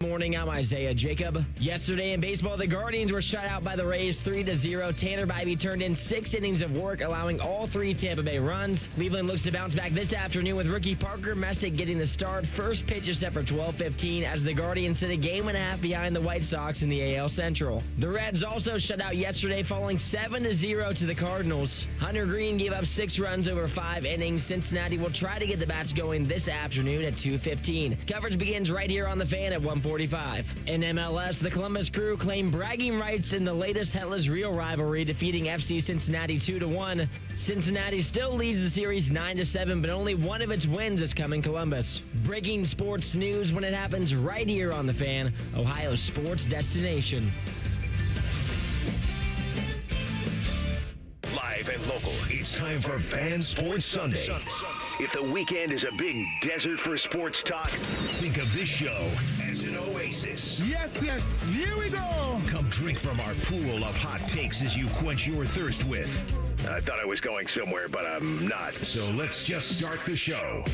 Morning, I'm Isaiah Jacob. Yesterday in baseball, the Guardians were shut out by the Rays 3-0. Tanner Bybee turned in 6 innings of work, allowing all 3 Tampa Bay runs. Cleveland looks to bounce back this afternoon with rookie Parker Messick getting the start. First pitch is set for 12:15 as the Guardians sit a game and a half behind the White Sox in the AL Central. The Reds also shut out yesterday, falling 7-0 to the Cardinals. Hunter Green gave up 6 runs over 5 innings. Cincinnati will try to get the bats going this afternoon at 2:15. Coverage begins right here on the Fan at 1:45. In MLS, the Columbus Crew claim bragging rights in the latest Headless Real rivalry, defeating FC Cincinnati 2-1. Cincinnati still leads the series 9-7, but only one of its wins is coming Columbus. Breaking sports news when it happens right here on the Fan, Ohio's sports destination. Live and local, it's time for Fan Sports Sunday. If the weekend is a big desert for sports talk, think of this show as an oasis. Yes, here we go. Come drink from our pool of hot takes as you quench your thirst with. I thought I was going somewhere, but I'm not. So let's just start the show.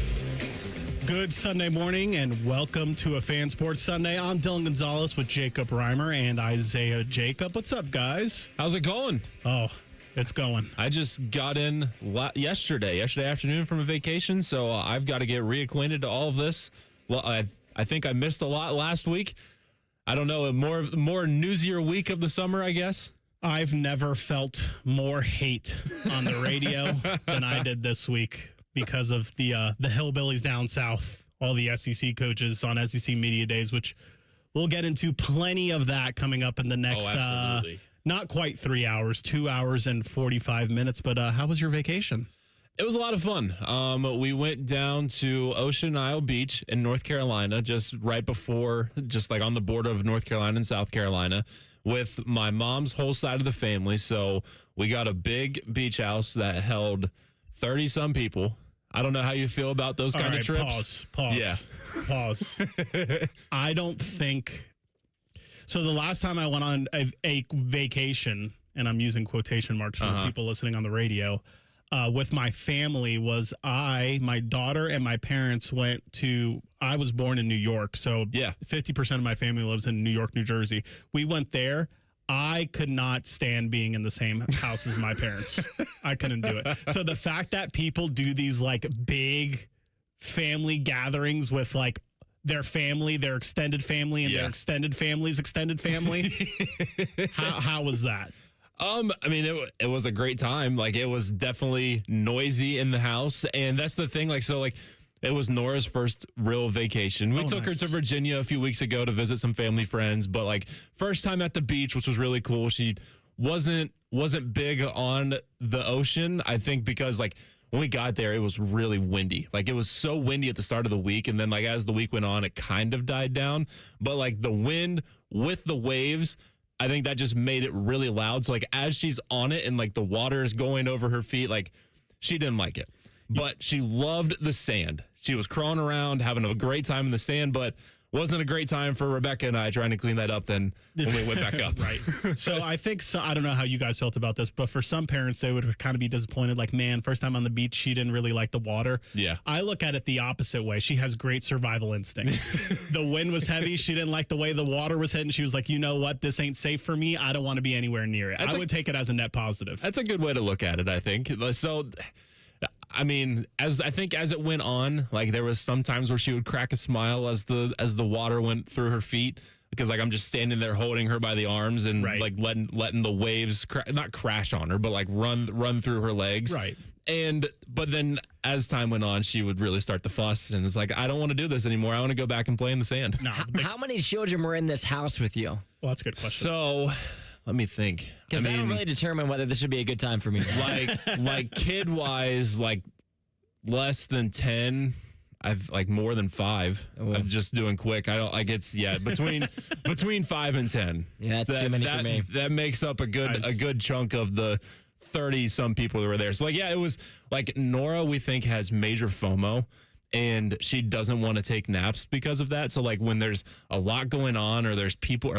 Good Sunday morning and welcome to a Fan Sports Sunday. I'm Dylan Gonzalez with Jacob Reimer and Isaiah Jacob. What's up, guys? How's it going? Oh, it's going. I just got in yesterday afternoon from a vacation, so I've got to get reacquainted to all of this. Well, I think I missed a lot last week. I don't know, a more newsier week of the summer, I guess. I've never felt more hate on the radio than I did this week because of the hillbillies down south, all the SEC coaches on SEC Media Days, which we'll get into plenty of that coming up in the next not quite 3 hours, 2 hours and 45 minutes. But how was your vacation? It was a lot of fun. We went down to Ocean Isle Beach in North Carolina, just right before, just like on the border of North Carolina and South Carolina, with my mom's whole side of the family. So we got a big beach house that held 30-some people. I don't know how you feel about those kind of trips. Pause. Yeah. Pause. I don't think... So the last time I went on a vacation, and I'm using quotation marks for the people listening on the radio, with my family was my daughter and my parents went to, I was born in New York, so 50% of my family lives in New York, New Jersey. We went there. I could not stand being in the same house as my parents. I couldn't do it. So the fact that people do these like big family gatherings with like their family, their extended family, and their extended family's extended family. How was that? I mean, it was a great time. Like, it was definitely noisy in the house. And that's the thing. Like, so, like, it was Nora's first real vacation. We took her to Virginia a few weeks ago to visit some family friends. But, like, first time at the beach, which was really cool. She wasn't big on the ocean, I think, because, like, when we got there, it was really windy. Like, it was so windy at the start of the week. And then, like, as the week went on, it kind of died down. But, like, the wind with the waves, I think that just made it really loud. So, like, as she's on it and, like, the water is going over her feet, like, she didn't like it. But she loved the sand. She was crawling around, having a great time in the sand, but wasn't a great time for Rebecca and I trying to clean that up then when we went back up. Right. So I think, I don't know how you guys felt about this, but for some parents, they would kind of be disappointed. Like, man, first time on the beach, she didn't really like the water. Yeah. I look at it the opposite way. She has great survival instincts. The wind was heavy. She didn't like the way the water was hitting. She was like, you know what? This ain't safe for me. I don't want to be anywhere near it. I would take it as a net positive. That's a good way to look at it, I think. So, I mean, as it went on, like, there was some times where she would crack a smile as the water went through her feet, because, like, I'm just standing there holding her by the arms and like letting the waves not crash on her, but like run through her legs. Right. But then as time went on, she would really start to fuss, and it's like, I don't want to do this anymore. I want to go back and play in the sand. No. How many children were in this house with you? Well, that's a good question. So, let me think. Because that'll really determine whether this would be a good time for me. Like kid-wise, like less than 10. I've like more than 5. I'm just doing quick. I don't like it's between 5 and 10. Yeah, that's too many for me. That makes up a good chunk of the 30 some people that were there. So, like, yeah, it was like Nora, we think, has major FOMO, and she doesn't want to take naps because of that. So, like, when there's a lot going on, or there's people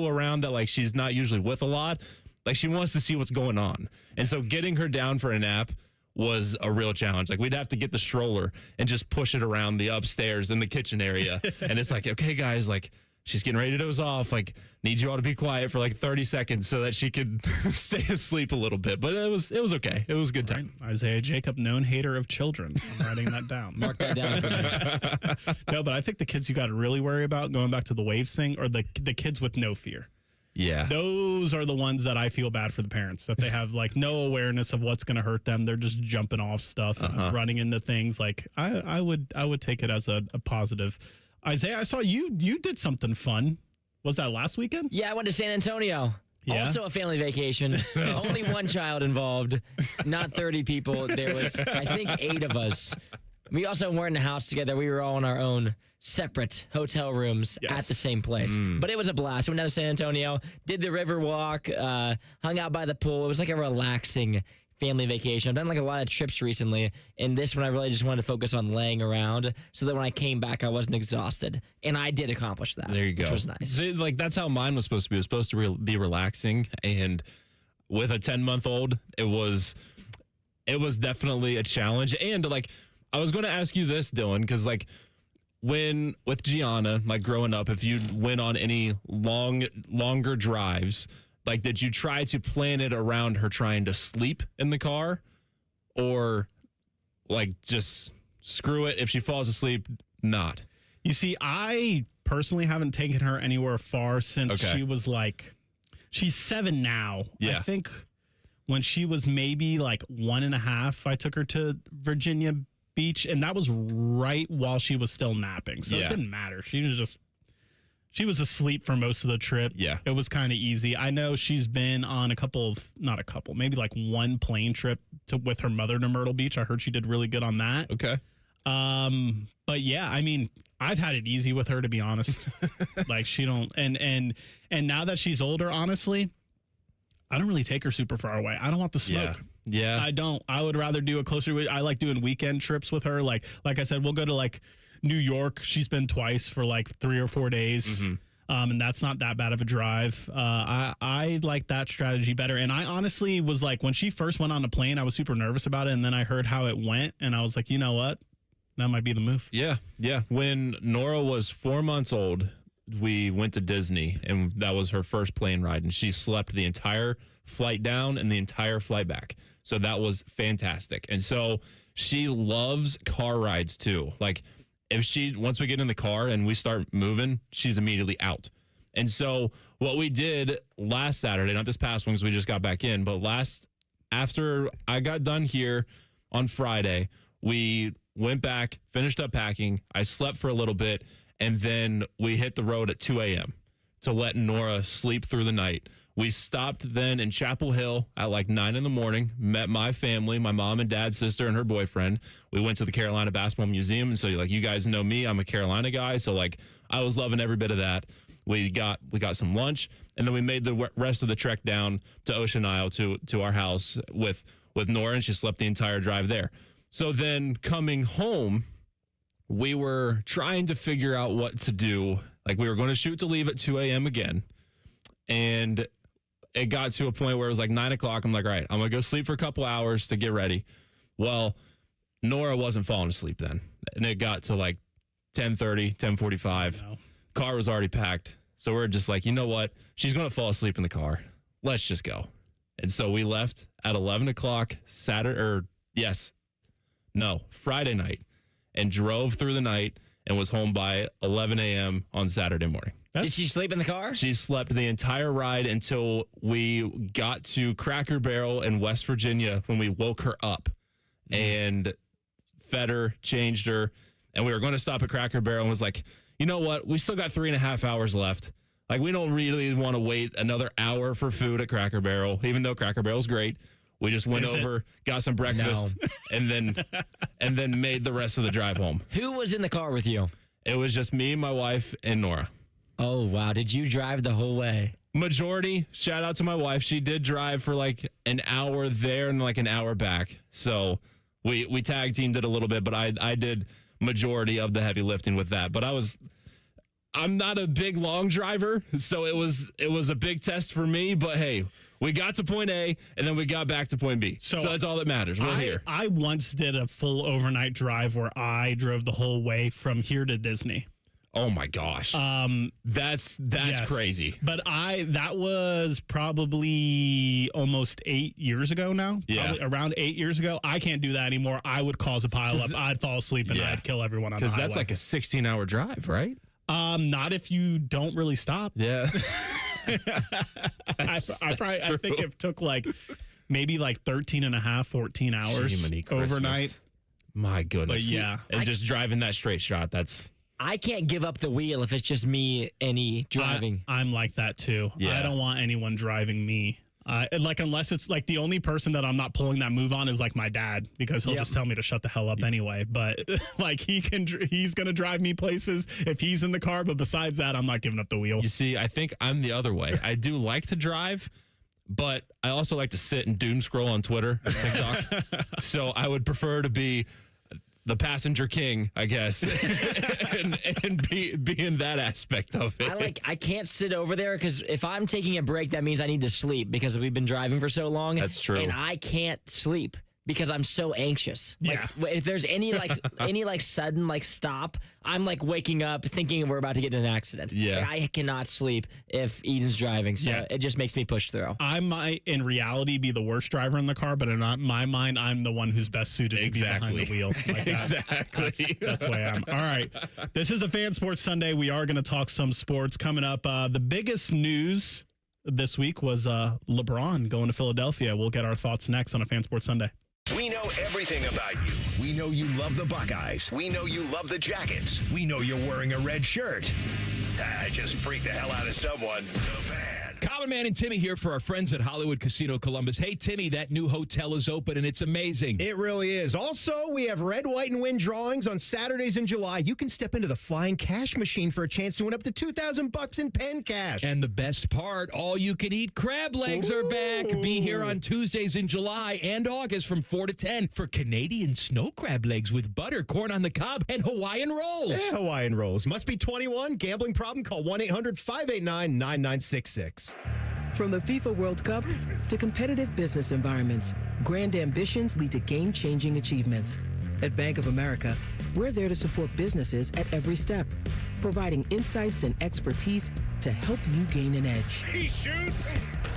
around that, like, she's not usually with a lot, like, she wants to see what's going on. And so getting her down for a nap was a real challenge. Like, we'd have to get the stroller and just push it around the upstairs in the kitchen area. And it's like, okay, guys, like, she's getting ready to doze off. Like, need you all to be quiet for like 30 seconds so that she could stay asleep a little bit. But it was okay. It was a good time. Right. Isaiah Jacob, known hater of children. I'm writing that down. Mark that down for me. No, but I think the kids you got to really worry about, going back to the waves thing, are the kids with no fear. Yeah. Those are the ones that I feel bad for the parents, that they have like no awareness of what's going to hurt them. They're just jumping off stuff and running into things. Like I would take it as a positive. Isaiah, I saw you did something fun. Was that last weekend? Yeah, I went to San Antonio. Yeah? Also a family vacation. Only one child involved, not 30 people. There was, I think, 8 of us. We also weren't in a house together. We were all in our own separate hotel rooms at the same place. But it was a blast. We went down to San Antonio, did the river walk, hung out by the pool. It was like a relaxing family vacation. I've done like a lot of trips recently, and this one I really just wanted to focus on laying around so that when I came back, I wasn't exhausted. And I did accomplish that. There you go. Which was nice. So, like, that's how mine was supposed to be. It was supposed to be relaxing. And with a 10-month-old, it was definitely a challenge. And, like, I was going to ask you this, Dylan, because, like, when with Gianna, like growing up, if you went on any longer drives, like, did you try to plan it around her trying to sleep in the car, or like just screw it, if she falls asleep, not? You see, I personally haven't taken her anywhere far since she was like, she's 7 now. Yeah. I think when she was maybe like 1.5, I took her to Virginia Beach, and that was right while she was still napping. So it didn't matter. She was asleep for most of the trip. Yeah. It was kind of easy. I know she's been on maybe like one plane trip with her mother to Myrtle Beach. I heard she did really good on that. Okay. But yeah, I mean, I've had it easy with her, to be honest. Like, she don't, and now that she's older, honestly, I don't really take her super far away. I don't want the smoke. Yeah. I don't. I would rather do I like doing weekend trips with her. Like I said, we'll go to like New York. She's been twice for like 3 or 4 days. And that's not that bad of a drive. I like that strategy better. And I honestly was like, when she first went on the plane, I was super nervous about it. And then I heard how it went, and I was like, you know what? That might be the move. Yeah. When Nora was 4 months old, we went to Disney, and that was her first plane ride, and she slept the entire flight down and the entire flight back. So that was fantastic. And so she loves car rides too. Like, once we get in the car and we start moving, she's immediately out. And so what we did last Saturday, not this past one because we just got back in, but after I got done here on Friday, we went back, finished up packing. I slept for a little bit, and then we hit the road at 2 a.m. to let Nora sleep through the night. We stopped then in Chapel Hill at like 9 in the morning, met my family, my mom and dad, sister, and her boyfriend. We went to the Carolina Basketball Museum. And so, like, you guys know me, I'm a Carolina guy. So, like, I was loving every bit of that. We got some lunch, and then we made the rest of the trek down to Ocean Isle to our house with Nora, and she slept the entire drive there. So then coming home, we were trying to figure out what to do. Like, we were going to shoot to leave at 2 a.m. again. And it got to a point where it was like 9 o'clock. I'm like, all right, I'm going to go sleep for a couple hours to get ready. Well, Nora wasn't falling asleep then. And it got to like 10:30, 10:45. No. Car was already packed. So we're just like, you know what? She's going to fall asleep in the car. Let's just go. And so we left at 11 o'clock Friday night, and drove through the night and was home by 11 a.m. on Saturday morning. Did she sleep in the car? She slept the entire ride until we got to Cracker Barrel in West Virginia, when we woke her up and fed her, changed her. And we were going to stop at Cracker Barrel and was like, you know what? We still got 3.5 hours left. Like, we don't really want to wait another hour for food at Cracker Barrel, even though Cracker Barrel's great. We just went over, got some breakfast, and then made the rest of the drive home. Who was in the car with you? It was just me, my wife, and Nora. Oh, wow. Did you drive the whole way? Majority. Shout out to my wife. She did drive for like an hour there and like an hour back. So we tag teamed it a little bit, but I did majority of the heavy lifting with that. But I'm not a big long driver, so it was a big test for me. But hey, we got to point A, and then we got back to point B. So that's all that matters. We're here. I once did a full overnight drive where I drove the whole way from here to Disney. Oh my gosh. That's Yes. crazy. But that was probably almost 8 years ago now. Yeah. Probably around 8 years ago. I can't do that anymore. I would cause a pile up. I'd fall asleep and Yeah. I'd kill everyone on the highway. Because that's like a 16-hour drive, right? Not if you don't really stop. Yeah. I think it took maybe 13 and a half, 14 hours Jiminy Christmas. overnight. My goodness. But yeah. And just driving that straight shot, I can't give up the wheel if it's just me driving. I'm like that too. Yeah. I don't want anyone driving me. Unless it's the only person that I'm not pulling that move on is my dad, because he'll just tell me to shut the hell up anyway. But he's gonna drive me places if he's in the car. But besides that, I'm not giving up the wheel. You see, I think I'm the other way. I do like to drive, but I also like to sit and doom scroll on Twitter and TikTok. So I would prefer to be the passenger king, I guess, and be in that aspect of it. I can't sit over there, because if I'm taking a break, that means I need to sleep, because we've been driving for so long. That's true. And I can't sleep because I'm so anxious. Yeah. If there's any sudden stop, I'm waking up thinking we're about to get in an accident. Yeah. I cannot sleep if Eden's driving, so it just makes me push through. I might, in reality, be the worst driver in the car, but in my mind, I'm the one who's best suited to be behind the wheel. Exactly. That's the way I am. All right. This is a Fan Sports Sunday. We are going to talk some sports coming up. The biggest news this week was LeBron going to Philadelphia. We'll get our thoughts next on a Fan Sports Sunday. We know everything about you. We know you love the Buckeyes. We know you love the Jackets. We know you're wearing a red shirt. I just freaked the hell out of someone. The Fan. Common Man and Timmy here for our friends at Hollywood Casino Columbus. Hey, Timmy, that new hotel is open, and it's amazing. It really is. Also, we have red, white, and win drawings on Saturdays in July. You can step into the flying cash machine for a chance to win up to $2,000 in pen cash. And the best part, all-you-can-eat crab legs are back. Be here on Tuesdays in July and August from 4 to 10 for Canadian snow crab legs with butter, corn on the cob, and Hawaiian rolls. Hawaiian rolls. Must be 21. Gambling problem? Call 1-800-589-9966. From the FIFA World Cup to competitive business environments, grand ambitions lead to game-changing achievements. At Bank of America, we're there to support businesses at every step, providing insights and expertise to help you gain an edge. He shoots,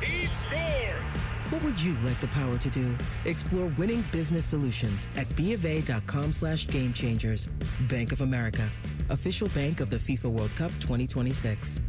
he scores! What would you like the power to do? Explore winning business solutions at BofA.com/gamechangers. Bank of America, official bank of the FIFA World Cup 2026.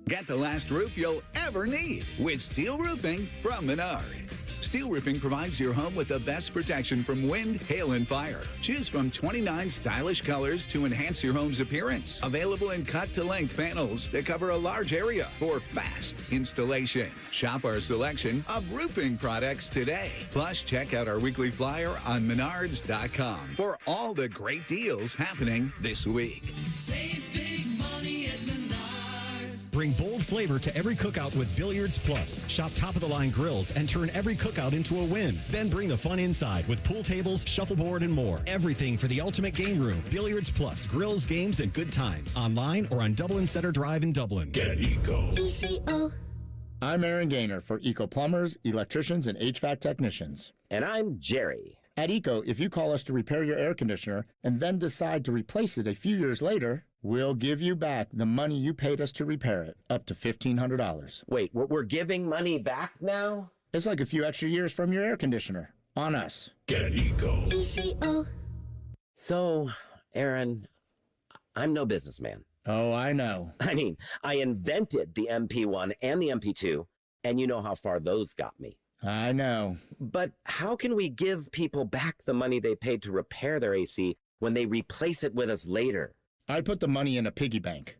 Get the last roof you'll ever need with steel roofing from Menards. Steel roofing provides your home with the best protection from wind, hail, and fire. Choose from 29 stylish colors to enhance your home's appearance. Available in cut-to-length panels that cover a large area for fast installation. Shop our selection of roofing products today. Plus, check out our weekly flyer on Menards.com for all the great deals happening this week. Save big money at Menards. Bring bold flavor to every cookout with Billiards Plus. Shop top-of-the-line grills and turn every cookout into a win. Then bring the fun inside with pool tables, shuffleboard, and more. Everything for the ultimate game room. Billiards Plus. Grills, games, and good times. Online or on Dublin Center Drive in Dublin. Get Eco. I'm Aaron Gaynor for Eco Plumbers, Electricians, and HVAC Technicians. And I'm Jerry. At Eco, if you call us to repair your air conditioner and then decide to replace it a few years later, we'll give you back the money you paid us to repair it, up to $1,500. Wait, we're giving money back now? It's like a few extra years from your air conditioner. On us. Get Eco. So, Aaron, I'm no businessman. Oh, I know. I mean, I invented the MP1 and the MP2, and you know how far those got me. I know. But how can we give people back the money they paid to repair their AC when they replace it with us later? I put the money in a piggy bank.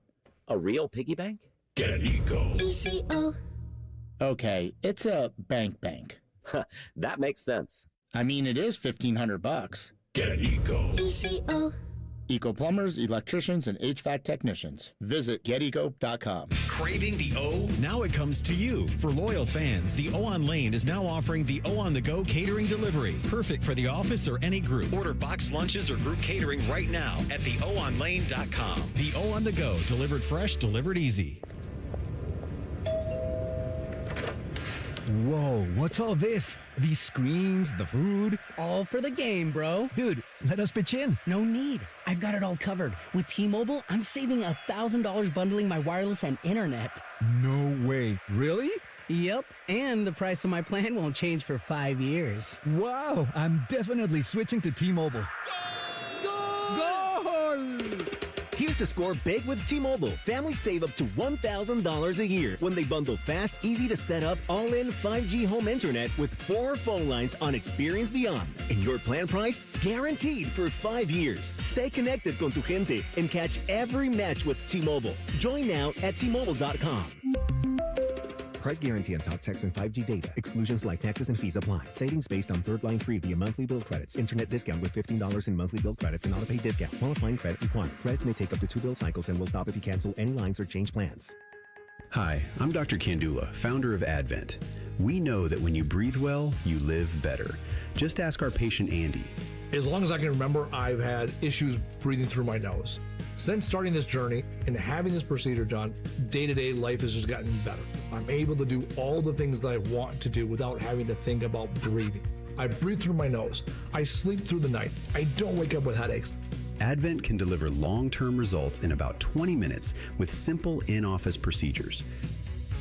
A real piggy bank? Get Eco. Okay, it's a bank. That makes sense. I mean, it is $1,500. Get Eco. Eco Plumbers, Electricians, and HVAC Technicians. Visit geteco.com. Craving the O? Now it comes to you. For loyal fans, the O on Lane is now offering the O on the Go catering delivery. Perfect for the office or any group. Order boxed lunches or group catering right now at theoonlane.com. The O on the Go, delivered fresh, delivered easy. Whoa, what's all this? These screens, the food? All for the game, bro. Dude, let us pitch in. No need. I've got it all covered. With T-Mobile, I'm saving $1,000 bundling my wireless and internet. No way. Really? Yep, and the price of my plan won't change for 5 years. Wow, I'm definitely switching to T-Mobile. Goal! Here to score big with T-Mobile. Families save up to $1,000 a year when they bundle fast, easy to set up, all-in 5G home internet with 4 phone lines on Experience Beyond. And your plan price? Guaranteed for 5 years. Stay connected con tu gente and catch every match with T-Mobile. Join now at T-Mobile.com. Price guarantee on talk, text, and 5G data. Exclusions like taxes and fees apply. Savings based on third line free via monthly bill credits. Internet discount with $15 in monthly bill credits and auto-pay discount. Qualifying credit required. Credits may take up to 2 bill cycles and will stop if you cancel any lines or change plans. Hi, I'm Dr. Kandula, founder of Advent. We know that when you breathe well, you live better. Just ask our patient Andy. As long as I can remember, I've had issues breathing through my nose. Since starting this journey and having this procedure done, day-to-day life has just gotten better. I'm able to do all the things that I want to do without having to think about breathing. I breathe through my nose. I sleep through the night. I don't wake up with headaches. Advent can deliver long-term results in about 20 minutes with simple in-office procedures.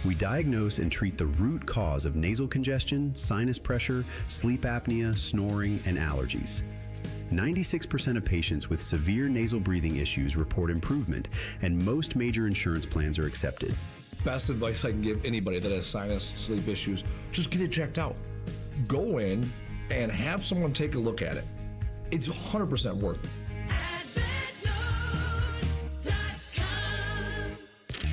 We diagnose and treat the root cause of nasal congestion, sinus pressure, sleep apnea, snoring, and allergies. 96% of patients with severe nasal breathing issues report improvement, and most major insurance plans are accepted. Best advice I can give anybody that has sinus sleep issues, just get it checked out. Go in and have someone take a look at it. It's 100% worth it.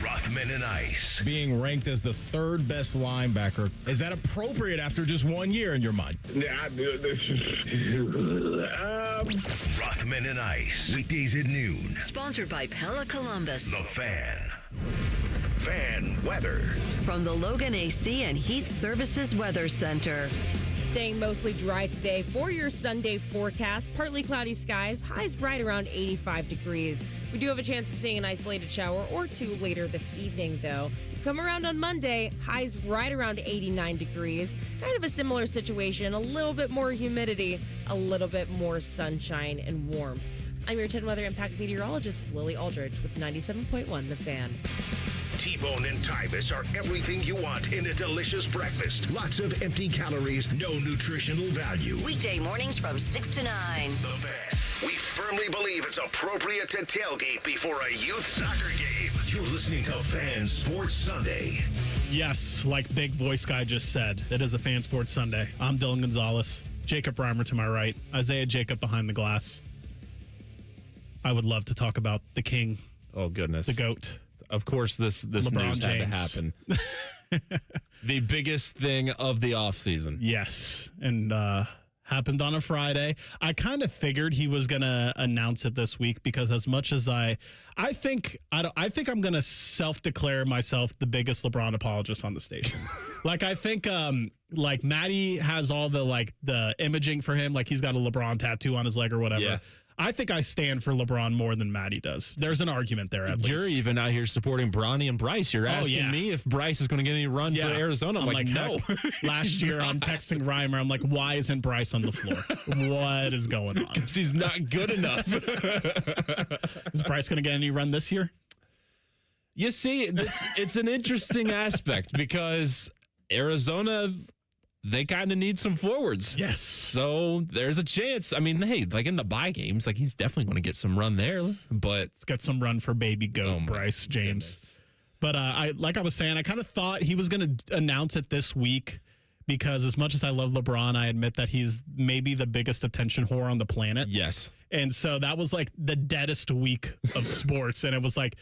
Rothman and Ice. Being ranked as the 3rd best linebacker, is that appropriate after just 1 year in your mind? Rothman and Ice. Weekdays at noon. Sponsored by Pella Columbus. The Fan. Fan weather. From the Logan AC and Heat Services Weather Center. Staying mostly dry today for your Sunday forecast. Partly cloudy skies, highs right around 85 degrees. We do have a chance of seeing an isolated shower or two later this evening, though. Come around on Monday, highs right around 89 degrees. Kind of a similar situation, a little bit more humidity, a little bit more sunshine and warmth. I'm your 10 Weather Impact meteorologist, Lily Aldridge, with 97.1 The Fan. T-Bone and Tyvis are everything you want in a delicious breakfast. Lots of empty calories, no nutritional value. Weekday mornings from 6 to 9. The Fan. We firmly believe it's appropriate to tailgate before a youth soccer game. You're listening to Fan Sports Sunday. Yes, like Big Voice Guy just said, it is a Fan Sports Sunday. I'm Dylan Gonzalez. Jacob Reimer to my right. Isaiah Jacob behind the glass. I would love to talk about the king. Oh, goodness. The GOAT. Of course, this LeBron news had to James. happen. The biggest thing of the offseason. Yes, and happened on a Friday. I kind of figured he was going to announce it this week because as much as I think I'm going to self-declare myself the biggest LeBron apologist on the station. Like I think like Maddie has all the imaging for him, like he's got a LeBron tattoo on his leg or whatever. Yeah. I think I stand for LeBron more than Maddie does. There's an argument there, at You're least. even out here supporting Bronny and Bryce. You're asking me if Bryce is going to get any run for Arizona. I'm like, no. Last year, I'm texting Reimer. I'm like, why isn't Bryce on the floor? What is going on? Because he's not good enough. Is Bryce going to get any run this year? You see, it's an interesting aspect because Arizona, they kind of need some forwards. Yes. So there's a chance. I mean, hey, like in the bye games, like he's definitely going to get some run there. But let's get some run for baby goat Bryce James. Goodness. But I was saying, I kind of thought he was going to announce it this week because as much as I love LeBron, I admit that he's maybe the biggest attention whore on the planet. Yes. And so that was like the deadest week of sports. And it was like,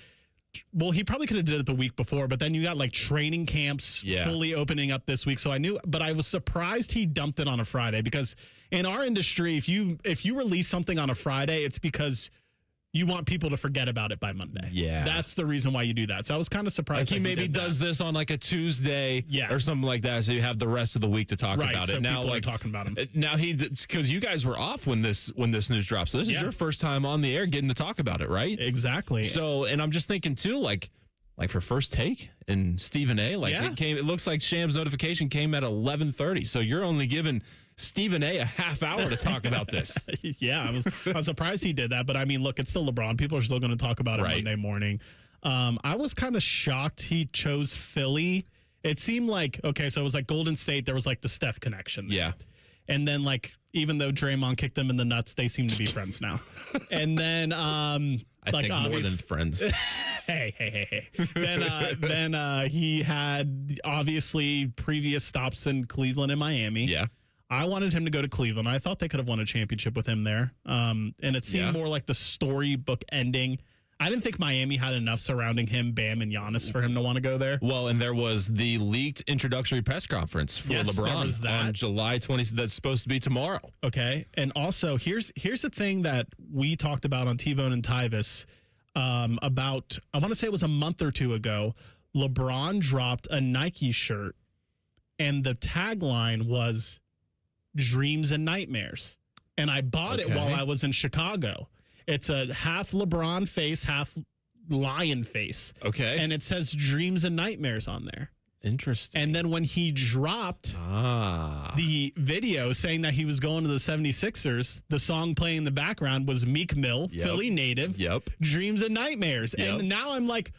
well, he probably could have did it the week before, but then you got like training camps fully opening up this week. So I knew, but I was surprised he dumped it on a Friday because in our industry, if you release something on a Friday, it's because you want people to forget about it by Monday. Yeah. That's the reason why you do that. So I was kind of surprised. Like he maybe does this on like a Tuesday or something like that. So you have the rest of the week to talk about it. So now, people like are talking about him. Now because you guys were off when this news dropped. So this is your first time on the air getting to talk about it, right? Exactly. So, and I'm just thinking too, like, like for First Take and Stephen A. Like it looks like Sham's notification came at 11:30. So you're only giving Stephen A. a half hour to talk about this. Yeah, I was surprised he did that. But I mean, look, it's still LeBron. People are still going to talk about it Monday morning. I was kind of shocked he chose Philly. It seemed like, okay, so it was like Golden State. There was like the Steph connection there. Yeah. And then like, even though Draymond kicked them in the nuts, they seem to be friends now. And then, I think more than friends. Hey. Then he had obviously previous stops in Cleveland and Miami. Yeah. I wanted him to go to Cleveland. I thought they could have won a championship with him there. And it seemed more like the storybook ending. I didn't think Miami had enough surrounding him, Bam, and Giannis for him to want to go there. Well, and there was the leaked introductory press conference for LeBron on July 20th. That's supposed to be tomorrow. Okay. And also, here's the thing that we talked about on T-Bone and Tyvis about, I want to say it was a month or two ago. LeBron dropped a Nike shirt, and the tagline was Dreams and Nightmares. And I bought it while I was in Chicago. It's a half LeBron face, half lion face. Okay. And it says Dreams and Nightmares on there. Interesting. And then when he dropped the video saying that he was going to the 76ers, the song playing in the background was Meek Mill, Philly native, Dreams and Nightmares. And now I'm like,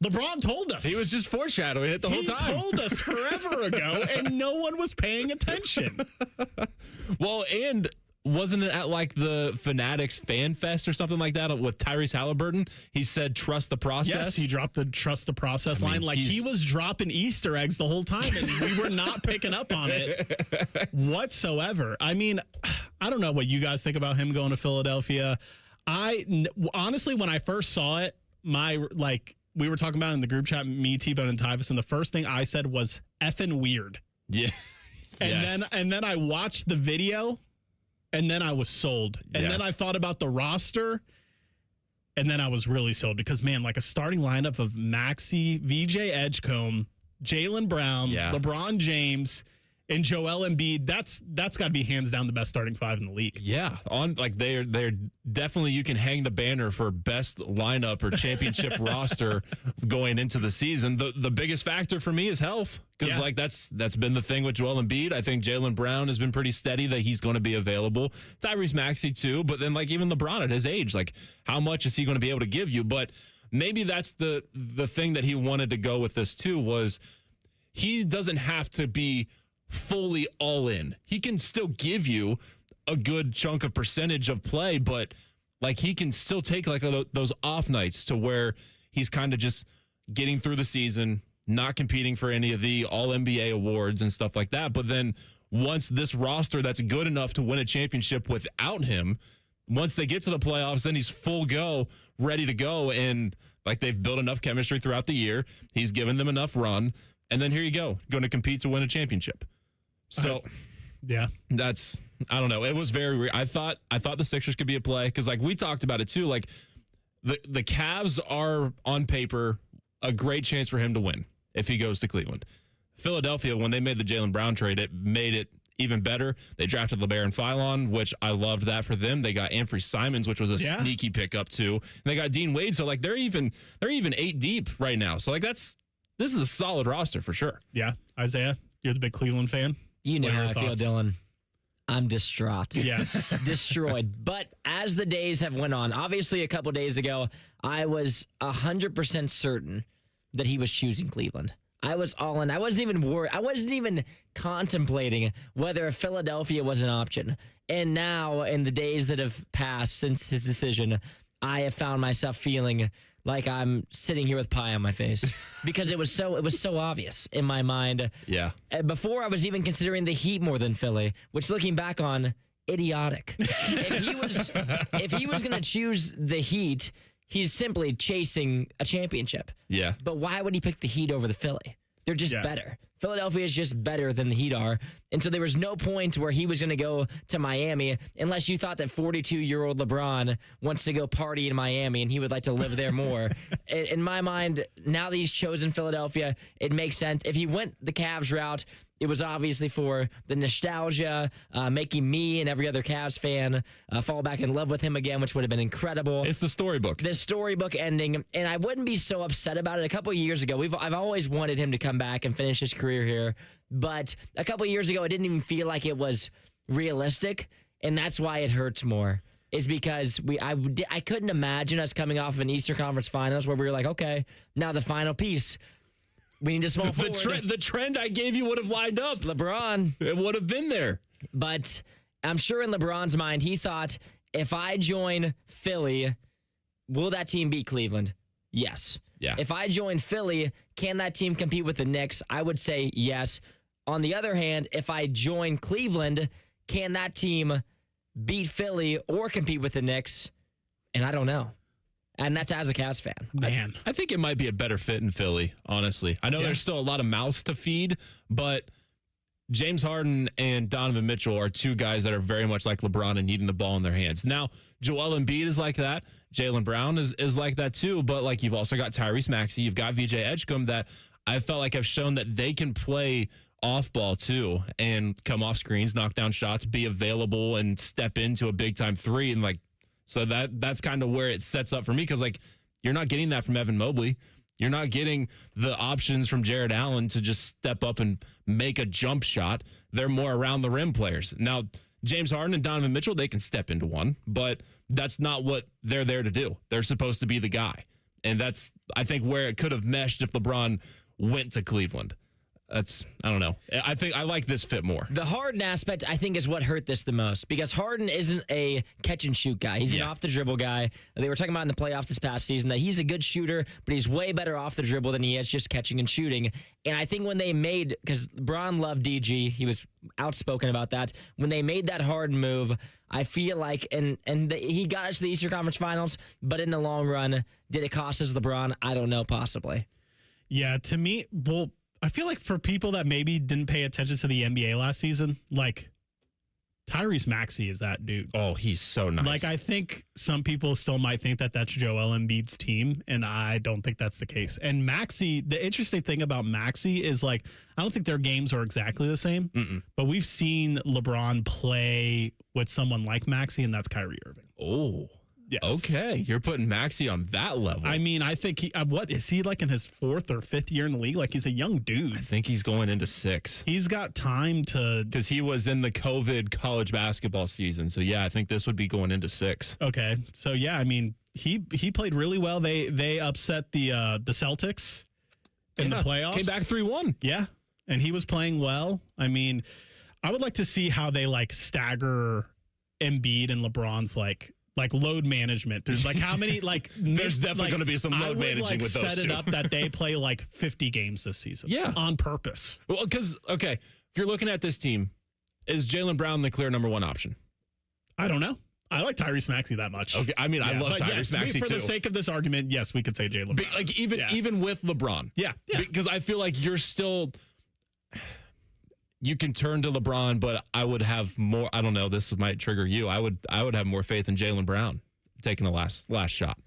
LeBron told us. He was just foreshadowing it the whole time. He told us forever ago, and no one was paying attention. Well, and wasn't it at like the Fanatics Fan Fest or something like that with Tyrese Halliburton? He said, trust the process. Yes, he dropped the trust the process line. Like he was dropping Easter eggs the whole time, and we were not picking up on it whatsoever. I mean, I don't know what you guys think about him going to Philadelphia. Honestly, when I first saw it, we were talking about it in the group chat, me, T-Bone, and Tyvis, and the first thing I said was effing weird. Yeah. And then I watched the video, and then I was sold. And then I thought about the roster, and then I was really sold because, man, like a starting lineup of Maxey, VJ Edgecombe, Jaylen Brown, LeBron James, and Joel Embiid, that's got to be hands down the best starting five in the league. Yeah, they're definitely, you can hang the banner for best lineup or championship roster going into the season. The biggest factor for me is health, because that's been the thing with Joel Embiid. I think Jaylen Brown has been pretty steady that he's going to be available. Tyrese Maxey too, but then like even LeBron at his age, like how much is he going to be able to give you? But maybe that's the thing that he wanted to go with this too, was he doesn't have to be fully all in. He can still give you a good chunk of percentage of play, but like he can still take like those off nights to where he's kind of just getting through the season, not competing for any of the all NBA awards and stuff like that. But then once this roster that's good enough to win a championship without him, once they get to the playoffs, then he's full go, ready to go. And like they've built enough chemistry throughout the year. He's given them enough run. And then here you go, going to compete to win a championship. So, that's, I don't know. It was very weird. I thought the Sixers could be a play because, like, we talked about it too. Like, the Cavs are on paper a great chance for him to win if he goes to Cleveland. Philadelphia, when they made the Jaylen Brown trade, it made it even better. They drafted LeBaron Philon, which I loved that for them. They got Anfernee Simons, which was a sneaky pickup too. And they got Dean Wade. So like they're even 8 deep right now. So like this is a solid roster for sure. Yeah, Isaiah, you're the big Cleveland fan. You know how I feel, Dylan. I'm distraught. Yes. Destroyed. But as the days have went on, obviously a couple days ago, I was 100% certain that he was choosing Cleveland. I was all in. I wasn't even worried. I wasn't even contemplating whether Philadelphia was an option. And now, in the days that have passed since his decision, I have found myself feeling like I'm sitting here with pie on my face because it was so obvious in my mind. Yeah. Before I was even considering the Heat more than Philly, which looking back on, idiotic. If he was going to choose the Heat, he's simply chasing a championship. Yeah. But why would he pick the Heat over the Philly? They're just better. Philadelphia is just better than the Heat are. And so there was no point where he was going to go to Miami unless you thought that 42-year-old LeBron wants to go party in Miami and he would like to live there more. In my mind, now that he's chosen Philadelphia, it makes sense. If he went the Cavs route, It was obviously for the nostalgia, making me and every other Cavs fan fall back in love with him again, which would have been incredible. It's the storybook. The storybook ending, and I wouldn't be so upset about it. A couple of years ago, I've always wanted him to come back and finish his career here, but a couple of years ago, it didn't even feel like it was realistic, and that's why it hurts more. Is because I couldn't imagine us coming off of an Eastern Conference Finals where we were like, okay, now the final piece. We need a small forward. The trend I gave you would have lined up. It's LeBron. It would have been there. But I'm sure in LeBron's mind, he thought, if I join Philly, will that team beat Cleveland? Yes. Yeah. If I join Philly, can that team compete with the Knicks? I would say yes. On the other hand, if I join Cleveland, can that team beat Philly or compete with the Knicks? And I don't know. And that's as a Cavs fan. Man. I think it might be a better fit in Philly, honestly. I know there's still a lot of mouths to feed, but James Harden and Donovan Mitchell are two guys that are very much like LeBron and needing the ball in their hands. Now, Joel Embiid is like that. Jaylen Brown is like that too. But like you've also got Tyrese Maxey. You've got VJ Edgecombe that I felt like have shown that they can play off ball too and come off screens, knock down shots, be available and step into a big time three. And like, so that's kind of where it sets up for me. Cause like you're not getting that from Evan Mobley. You're not getting the options from Jared Allen to just step up and make a jump shot. They're more around the rim players. Now, James Harden and Donovan Mitchell, they can step into one, but that's not what they're there to do. They're supposed to be the guy. And that's, I think, where it could have meshed if LeBron went to Cleveland. I don't know. I think I like this fit more. The Harden aspect, I think, is what hurt this the most because Harden isn't a catch and shoot guy. He's an off the dribble guy. They were talking about in the playoffs this past season that he's a good shooter, but he's way better off the dribble than he is just catching and shooting. And I think when they made, because LeBron loved DG, he was outspoken about that. When they made that Harden move, I feel like, he got us to the Eastern Conference Finals, but in the long run, did it cost us LeBron? I don't know, possibly. Yeah, to me, well, I feel like for people that maybe didn't pay attention to the NBA last season, like Tyrese Maxey is that dude. Oh, he's so nice. Like I think some people still might think that that's Joel Embiid's team, and I don't think that's the case. And Maxey, the interesting thing about Maxey is like I don't think their games are exactly the same, but we've seen LeBron play with someone like Maxey, and that's Kyrie Irving. Oh. Yes. Okay, you're putting Maxey on that level. I mean, I think what is he like in his 4th or 5th year in the league? Like he's a young dude. I think he's going into 6. He's got time to because he was in the COVID college basketball season. So yeah, I think this would be going into 6. Okay, so yeah, I mean he played really well. They upset the Celtics in the playoffs. Came back 3-1. Yeah, and he was playing well. I mean, I would like to see how they like stagger Embiid and LeBron's like load management. There's like how many like there's definitely going to be some load managing with those two. Set it up that they play like 50 games this season. Yeah, on purpose. Well, because if you're looking at this team, is Jaylen Brown the clear number 1 option? I don't know. I like Tyrese Maxey that much. Okay, I mean I love Tyrese Maxey too. For the sake of this argument, yes, we could say Jaylen Brown. Like even with LeBron, yeah, because I feel like you're still. You can turn to LeBron, but I would have more. I don't know. This might trigger you. I would have more faith in Jaylen Brown taking the last shot.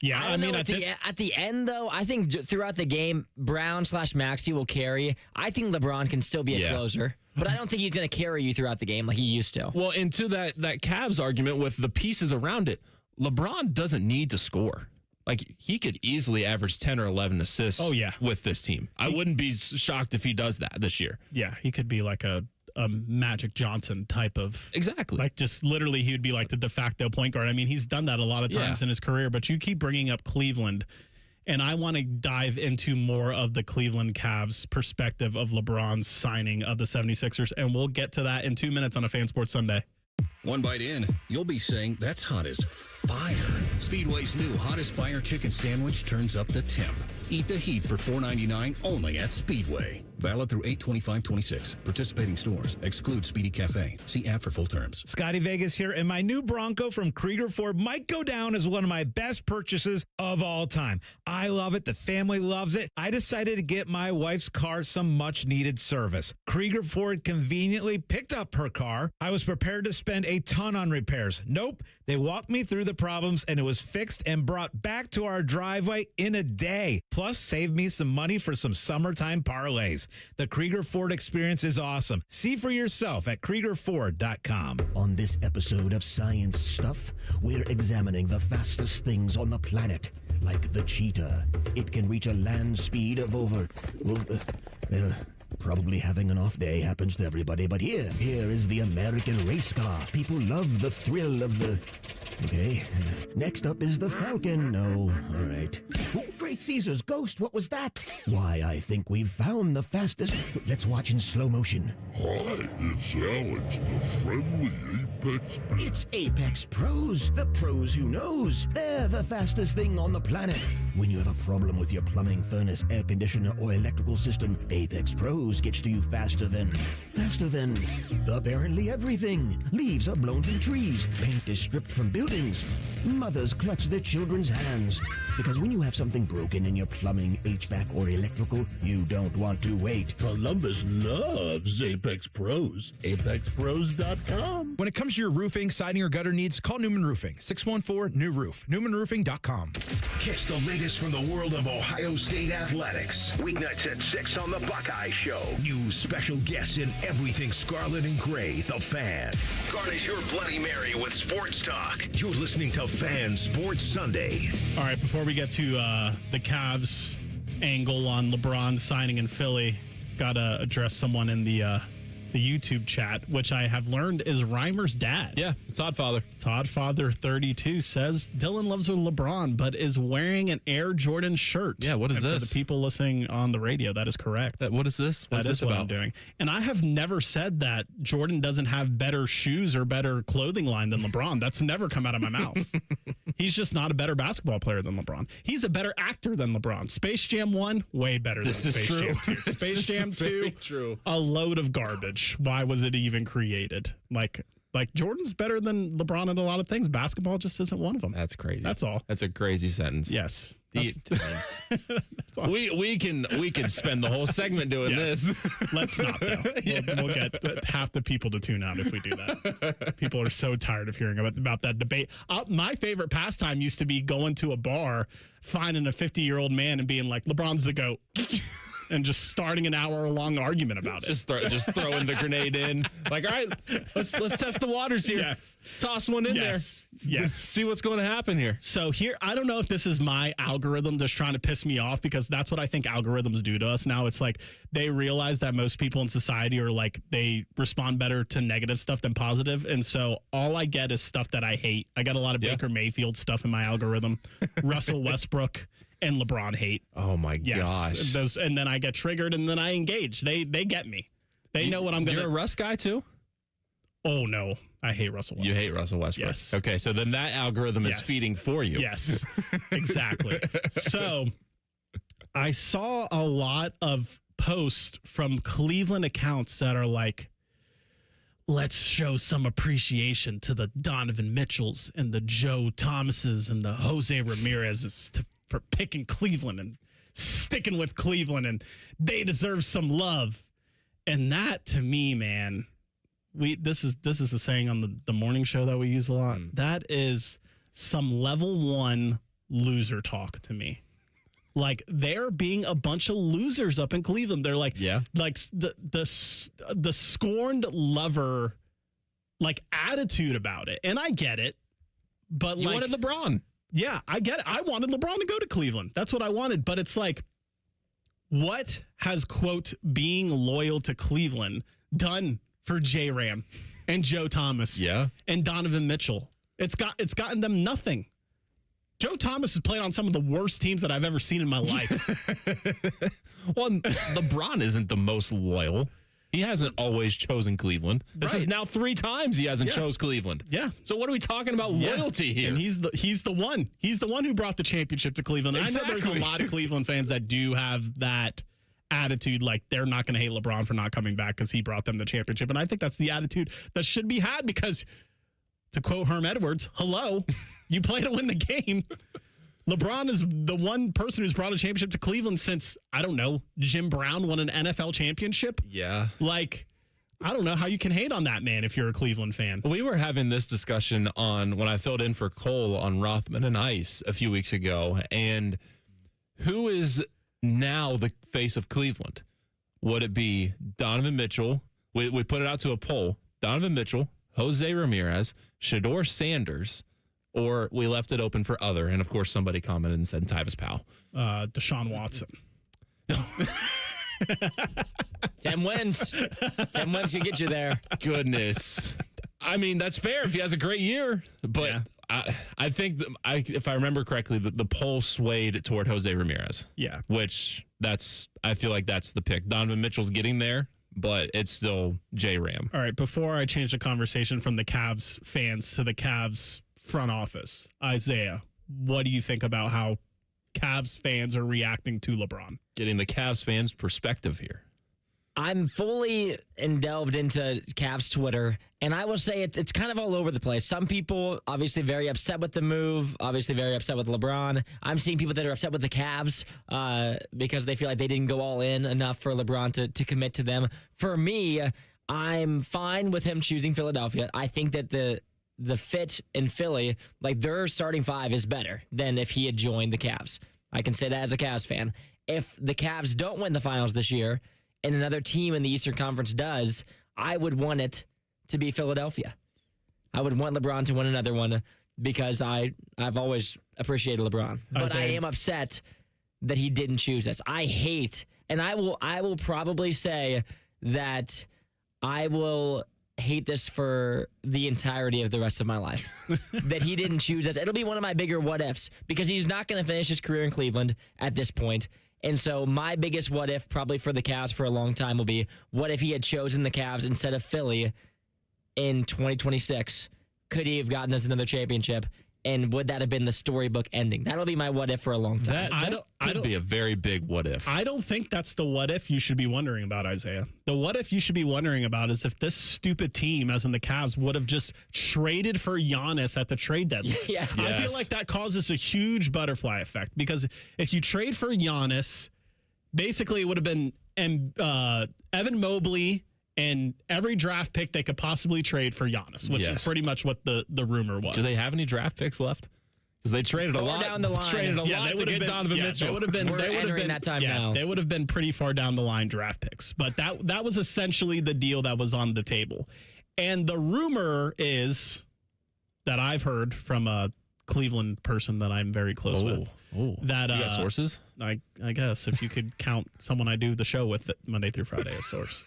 Yeah, I mean, at the end though, I think throughout the game, Brown/Maxey will carry. I think LeBron can still be a closer, but I don't think he's going to carry you throughout the game like he used to. Well, into that Cavs argument with the pieces around it, LeBron doesn't need to score. Like, he could easily average 10 or 11 assists with this team. I wouldn't be shocked if he does that this year. Yeah, he could be like a Magic Johnson type of... Exactly. Like, just literally, he would be like the de facto point guard. I mean, he's done that a lot of times in his career, but you keep bringing up Cleveland, and I want to dive into more of the Cleveland Cavs perspective of LeBron's signing of the 76ers, and we'll get to that in 2 minutes on a Fan Sports Sunday. One bite in, you'll be saying, that's hot as fire. Speedway's new Hottest Fire Chicken Sandwich turns up the temp. Eat the heat for $4.99 only at Speedway. Valid through 8/25/26. Participating stores. Exclude Speedy Cafe. See app for full terms. Scotty Vegas here, and my new Bronco from Krieger Ford might go down as one of my best purchases of all time. I love it. The family loves it. I decided to get my wife's car some much-needed service. Krieger Ford conveniently picked up her car. I was prepared to spend a ton on repairs. Nope. They walked me through the the problems, and it was fixed and brought back to our driveway in a day. Plus, saved me some money for some summertime parlays. The Krieger Ford experience is awesome. See for yourself at KriegerFord.com. On this episode of Science Stuff, we're examining the fastest things on the planet, like the cheetah. It can reach a land speed of over... probably having an off day happens to everybody, but here is the American race car. People love the thrill of the... Okay. Next up is the Falcon. No, all right. Oh, great Caesar's ghost, what was that? Why, I think we've found the fastest... Let's watch in slow motion. Hi, it's Alex, the friendly Apex. It's Apex Pros, the pros who knows. They're the fastest thing on the planet. When you have a problem with your plumbing, furnace, air conditioner, or electrical system, Apex Pros gets to you faster than apparently everything. Leaves are blown from trees. Paint is stripped from buildings. Mothers clutch their children's hands. Because when you have something broken in your plumbing, HVAC, or electrical, you don't want to wait. Columbus loves Apex Pros. ApexPros.com. When it comes to your roofing, siding, or gutter needs, call Newman Roofing. 614-NEW-ROOF. NewmanRoofing.com. Catch the latest from the world of Ohio State athletics. Weeknights at 6 on the Buckeye Show. New special guests in everything scarlet and gray. The Fan. Garnish your Bloody Mary with sports talk. You're listening to Fan Sports Sunday. All right, before we get to the Cavs angle on LeBron signing in Philly, got to address someone in the YouTube chat, which I have learned is Reimer's dad. Yeah, Todd Father. Todd Father 32 says Dylan loves LeBron, but is wearing an Air Jordan shirt. Yeah, what is this? For the people listening on the radio, that is correct. What is this? What's this what about? I'm doing. And I have never said that Jordan doesn't have better shoes or better clothing line than LeBron. That's never come out of my mouth. He's just not a better basketball player than LeBron. He's a better actor than LeBron. Space Jam 1, way better than Space Jam 2. Space Jam 2, true. A load of garbage. Why was it even created? Like Jordan's better than LeBron at a lot of things. Basketball just isn't one of them. That's crazy. That's all. That's a crazy sentence. Yes. That's all. We can spend the whole segment doing this. Let's not, though. We'll get half the people to tune out if we do that. People are so tired of hearing about that debate. My favorite pastime used to be going to a bar, finding a 50-year-old man and being like, LeBron's the GOAT. And just starting an hour-long argument about it. Just throwing the grenade in. Like, all right, let's test the waters here. Yes. Toss one in there. Yes. See what's going to happen here. So here, I don't know if this is my algorithm just trying to piss me off, because that's what I think algorithms do to us now. It's like they realize that most people in society are like, they respond better to negative stuff than positive. And so all I get is stuff that I hate. I got a lot of Baker Mayfield stuff in my algorithm. Russell Westbrook and LeBron hate. Oh my gosh. Those, and then I get triggered and then I engage. They get me. They know what I'm going to. You're a Russ guy too? Oh no. I hate Russell Westbrook. You hate Russell Westbrook. Yes. Okay, so then that algorithm is feeding for you. Yes. Exactly. So I saw a lot of posts from Cleveland accounts that are like, let's show some appreciation to the Donovan Mitchells and the Joe Thomases and the Jose Ramirez's for picking Cleveland and sticking with Cleveland, and they deserve some love. And that, to me, man, this is a saying on the morning show that we use a lot. That is some level 1 loser talk to me. Like, they're being a bunch of losers up in Cleveland. They're like, like the scorned lover, like, attitude about it. And I get it, but you like, wanted LeBron. Yeah, I get it. I wanted LeBron to go to Cleveland. That's what I wanted. But it's like, what has, quote, being loyal to Cleveland done for J-Ram and Joe Thomas and Donovan Mitchell? It's gotten them nothing. Joe Thomas has played on some of the worst teams that I've ever seen in my life. Well, LeBron isn't the most loyal. He hasn't always chosen Cleveland. This is now 3 times he hasn't chose Cleveland. Yeah. So what are we talking about loyalty here? And he's the one. He's the one who brought the championship to Cleveland. And I know there's a lot of Cleveland fans that do have that attitude, like they're not going to hate LeBron for not coming back because he brought them the championship. And I think that's the attitude that should be had, because, to quote Herm Edwards, hello, you play to win the game. LeBron is the one person who's brought a championship to Cleveland since, I don't know, Jim Brown won an NFL championship. Yeah. Like, I don't know how you can hate on that man if you're a Cleveland fan. We were having this discussion on when I filled in for Cole on Rothman and Ice a few weeks ago, and who is now the face of Cleveland? Would it be Donovan Mitchell? We put it out to a poll. Donovan Mitchell, Jose Ramirez, Shedeur Sanders, or we left it open for other. And, of course, somebody commented and said Tyvis Powell. Deshaun Watson. 10 wins. 10 wins can get you there. Goodness. I mean, that's fair if he has a great year. But I think, if I remember correctly, the poll swayed toward Jose Ramirez. Yeah. Which I feel like that's the pick. Donovan Mitchell's getting there, but it's still J-Ram. All right, before I change the conversation from the Cavs fans to the Cavs front office, Isaiah, what do you think about how Cavs fans are reacting to LeBron? Getting the Cavs fans' perspective here. I'm fully delved into Cavs Twitter, and I will say it's kind of all over the place. Some people obviously very upset with the move, obviously very upset with LeBron. I'm seeing people that are upset with the Cavs because they feel like they didn't go all in enough for LeBron to commit to them. For me, I'm fine with him choosing Philadelphia. I think that the fit in Philly, like their starting five, is better than if he had joined the Cavs. I can say that as a Cavs fan. If the Cavs don't win the finals this year, and another team in the Eastern Conference does, I would want it to be Philadelphia. I would want LeBron to win another one because I've always appreciated LeBron. But I am upset that he didn't choose us. I hate, and I will probably say that I will hate this for the entirety of the rest of my life. That he didn't choose us. It'll be one of my bigger what ifs because he's not going to finish his career in Cleveland at this point. And so my biggest what if probably for the Cavs for a long time will be, what if he had chosen the Cavs instead of Philly in 2026? Could he have gotten us another championship? And would that have been the storybook ending? That'll be my what if for a long time. That could be a very big what if. I don't think that's the what if you should be wondering about, Isaiah. The what if you should be wondering about is if this stupid team, as in the Cavs, would have just traded for Giannis at the trade deadline. Yeah. I feel like that causes a huge butterfly effect because if you trade for Giannis, basically it would have been Evan Mobley and every draft pick they could possibly trade for Giannis, which is pretty much what the rumor was. Do they have any draft picks left? Because they traded a lot down the line. Traded a lot to get Donovan Mitchell. They would have been. We're entering that time now. They would have been pretty far down the line draft picks, but that was essentially the deal that was on the table. And the rumor is that I've heard from a Cleveland person that I'm very close with. That you got sources? I guess if you could count someone I do the show with Monday through Friday as source.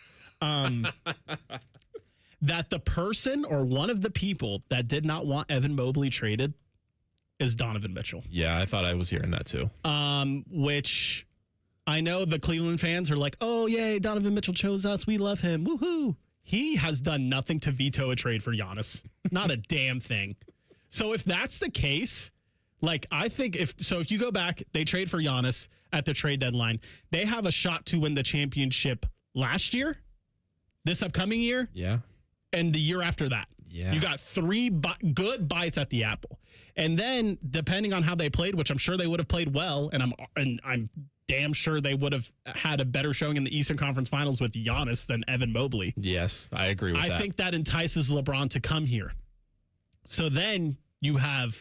That the person or one of the people that did not want Evan Mobley traded is Donovan Mitchell. Yeah, I thought I was hearing that too. Which I know the Cleveland fans are like, oh, yay, Donovan Mitchell chose us. We love him. Woohoo. He has done nothing to veto a trade for Giannis. Not a damn thing. So if that's the case, like I think if you go back, they trade for Giannis at the trade deadline. They have a shot to win the championship last year, this upcoming year, and the year after that. Yeah. You got three good bites at the apple. And then depending on how they played, which I'm sure they would have played well, and I'm damn sure they would have had a better showing in the Eastern Conference Finals with Giannis than Evan Mobley. Yes, I agree with that. I think that entices LeBron to come here. So then you have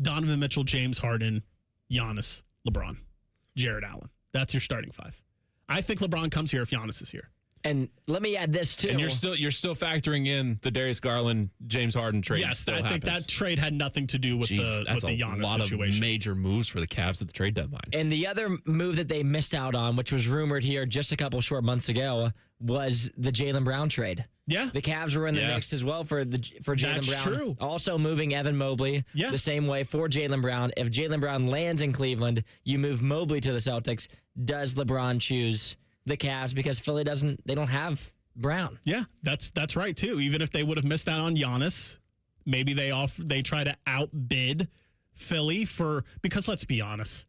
Donovan Mitchell, James Harden, Giannis, LeBron, Jared Allen. That's your starting five. I think LeBron comes here if Giannis is here. And let me add this too. And you're still factoring in the Darius Garland, James Harden trade. Yes, still I think happens. that trade had nothing to do with the Giannis situation. That's a lot of major moves for the Cavs at the trade deadline. And the other move that they missed out on, which was rumored here just a couple short months ago, was the Jaylen Brown trade. Yeah, the Cavs were in the mix as well for Jaylen Brown. True. Also moving Evan Mobley the same way for Jaylen Brown. If Jaylen Brown lands in Cleveland, you move Mobley to the Celtics. Does LeBron choose the Cavs because Philly they don't have Brown? Yeah, that's right too. Even if they would have missed out on Giannis, maybe they try to outbid Philly because let's be honest,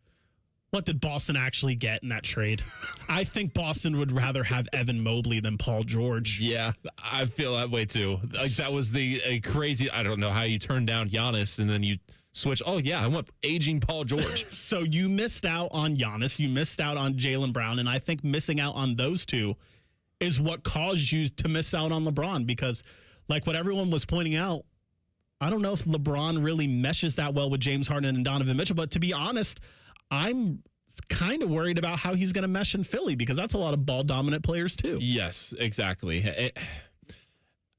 what did Boston actually get in that trade? I think Boston would rather have Evan Mobley than Paul George. Yeah, I feel that way too. Like that was a crazy. I don't know how you turned down Giannis and then you switch. Oh yeah, I want aging Paul George. So you missed out on Giannis, you missed out on Jaylen Brown, and I think missing out on those two is what caused you to miss out on LeBron, because like what everyone was pointing out, I don't know if LeBron really meshes that well with James Harden and Donovan Mitchell, but to be honest, I'm kind of worried about how he's going to mesh in Philly, because that's a lot of ball dominant players too. Yes, exactly.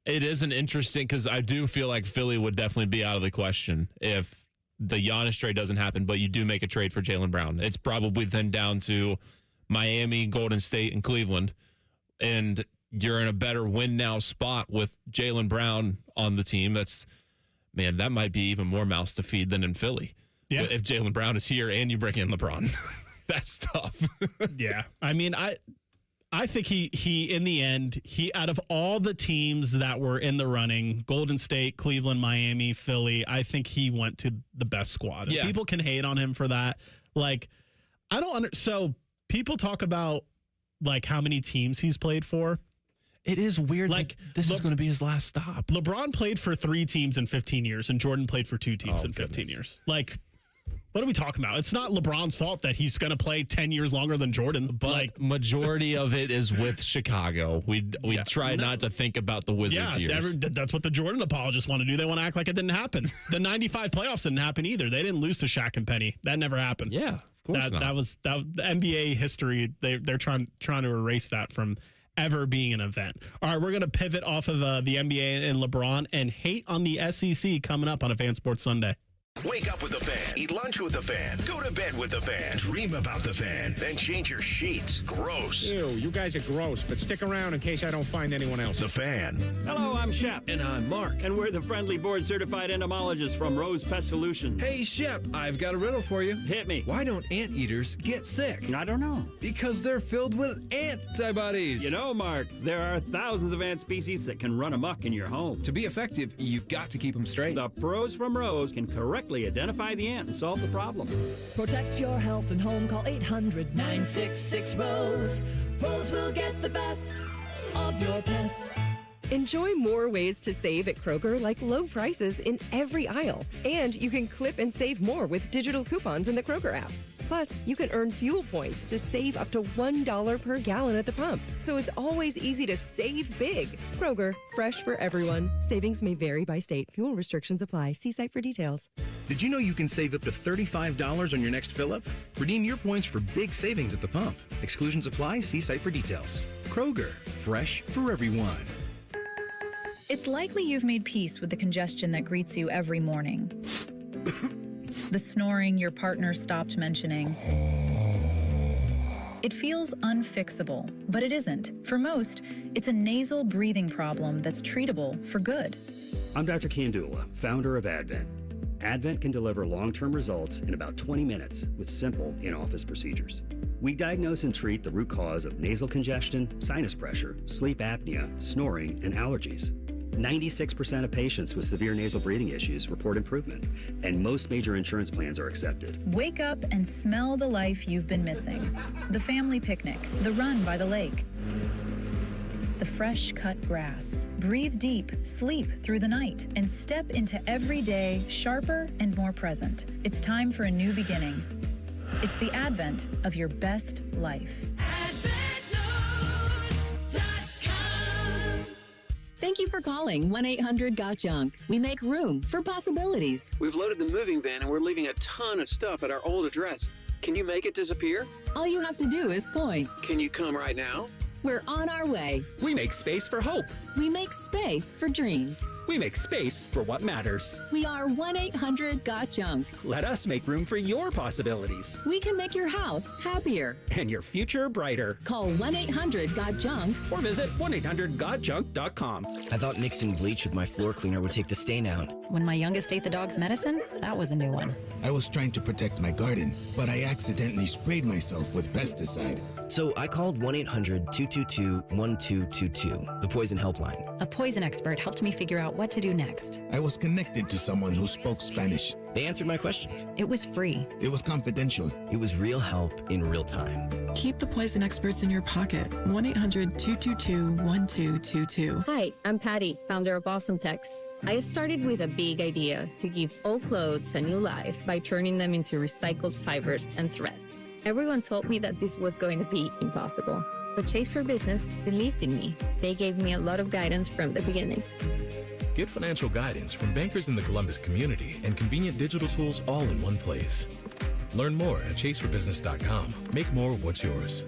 It is an interesting, because I do feel like Philly would definitely be out of the question if the Giannis trade doesn't happen, but you do make a trade for Jaylen Brown. It's probably then down to Miami, Golden State, and Cleveland, and you're in a better win now spot with Jaylen Brown on the team. That might be even more mouths to feed than in Philly. Yeah. If Jaylen Brown is here and you bring in LeBron, that's tough. Yeah. I mean, I think he in the end, out of all the teams that were in the running, Golden State, Cleveland, Miami, Philly, I think he went to the best squad. Yeah. People can hate on him for that. Like, so people talk about like how many teams he's played for. It is weird. Like this is going to be his last stop. LeBron played for 3 teams in 15 years, and Jordan played for 2 teams in 15 years. Like, what are we talking about? It's not LeBron's fault that he's going to play 10 years longer than Jordan. But like, majority of it is with Chicago. We try not to think about the Wizards years. That's what the Jordan apologists want to do. They want to act like it didn't happen. The 95 playoffs didn't happen either. They didn't lose to Shaq and Penny. That never happened. Yeah, of course not. That was the NBA history. They're trying to erase that from ever being an event. All right, we're going to pivot off of the NBA and LeBron and hate on the SEC coming up on a Fan Sports Sunday. Wake up with the Fan. Eat lunch with the Fan. Go to bed with the Fan. Dream about the Fan. Then change your sheets. Gross. Ew, you guys are gross, but stick around in case I don't find anyone else. The Fan. Hello, I'm Shep. And I'm Mark. And we're the friendly board-certified entomologists from Rose Pest Solutions. Hey, Shep, I've got a riddle for you. Hit me. Why don't anteaters get sick? I don't know. Because they're filled with antibodies. You know, Mark, there are thousands of ant species that can run amok in your home. To be effective, you've got to keep them straight. The pros from Rose can correctly identify the ant and solve the problem. Protect your health and home. Call 800-966-ROSE. Rose will get the best of your pest. Enjoy more ways to save at Kroger, like low prices in every aisle. And you can clip and save more with digital coupons in the Kroger app. Plus, you can earn fuel points to save up to $1 per gallon at the pump. So it's always easy to save big. Kroger, fresh for everyone. Savings may vary by state. Fuel restrictions apply. See site for details. Did you know you can save up to $35 on your next fill-up? Redeem your points for big savings at the pump. Exclusions apply. See site for details. Kroger, fresh for everyone. It's likely you've made peace with the congestion that greets you every morning. The snoring your partner stopped mentioning. It feels unfixable, but it isn't. For most, it's a nasal breathing problem that's treatable for good. I'm Dr. Kandula, founder of Advent. Advent can deliver long-term results in about 20 minutes with simple in-office procedures. We diagnose and treat the root cause of nasal congestion, sinus pressure, sleep apnea, snoring, and allergies. 96% of patients with severe nasal breathing issues report improvement, and most major insurance plans are accepted. Wake up and smell the life you've been missing. The family picnic, the run by the lake, the fresh cut grass. Breathe deep, sleep through the night, and step into every day sharper and more present. It's time for a new beginning. It's the advent of your best life. Thank you for calling 1-800-GOT-JUNK. We make room for possibilities. We've loaded the moving van and we're leaving a ton of stuff at our old address. Can you make it disappear? All you have to do is point. Can you come right now? We're on our way. We make space for hope. We make space for dreams. We make space for what matters. We are 1-800-GOT-JUNK. Let us make room for your possibilities. We can make your house happier. And your future brighter. Call 1-800-GOT-JUNK. Or visit 1-800-GOT-JUNK.com. I thought mixing bleach with my floor cleaner would take the stain out. When my youngest ate the dog's medicine, that was a new one. I was trying to protect my garden, but I accidentally sprayed myself with pesticide. So I called 1-800-222-1222, the poison helpline. A poison expert helped me figure out what to do next. I was connected to someone who spoke Spanish. They answered my questions. It was free. It was confidential. It was real help in real time. Keep the poison experts in your pocket. 1-800-222-1222. Hi, I'm Patty, founder of Awesome Tex. I started with a big idea to give old clothes a new life by turning them into recycled fibers and threads. Everyone told me that this was going to be impossible. But Chase for Business believed in me. They gave me a lot of guidance from the beginning. Get financial guidance from bankers in the Columbus community and convenient digital tools all in one place. Learn more at chaseforbusiness.com. Make more of what's yours.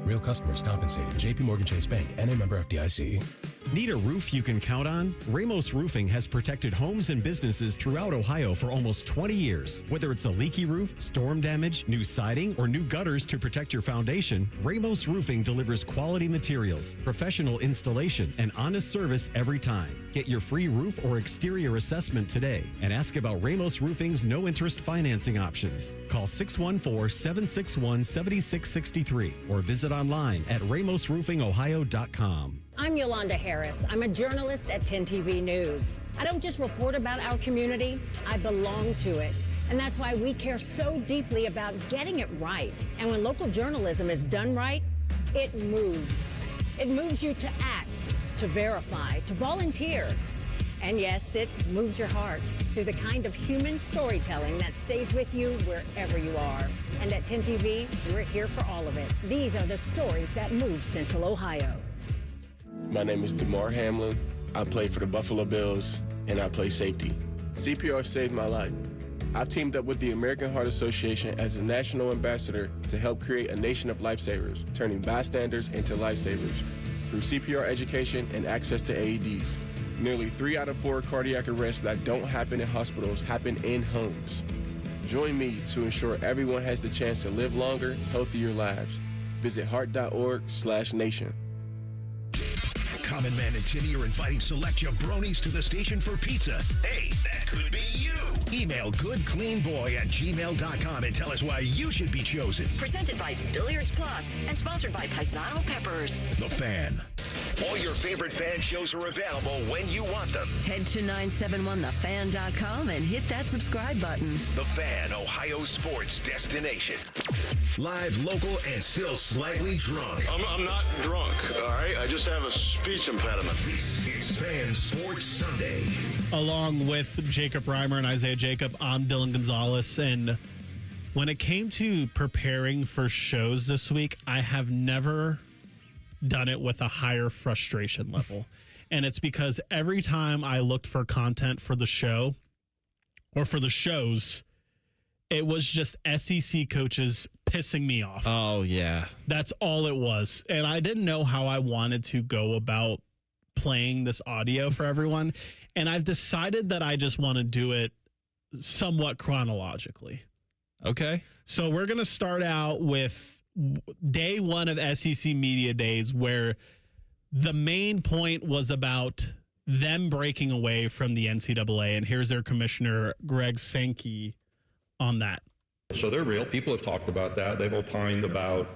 Real customers compensated. JP Morgan Chase Bank, N.A. member FDIC. Need a roof you can count on? Ramos Roofing has protected homes and businesses throughout Ohio for almost 20 years. Whether it's a leaky roof, storm damage, new siding, or new gutters to protect your foundation, Ramos Roofing delivers quality materials, professional installation, and honest service every time. Get your free roof or exterior assessment today and ask about Ramos Roofing's no-interest financing options. Call 614-761-7663 or visit online at ramosroofingohio.com. I'm Yolanda Harris. I'm a journalist at 10 TV News. I don't just report about our community, I belong to it. And that's why we care so deeply about getting it right. And when local journalism is done right, it moves. It moves you to act, to verify, to volunteer. And yes, it moves your heart through the kind of human storytelling that stays with you wherever you are. And at 10 TV, we're here for all of it. These are the stories that move Central Ohio. My name is DeMar Hamlin. I play for the Buffalo Bills, and I play safety. CPR saved my life. I've teamed up with the American Heart Association as a national ambassador to help create a nation of lifesavers, turning bystanders into lifesavers through CPR education and access to AEDs. Nearly 3 out of 4 cardiac arrests that don't happen in hospitals happen in homes. Join me to ensure everyone has the chance to live longer, healthier lives. Visit heart.org/nation. Common Man and Timmy are inviting select jabronis to the station for pizza. Hey, that could be you. Email goodcleanboy@gmail.com and tell us why you should be chosen. Presented by Billiards Plus and sponsored by Paisano Peppers. The Fan. All your favorite fan shows are available when you want them. Head to 971thefan.com and hit that subscribe button. The Fan, Ohio sports destination. Live, local, and still slightly drunk. I'm not drunk, all right? I just have a speech impediment. This is Fan Sports Sunday. Along with Jacob Reimer and Isaiah Jacob, I'm Dylan Gonzalez. And when it came to preparing for shows this week, I have never done it with a higher frustration level. And it's because every time I looked for content for the show or for the shows, it was just SEC coaches pissing me off. Oh, yeah. That's all it was. And I didn't know how I wanted to go about playing this audio for everyone. And I've decided that I just want to do it somewhat chronologically. Okay. So we're going to start out with day one of SEC Media Days, where the main point was about them breaking away from the NCAA. And here's their commissioner, Greg Sankey, on that. So they're real. People have talked about that. They've opined about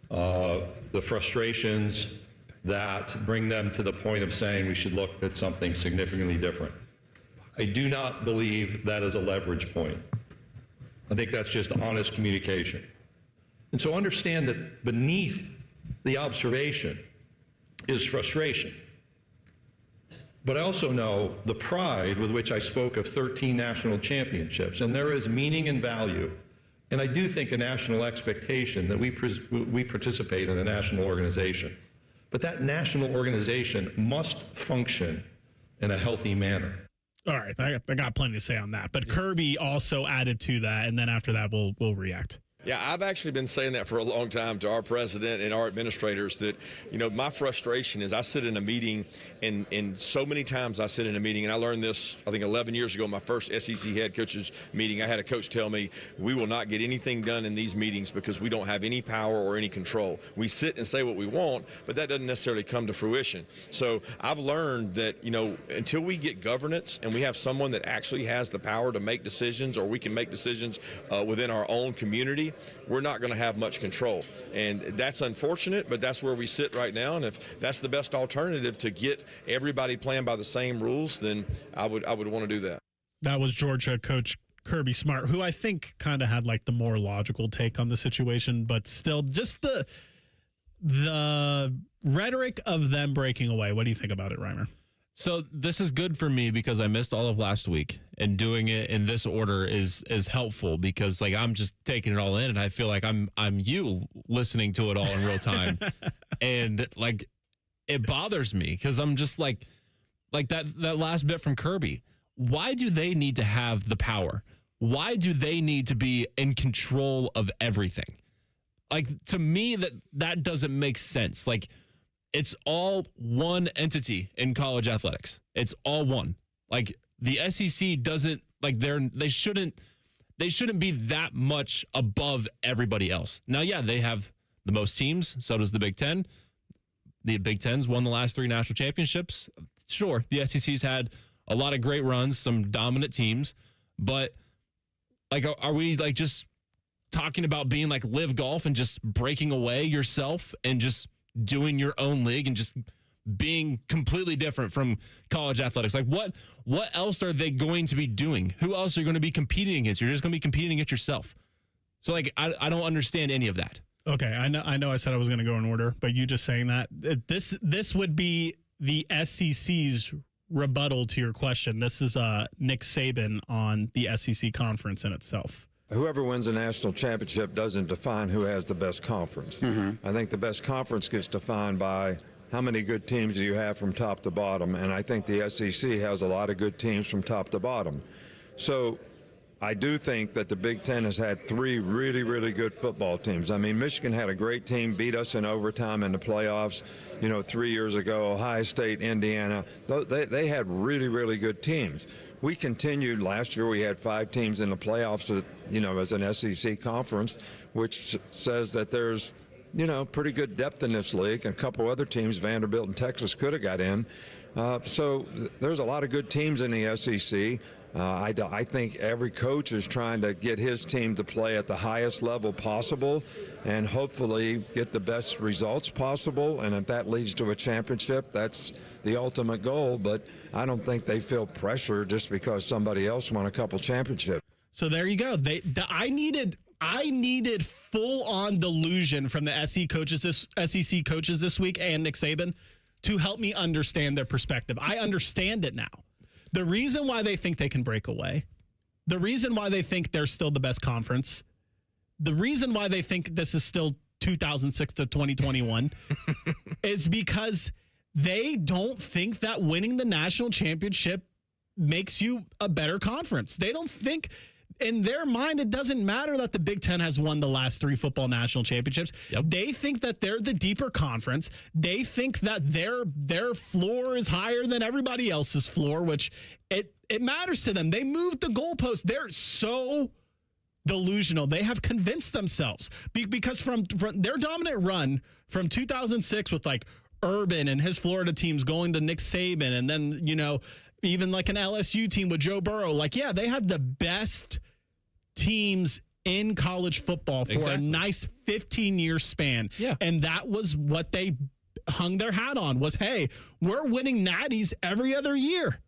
the frustrations that bring them to the point of saying we should look at something significantly different. I do not believe that is a leverage point. I think that's just honest communication. And so understand that beneath the observation is frustration. But I also know the pride with which I spoke of 13 national championships, and there is meaning and value. And I do think a national expectation that we participate in a national organization. But that national organization must function in a healthy manner. All right, I got plenty to say on that. But Kirby also added to that, and then after that, we'll react. Yeah, I've actually been saying that for a long time to our president and our administrators that, you know, my frustration is I sit in a meeting and so many times I sit in a meeting, and I learned this, I think 11 years ago, my first SEC head coaches meeting. I had a coach tell me, we will not get anything done in these meetings because we don't have any power or any control. We sit and say what we want, but that doesn't necessarily come to fruition. So I've learned that, you know, until we get governance and we have someone that actually has the power to make decisions, or we can make decisions within our own community, we're not going to have much control. And that's unfortunate, but that's where we sit right now. And if that's the best alternative to get everybody playing by the same rules, then I would want to do that. That was Georgia coach Kirby Smart, who I think kind of had like the more logical take on the situation, but still just the rhetoric of them breaking away. What do you think about it, Reimer? So this is good for me because I missed all of last week, and doing it in this order is helpful because like I'm just taking it all in, and I feel like I'm you listening to it all in real time, and like it bothers me because I'm just like that last bit from Kirby. Why do they need to have the power? Why do they need to be in control of everything? Like, to me, that doesn't make sense. Like, it's all one entity in college athletics. It's all one. Like, the SEC doesn't, like, they shouldn't be that much above everybody else. Now, yeah, they have the most teams. So does the Big Ten. The Big Ten's won the last 3 national championships. Sure, the SEC's had a lot of great runs, some dominant teams, but like, are we like just talking about being like Live Golf and just breaking away yourself and just doing your own league and just being completely different from college athletics? Like, what else are they going to be doing? Who else are you going to be competing against? You're just going to be competing against yourself. So like, I don't understand any of that. Okay, I know I said I was going to go in order, but you just saying that, this would be the SEC's rebuttal to your question. This is Nick Saban on the SEC conference in itself. Whoever wins a national championship doesn't define who has the best conference. Mm-hmm. I think the best conference gets defined by how many good teams do you have from top to bottom, and I think the SEC has a lot of good teams from top to bottom. So I do think that the Big Ten has had 3 really, really good football teams. I mean, Michigan had a great team, beat us in overtime in the playoffs, 3 years ago. Ohio State, Indiana, they had really, really good teams. We continued. Last year we had 5 teams in the playoffs, as an SEC conference, which says that there's, pretty good depth in this league. And a couple other teams, Vanderbilt and Texas, could have got in. So there's a lot of good teams in the SEC. I think every coach is trying to get his team to play at the highest level possible and hopefully get the best results possible. And if that leads to a championship, that's the ultimate goal. But I don't think they feel pressure just because somebody else won a couple championships. So there you go. I needed full-on delusion from the SEC coaches this week and Nick Saban to help me understand their perspective. I understand it now. The reason why they think they can break away, the reason why they think they're still the best conference, the reason why they think this is still 2006 to 2021 is because they don't think that winning the national championship makes you a better conference. They don't think, in their mind, it doesn't matter that the Big Ten has won the last 3 football national championships. Yep. They think that they're the deeper conference. They think that their floor is higher than everybody else's floor, which it matters to them. They moved the goalpost. They're so delusional. They have convinced themselves because from their dominant run from 2006 with like Urban and his Florida teams going to Nick Saban, and then, even like an LSU team with Joe Burrow, like, yeah, they had the best teams in college football for a nice 15-year span. Yeah. And that was what they hung their hat on was, hey, we're winning natties every other year.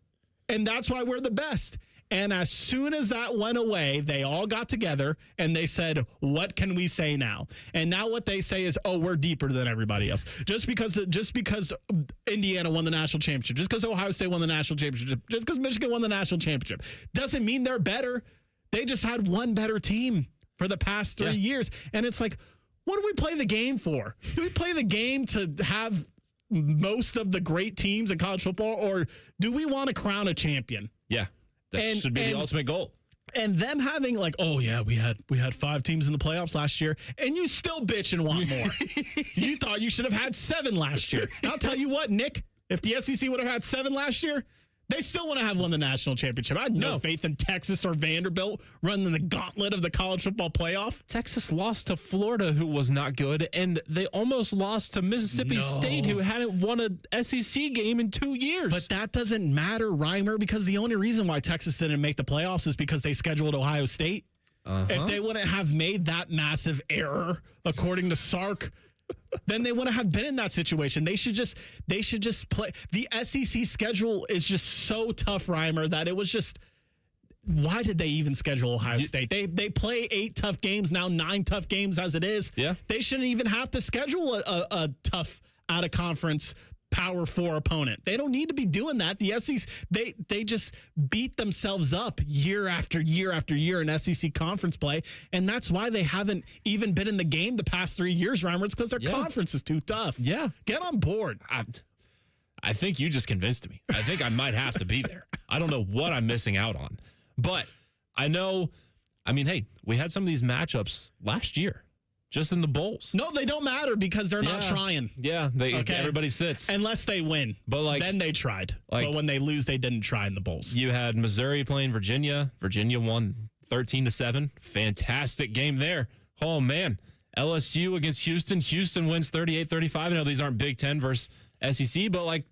And that's why we're the best. And as soon as that went away, they all got together and they said, what can we say now? And now what they say is, oh, we're deeper than everybody else. Just because Indiana won the national championship, just because Ohio State won the national championship, just because Michigan won the national championship, doesn't mean they're better. They just had one better team for the past 3 years. And it's like, what do we play the game for? Do we play the game to have most of the great teams in college football, or do we want to crown a champion? Yeah. That should be the ultimate goal. And them having like, oh yeah, we had 5 teams in the playoffs last year, and you still bitch and want more. You thought you should have had 7 last year. And I'll tell you what, Nick, if the SEC would have had 7 last year, they still wouldn't have won the national championship. I had no faith in Texas or Vanderbilt running the gauntlet of the college football playoff. Texas lost to Florida, who was not good, and they almost lost to Mississippi State, who hadn't won a SEC game in 2 years. But that doesn't matter, Reimer, because the only reason why Texas didn't make the playoffs is because they scheduled Ohio State. If they wouldn't have made that massive error, according to Sark, then they wouldn't have been in that situation. They should just play. The SEC schedule is just so tough, Reimer, that it was just, why did they even schedule Ohio State? They play 8 tough games, now 9 tough games as it is. Yeah. They shouldn't even have to schedule a tough out of conference Power 4 opponent. They don't need to be doing that. The SEC, they just beat themselves up year after year after year in SEC conference play, and that's why they haven't even been in the game the past 3 years, Reimer. It's because their conference is too tough. Yeah. Get on board. I think you just convinced me. I think I might have to be there. I don't know what I'm missing out on. But I know, hey, we had some of these matchups last year. Just in the bowls. No, they don't matter because they're not trying. Yeah, everybody sits. Unless they win. But then they tried. But when they lose, they didn't try in the bowls. You had Missouri playing Virginia. Virginia won 13-7. Fantastic game there. Oh, man. LSU against Houston. Houston wins 38-35. I know these aren't Big Ten versus SEC, but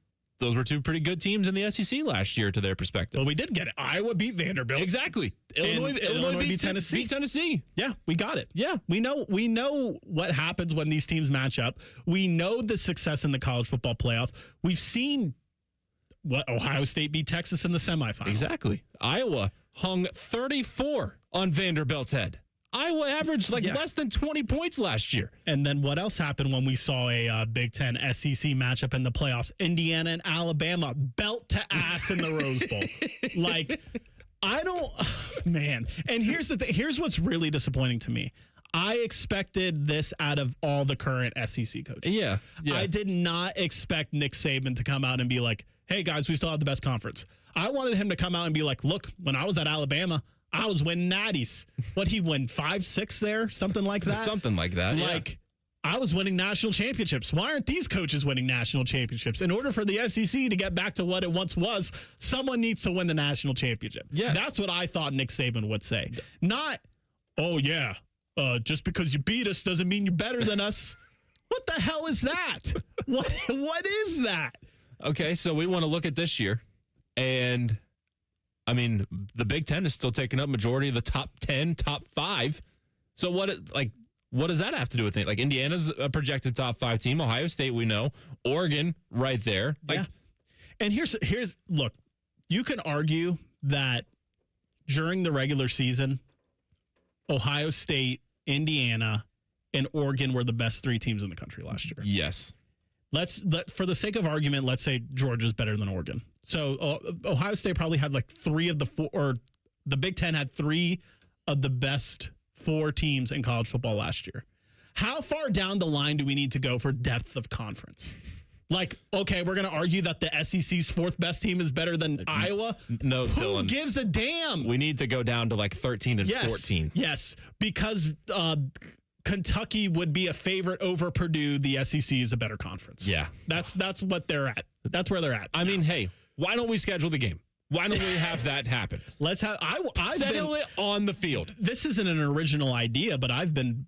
those were two pretty good teams in the SEC last year to their perspective. Well, we did get it. Iowa beat Vanderbilt. Exactly. Illinois beat Tennessee. Beat Tennessee. Yeah, we got it. Yeah. We know what happens when these teams match up. We know the success in the college football playoff. We've seen what Ohio State beat Texas in the semifinal. Exactly. Iowa hung 34 on Vanderbilt's head. Iowa averaged less than 20 points last year. And then what else happened when we saw a Big Ten SEC matchup in the playoffs? Indiana and Alabama belt to ass in the Rose Bowl. Man. And here's the thing. Here's what's really disappointing to me. I expected this out of all the current SEC coaches. Yeah. I did not expect Nick Saban to come out and be like, hey, guys, we still have the best conference. I wanted him to come out and be like, look, when I was at Alabama, I was winning natties. What, he win 5-6 there? Something like that? Something like that, I was winning national championships. Why aren't these coaches winning national championships? In order for the SEC to get back to what it once was, someone needs to win the national championship. Yes. That's what I thought Nick Saban would say. Not, just because you beat us doesn't mean you're better than us. What the hell is that? What is that? Okay, so we want to look at this year, and the Big Ten is still taking up majority of the top 10, top 5. So what does that have to do with it? Indiana's a projected top 5 team. Ohio State, we know. Oregon, right there. Yeah. And here's look, you can argue that during the regular season, Ohio State, Indiana, and Oregon were the best 3 teams in the country last year. Yes. For the sake of argument, let's say Georgia's better than Oregon. So Ohio State probably had 3 of the 4, or the Big Ten had 3 of the best 4 teams in college football last year. How far down the line do we need to go for depth of conference? Okay, we're going to argue that the SEC's 4th best team is better than Iowa? No, Who Dylan. gives a damn? We need to go down to 13 and 14. Yes, because Kentucky would be a favorite over Purdue. The SEC is a better conference. Yeah. That's what they're at. That's where they're at. Hey, why don't we schedule the game? Why don't we have that happen? Let's have settle it on the field. This isn't an original idea, but I've been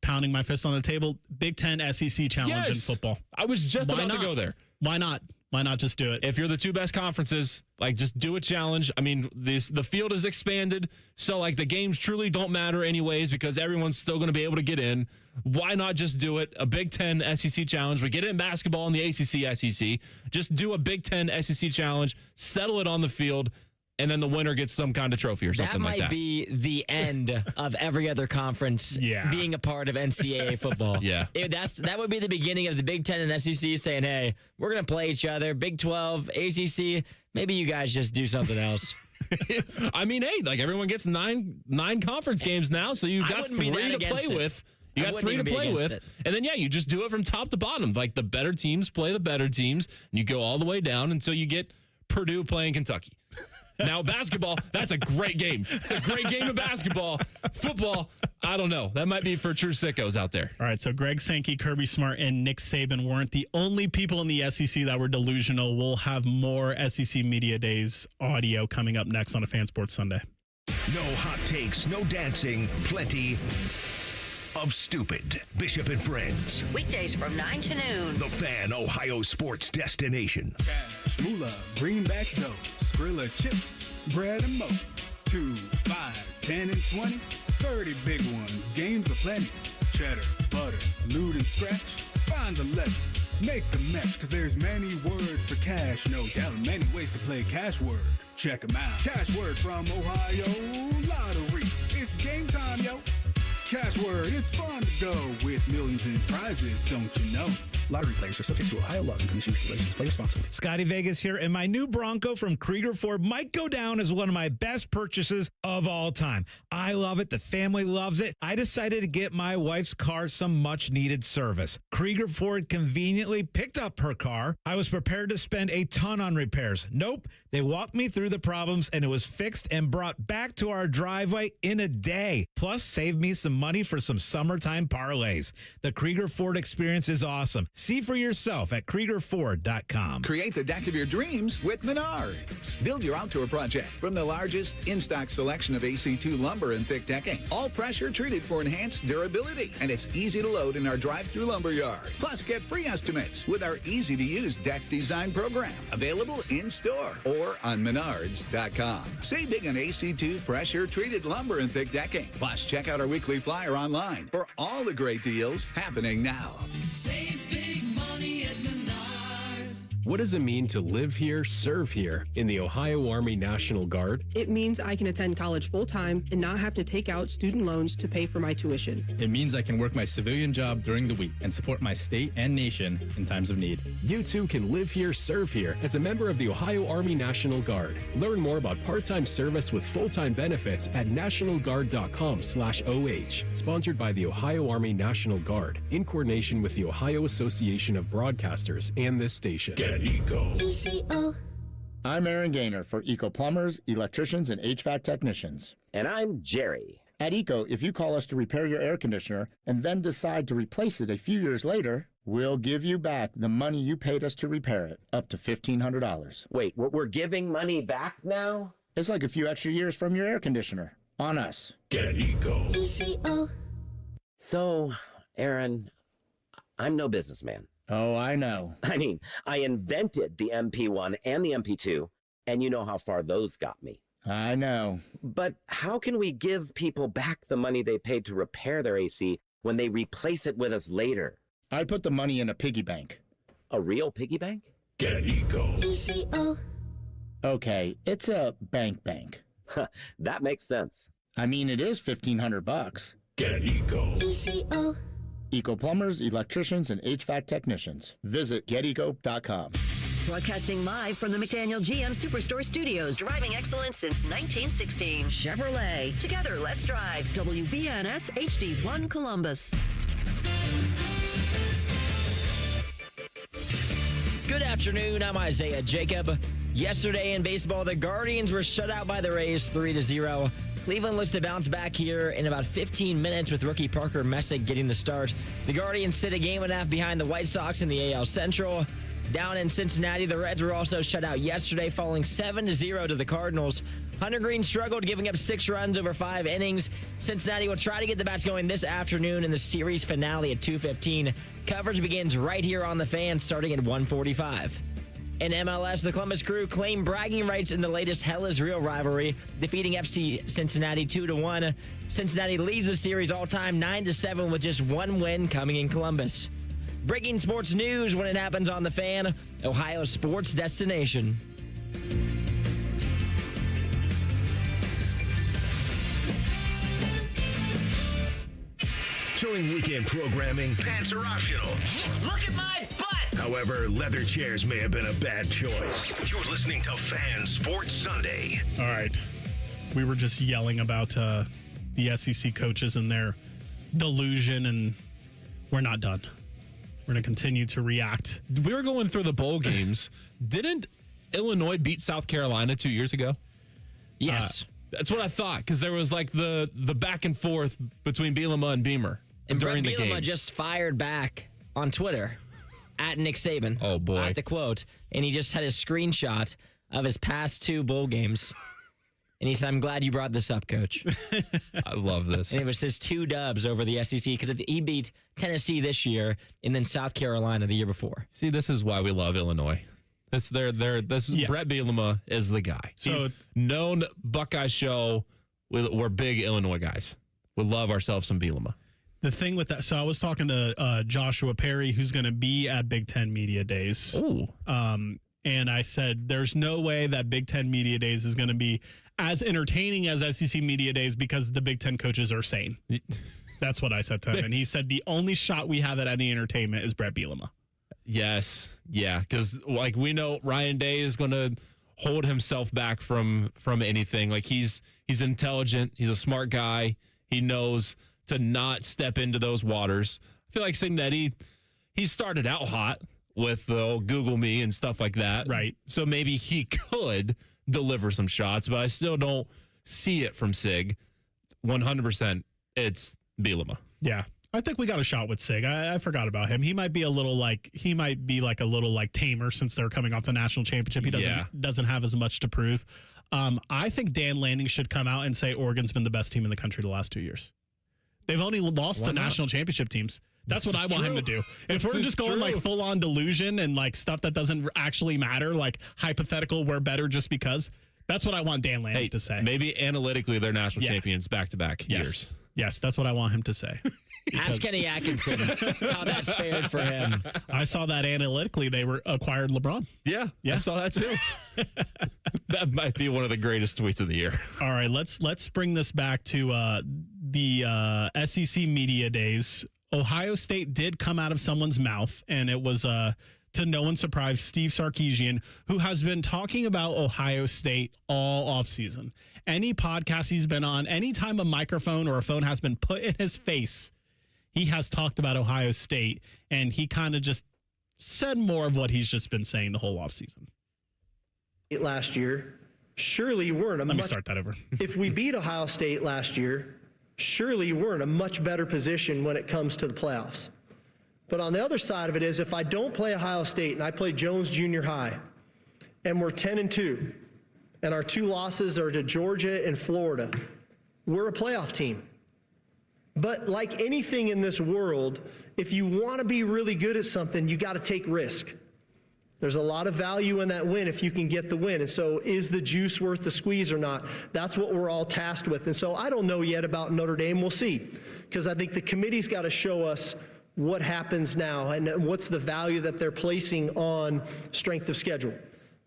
pounding my fist on the table. Big Ten SEC challenge in football. I was just about to go there. Why not? Why not just do it? If you're the 2 best conferences, just do a challenge. The field is expanded, so the games truly don't matter anyways because everyone's still going to be able to get in. Why not just do it? A Big Ten SEC challenge. We get it in basketball in the ACC, SEC. Just do a Big Ten SEC challenge, settle it on the field, and then the winner gets some kind of trophy or something like that. That might be the end of every other conference being a part of NCAA football. Yeah. That would be the beginning of the Big Ten and SEC saying, hey, we're going to play each other. Big 12, ACC, maybe you guys just do something else. Hey, everyone gets nine conference games now, so you've got 3 to play with. You got 3 to play with. It. And then, you just do it from top to bottom. The better teams play the better teams, and you go all the way down until you get Purdue playing Kentucky. Now, basketball, that's a great game. It's a great game of basketball. Football, I don't know. That might be for true sickos out there. All right, so Greg Sankey, Kirby Smart, and Nick Saban weren't the only people in the SEC that were delusional. We'll have more SEC Media Days audio coming up next on a Fan Sports Sunday. No hot takes, no dancing, plenty of stupid. Bishop and Friends. Weekdays from 9 to noon. The Fan, Ohio sports destination. Cash, moolah, greenbacks, dough, Skrilla chips, bread and mo. 2, 5, 10, and 20. 30 big ones, games aplenty. Cheddar, butter, loot and scratch. Find the letters, make the match, cause there's many words for cash. No doubt, many ways to play cash word. Check 'em out. Cash word from Ohio Lottery. It's game time, yo. Cash word, it's fun to go with millions in prizes, don't you know? Lottery players are subject to Ohio laws and commission regulations. Play responsibly. Scotty Vegas here, and my new Bronco from Krieger Ford might go down as one of my best purchases of all time. I love it. The family loves it. I decided to get my wife's car some much-needed service. Krieger Ford conveniently picked up her car. I was prepared to spend a ton on repairs. Nope. They walked me through the problems, and it was fixed and brought back to our driveway in a day. Plus, saved me some money for some summertime parlays. The Krieger Ford experience is awesome. See for yourself at KriegerFord.com. Create the deck of your dreams with Menards. Build your outdoor project from the largest in-stock selection of AC2 lumber and thick decking. All pressure treated for enhanced durability. And it's easy to load in our drive-through lumber yard. Plus, get free estimates with our easy-to-use deck design program. Available in-store or on Menards.com. Save big on AC2 pressure-treated lumber and thick decking. Plus, check out our weekly flyer online for all the great deals happening now. Save big money at Menards. What does it mean to live here, serve here in the Ohio Army National Guard? It means I can attend college full-time and not have to take out student loans to pay for my tuition. It means I can work my civilian job during the week and support my state and nation in times of need. You too can live here, serve here as a member of the Ohio Army National Guard. Learn more about part-time service with full-time benefits at nationalguard.com/OH. Sponsored by the Ohio Army National Guard in coordination with the Ohio Association of Broadcasters and this station. Get Eco. ECO. I'm Aaron Gaynor for Eco Plumbers, Electricians, and HVAC Technicians. And I'm Jerry. At Eco, if you call us to repair your air conditioner and then decide to replace it a few years later, we'll give you back the money you paid us to repair it, up to $1,500. Wait, we're giving money back now? It's like a few extra years from your air conditioner. On us. Get Eco. ECO. So, Aaron, I'm no businessman. Oh, I know. I mean, I invented the MP1 and the MP2, and you know how far those got me. I know. But how can we give people back the money they paid to repair their AC when they replace it with us later? I put the money in a piggy bank. A real piggy bank? Get Eco. ECO. Okay, it's a bank. That makes sense. I mean, it is $1,500. Get Eco. ECO. Eco Plumbers, Electricians, and HVAC Technicians. Visit geteco.com. Broadcasting live from the McDaniel GM Superstore Studios. Driving excellence since 1916. Chevrolet. Together, let's drive. WBNS HD1 Columbus. Good afternoon. I'm Isaiah Jacob. Yesterday in baseball, the Guardians were shut out by the Rays 3-0. Cleveland looks to bounce back here in about 15 minutes with rookie Parker Messick getting the start. The Guardians sit a game and a half behind the White Sox in the AL Central. Down in Cincinnati, the Reds were also shut out yesterday, falling 7-0 to the Cardinals. Hunter Green struggled, giving up 6 runs over 5 innings. Cincinnati will try to get the bats going this afternoon in the series finale at 2:15. Coverage begins right here on The Fan, starting at 1:45. In MLS, the Columbus Crew claim bragging rights in the latest Hell is Real rivalry, defeating FC Cincinnati 2-1. Cincinnati leads the series all-time 9-7 with just one win coming in Columbus. Breaking sports news when it happens on The Fan, Ohio's sports destination. During weekend programming, pants are optional. Look at my butt! However, leather chairs may have been a bad choice. You're listening to Fan Sports Sunday. All right. We were just yelling about the SEC coaches and their delusion, and we're not done. We're going to continue to react. We were going through the bowl games. Didn't Illinois beat South Carolina 2 years ago? Yes. That's what I thought, because there was like the back and forth between Bielema and Beamer And during Brett the Bielema game. just fired back on Twitter at Nick Saban. Oh, boy. At the quote. And he just had a screenshot of his past 2 bowl games. And he said, I'm glad you brought this up, Coach. I love this. And it was his 2 dubs over the SEC because he beat Tennessee this year and then South Carolina the year before. See, this is why we love Illinois. Brett Bielema is the guy. So known Buckeye show. We're big Illinois guys. We love ourselves some Bielema. the thing with that, so I was talking to Joshua Perry, who's going to be at Big Ten Media Days. Ooh. And I said, there's no way that Big Ten Media Days is going to be as entertaining as SEC Media Days because the Big Ten coaches are sane. That's what I said to him. And he said, the only shot we have at any entertainment is Brett Bielema. Yes. Yeah. Because, like, we know Ryan Day is going to hold himself back from anything. Like, he's intelligent. He's a smart guy. He knows to not step into those waters. I feel like Cignetti, he started out hot with the old Google Me and stuff like that. Right. So maybe he could deliver some shots, but I still don't see it from Sig. 100%, it's Bielema. Yeah. I think we got a shot with Sig. I forgot about him. He might be a little like tamer since they're coming off the national championship. He doesn't have as much to prove. I think Dan Lanning should come out and say Oregon's been the best team in the country the last 2 years. They've only lost to national championship teams. That's what I want him to do. If we're just going like full on delusion and like stuff that doesn't actually matter, like hypothetical, we're better just because. That's what I want Dan Lanning to say. Maybe analytically they're national champions back-to-back years. Yes, that's what I want him to say. Ask Kenny Atkinson how that's fared for him. I saw that analytically they acquired LeBron. Yeah, I saw that too. That might be one of the greatest tweets of the year. All right, let's bring this back to the SEC media days. Ohio State did come out of someone's mouth, and it was to no one's surprise, Steve Sarkisian, who has been talking about Ohio State all offseason. Any podcast he's been on, anytime a microphone or a phone has been put in his face, he has talked about Ohio State, and he kind of just said more of what he's just been saying the whole offseason. Last year, surely we're in a Let me start that over. If we beat Ohio State last year, surely we're in a much better position when it comes to the playoffs. But on the other side of it is, if I don't play Ohio State and I play Jones Junior High, and we're 10-2, and our 2 losses are to Georgia and Florida, we're a playoff team. But like anything in this world, if you want to be really good at something, you got to take risk. There's a lot of value in that win if you can get the win. And so is the juice worth the squeeze or not? That's what we're all tasked with. And so I don't know yet about Notre Dame. We'll see. Because I think the committee's got to show us what happens now and what's the value that they're placing on strength of schedule.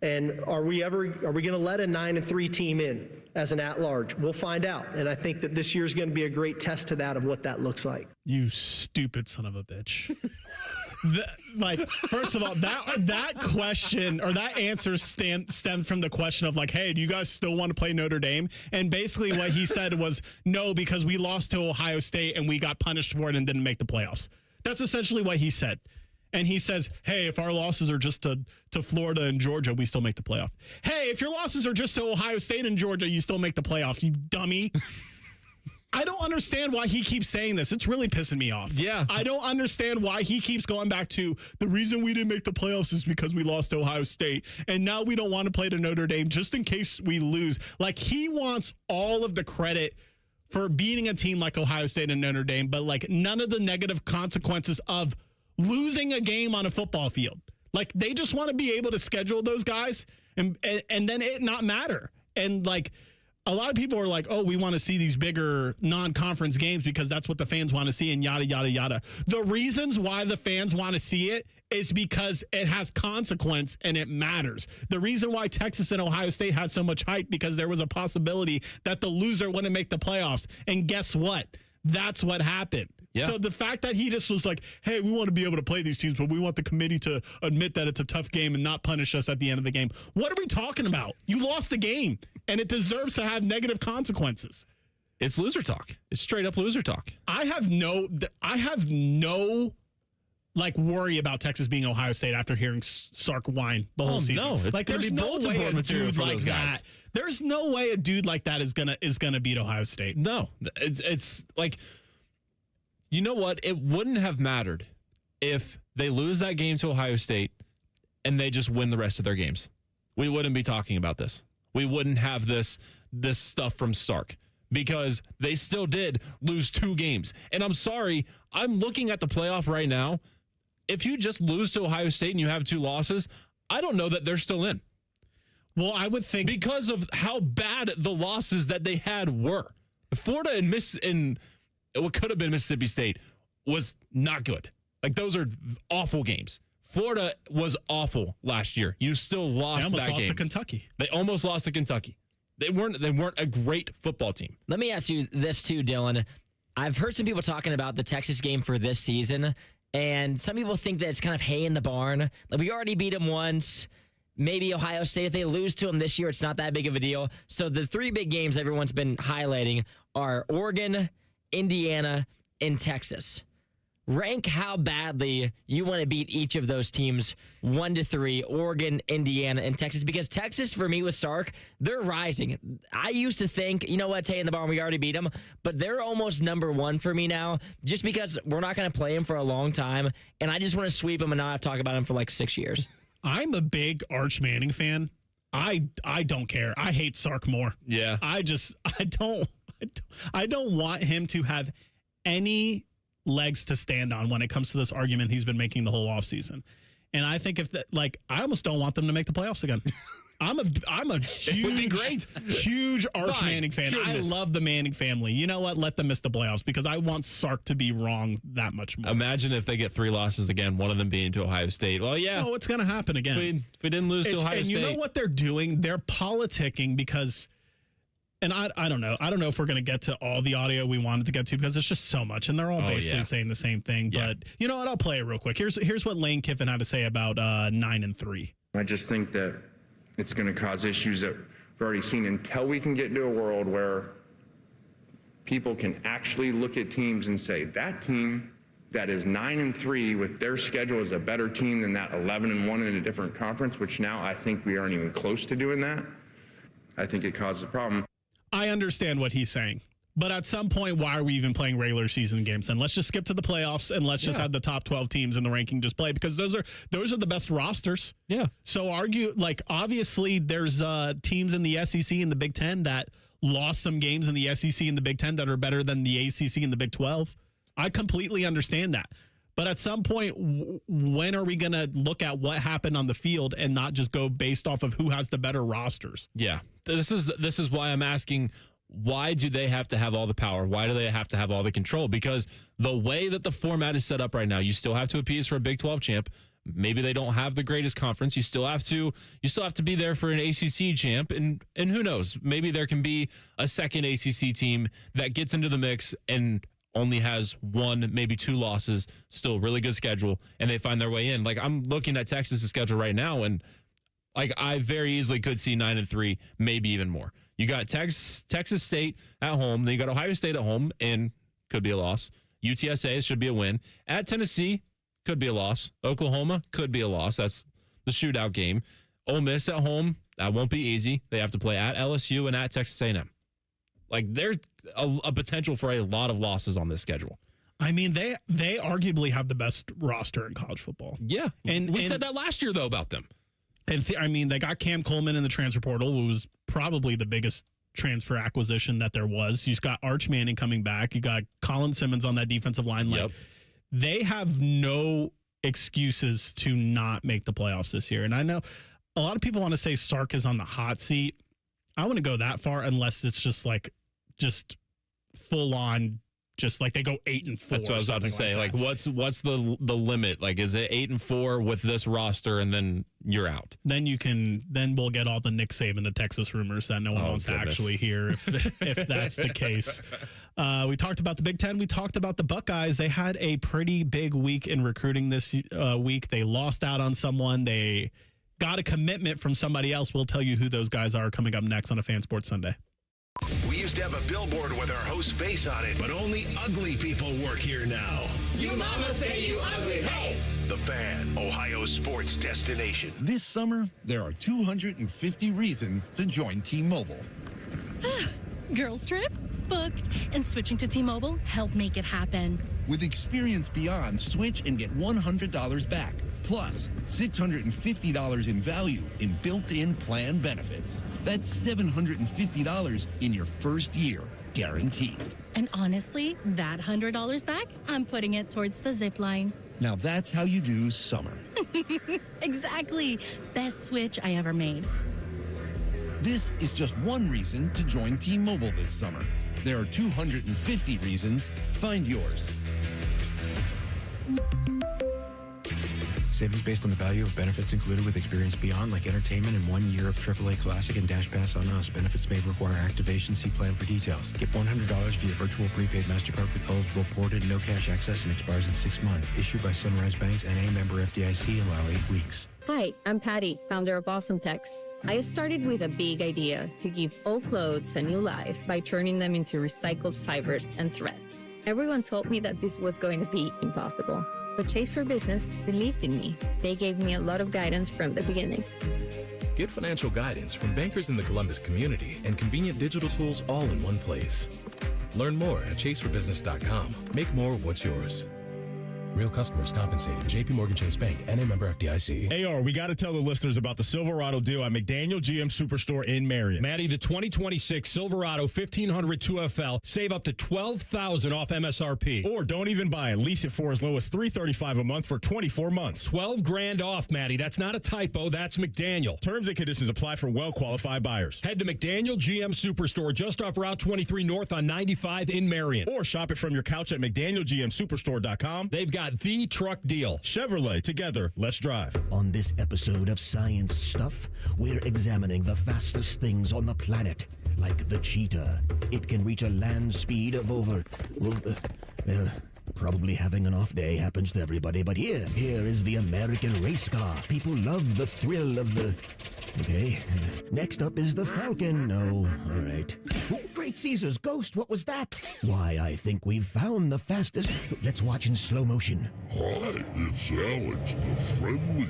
And are we going to let a 9-3 team in as an at-large? We'll find out. And I think that this year is going to be a great test to that of what that looks like. You stupid son of a bitch. First of all, that question or that answer stemmed from the question of like, hey, do you guys still want to play Notre Dame? And basically what he said was no, because we lost to Ohio State and we got punished for it and didn't make the playoffs. That's essentially what he said. And he says, hey, if our losses are just to Florida and Georgia, we still make the playoff. Hey, if your losses are just to Ohio State and Georgia, you still make the playoff, you dummy. I don't understand why he keeps saying this. It's really pissing me off. Yeah. I don't understand why he keeps going back to the reason we didn't make the playoffs is because we lost to Ohio State. And now we don't want to play to Notre Dame just in case we lose. Like, he wants all of the credit for beating a team like Ohio State and Notre Dame, but like none of the negative consequences of losing a game on a football field. Like, they just want to be able to schedule those guys and then it not matter. And like, a lot of people are like, oh, we want to see these bigger non-conference games because that's what the fans want to see and yada, yada, yada. The reasons why the fans want to see it is because it has consequence and it matters. The reason why Texas and Ohio State had so much hype because there was a possibility that the loser wouldn't make the playoffs. And guess what? That's what happened. Yeah. So the fact that he just was like, hey, we want to be able to play these teams, but we want the committee to admit that it's a tough game and not punish us at the end of the game. What are we talking about? You lost the game, and it deserves to have negative consequences. It's loser talk. It's straight up loser talk. I have no like worry about Texas being Ohio State after hearing Sark whine the whole season. No, it's like gonna there's be no bulletin way board a material dude for like those guys. that. There's no way a dude like that is gonna beat Ohio State. No, it's like, you know what? It wouldn't have mattered if they lose that game to Ohio State and they just win the rest of their games. We wouldn't be talking about this. We wouldn't have this stuff from Sark because they still did lose 2 games. And I'm sorry, I'm looking at the playoff right now. If you just lose to Ohio State and you have 2 losses, I don't know that they're still in. Well, I would think because of how bad the losses that they had were. Florida and what could have been Mississippi State was not good. Like, those are awful games. Florida was awful last year. You still lost that game. They almost lost to Kentucky. They almost lost to Kentucky. They weren't a great football team. Let me ask you this too, Dylan. I've heard some people talking about the Texas game for this season And some people think that it's kind of hay in the barn. Like, we already beat them once. Maybe Ohio State, if they lose to them this year, it's not that big of a deal. So the three big games everyone's been highlighting are Oregon, Indiana, and Texas. Rank how badly you want to beat each of those teams, 1 to 3, Oregon, Indiana, and Texas. Because Texas, for me with Sark, they're rising. I used to think, you know what, Tay in the barn, we already beat them. But they're almost number one for me now, just because we're not going to play them for a long time. And I just want to sweep them and not talk about them for like 6 years. I'm a big Arch Manning fan. I don't care. I hate Sark more. Yeah. I don't want him to have any legs to stand on when it comes to this argument he's been making the whole offseason. And I think I almost don't want them to make the playoffs again. I'm a huge, would be great. Huge Arch Manning fan. Goodness. I love the Manning family. You know what? Let them miss the playoffs because I want Sark to be wrong that much more. Imagine if they get 3 losses again, one of them being to Ohio State. Well, yeah. Oh, it's going to happen again. If we didn't lose to Ohio State. And you know what they're doing? They're politicking because, and I don't know. I don't know if we're going to get to all the audio we wanted to get to because it's just so much, and they're all basically saying the same thing. Yeah. But you know what? I'll play it real quick. Here's what Lane Kiffin had to say about 9-3. I just think that it's going to cause issues that we've already seen until we can get into a world where people can actually look at teams and say that team that is 9-3 with their schedule is a better team than that 11-1 in a different conference, which now I think we aren't even close to doing that. I think it causes a problem. I understand what he's saying. But at some point, why are we even playing regular season games? Then let's just skip to the playoffs and let's just have the top 12 teams in the ranking just play because those are the best rosters. Yeah. So obviously there's teams in the SEC and the Big Ten that lost some games in the SEC and the Big Ten that are better than the ACC and the Big 12. I completely understand that. But at some point, when are we going to look at what happened on the field and not just go based off of who has the better rosters? Yeah. This is why I'm asking, why do they have to have all the power? Why do they have to have all the control? Because the way that the format is set up right now, you still have to appease for a Big 12 champ. Maybe they don't have the greatest conference. You still have to be there for an ACC champ, and who knows? Maybe there can be a second ACC team that gets into the mix and only has 1, maybe 2 losses, still really good schedule, and they find their way in. Like, I'm looking at Texas' schedule right now, and like I very easily could see 9-3, maybe even more. You got Texas State at home, then you got Ohio State at home, and could be a loss. UTSA should be a win. At Tennessee, could be a loss. Oklahoma could be a loss. That's the shootout game. Ole Miss at home, that won't be easy. They have to play at LSU and at Texas A&M. Like, there's a potential for a lot of losses on this schedule. I mean, they arguably have the best roster in college football. Yeah. And we said that last year, though, about them. And they got Cam Coleman in the transfer portal, who was probably the biggest transfer acquisition that there was. You've got Arch Manning coming back. You got Colin Simmons on that defensive line. Like, they have no excuses to not make the playoffs this year. And I know a lot of people want to say Sark is on the hot seat. I wouldn't go that far unless it's just full on. Just like they go 8-4. That's what I was about to say. Like what's the limit? Like, is it 8-4 with this roster, and then you're out? Then we'll get all the Nick Saban to Texas rumors that no one wants to actually hear if that's the case. We talked about the Big Ten. We talked about the Buckeyes. They had a pretty big week in recruiting this week. They lost out on someone. They got a commitment from somebody else. We'll tell you who those guys are coming up next on a Fan Sports Sunday. We used to have a billboard with our host's face on it, but only ugly people work here now. You mama say you ugly, hey! The Fan, Ohio's sports destination. This summer, there are 250 reasons to join T-Mobile. Girls trip? Booked. And switching to T-Mobile helped make it happen. With Experience Beyond, switch and get $100 back. Plus, $650 in value in built-in plan benefits. That's $750 in your first year, guaranteed. And honestly, that $100 back, I'm putting it towards the zip line. Now that's how you do summer. Exactly. Best switch I ever made. This is just one reason to join T-Mobile this summer. There are 250 reasons. Find yours. Savings based on the value of benefits included with Experience Beyond, like entertainment and 1 year of AAA Classic and Dash Pass on us. Benefits may require activation. See plan for details. Get $100 via virtual prepaid MasterCard with eligible ported, no cash access, and expires in 6 months. Issued by Sunrise Banks, NA member FDIC, allow 8 weeks. Hi, I'm Patty, founder of Awesome Tex. I started with a big idea to give old clothes a new life by turning them into recycled fibers and threads. Everyone told me that this was going to be impossible, but Chase for Business believed in me. They gave me a lot of guidance from the beginning. Get financial guidance from bankers in the Columbus community and convenient digital tools all in one place. Learn more at chaseforbusiness.com. Make more of what's yours. Real customers compensated. JP Morgan Chase Bank, NA member FDIC. AR, we got to tell the listeners about the Silverado deal at McDaniel GM Superstore in Marion. Maddie, the 2026 Silverado 1500 2FL, save up to $12,000 off MSRP. Or don't even buy it. Lease it for as low as $335 a month for 24 months. $12,000 off, Maddie. That's not a typo. That's McDaniel. Terms and conditions apply for well-qualified buyers. Head to McDaniel GM Superstore just off Route 23 North on 95 in Marion. Or shop it from your couch at McDanielGMSuperstore.com. They've got the truck deal. Chevrolet, together, let's drive. On this episode of Science Stuff, we're examining the fastest things on the planet, like the cheetah. It can reach a land speed of over... probably having an off day happens to everybody, but here is the American race car. People love the thrill of the... Okay. Next up is the Falcon. Oh, all right. Oh, Great Caesar's ghost, what was that? Why, I think we've found the fastest... Let's watch in slow motion. Hi, it's Alex, the friendly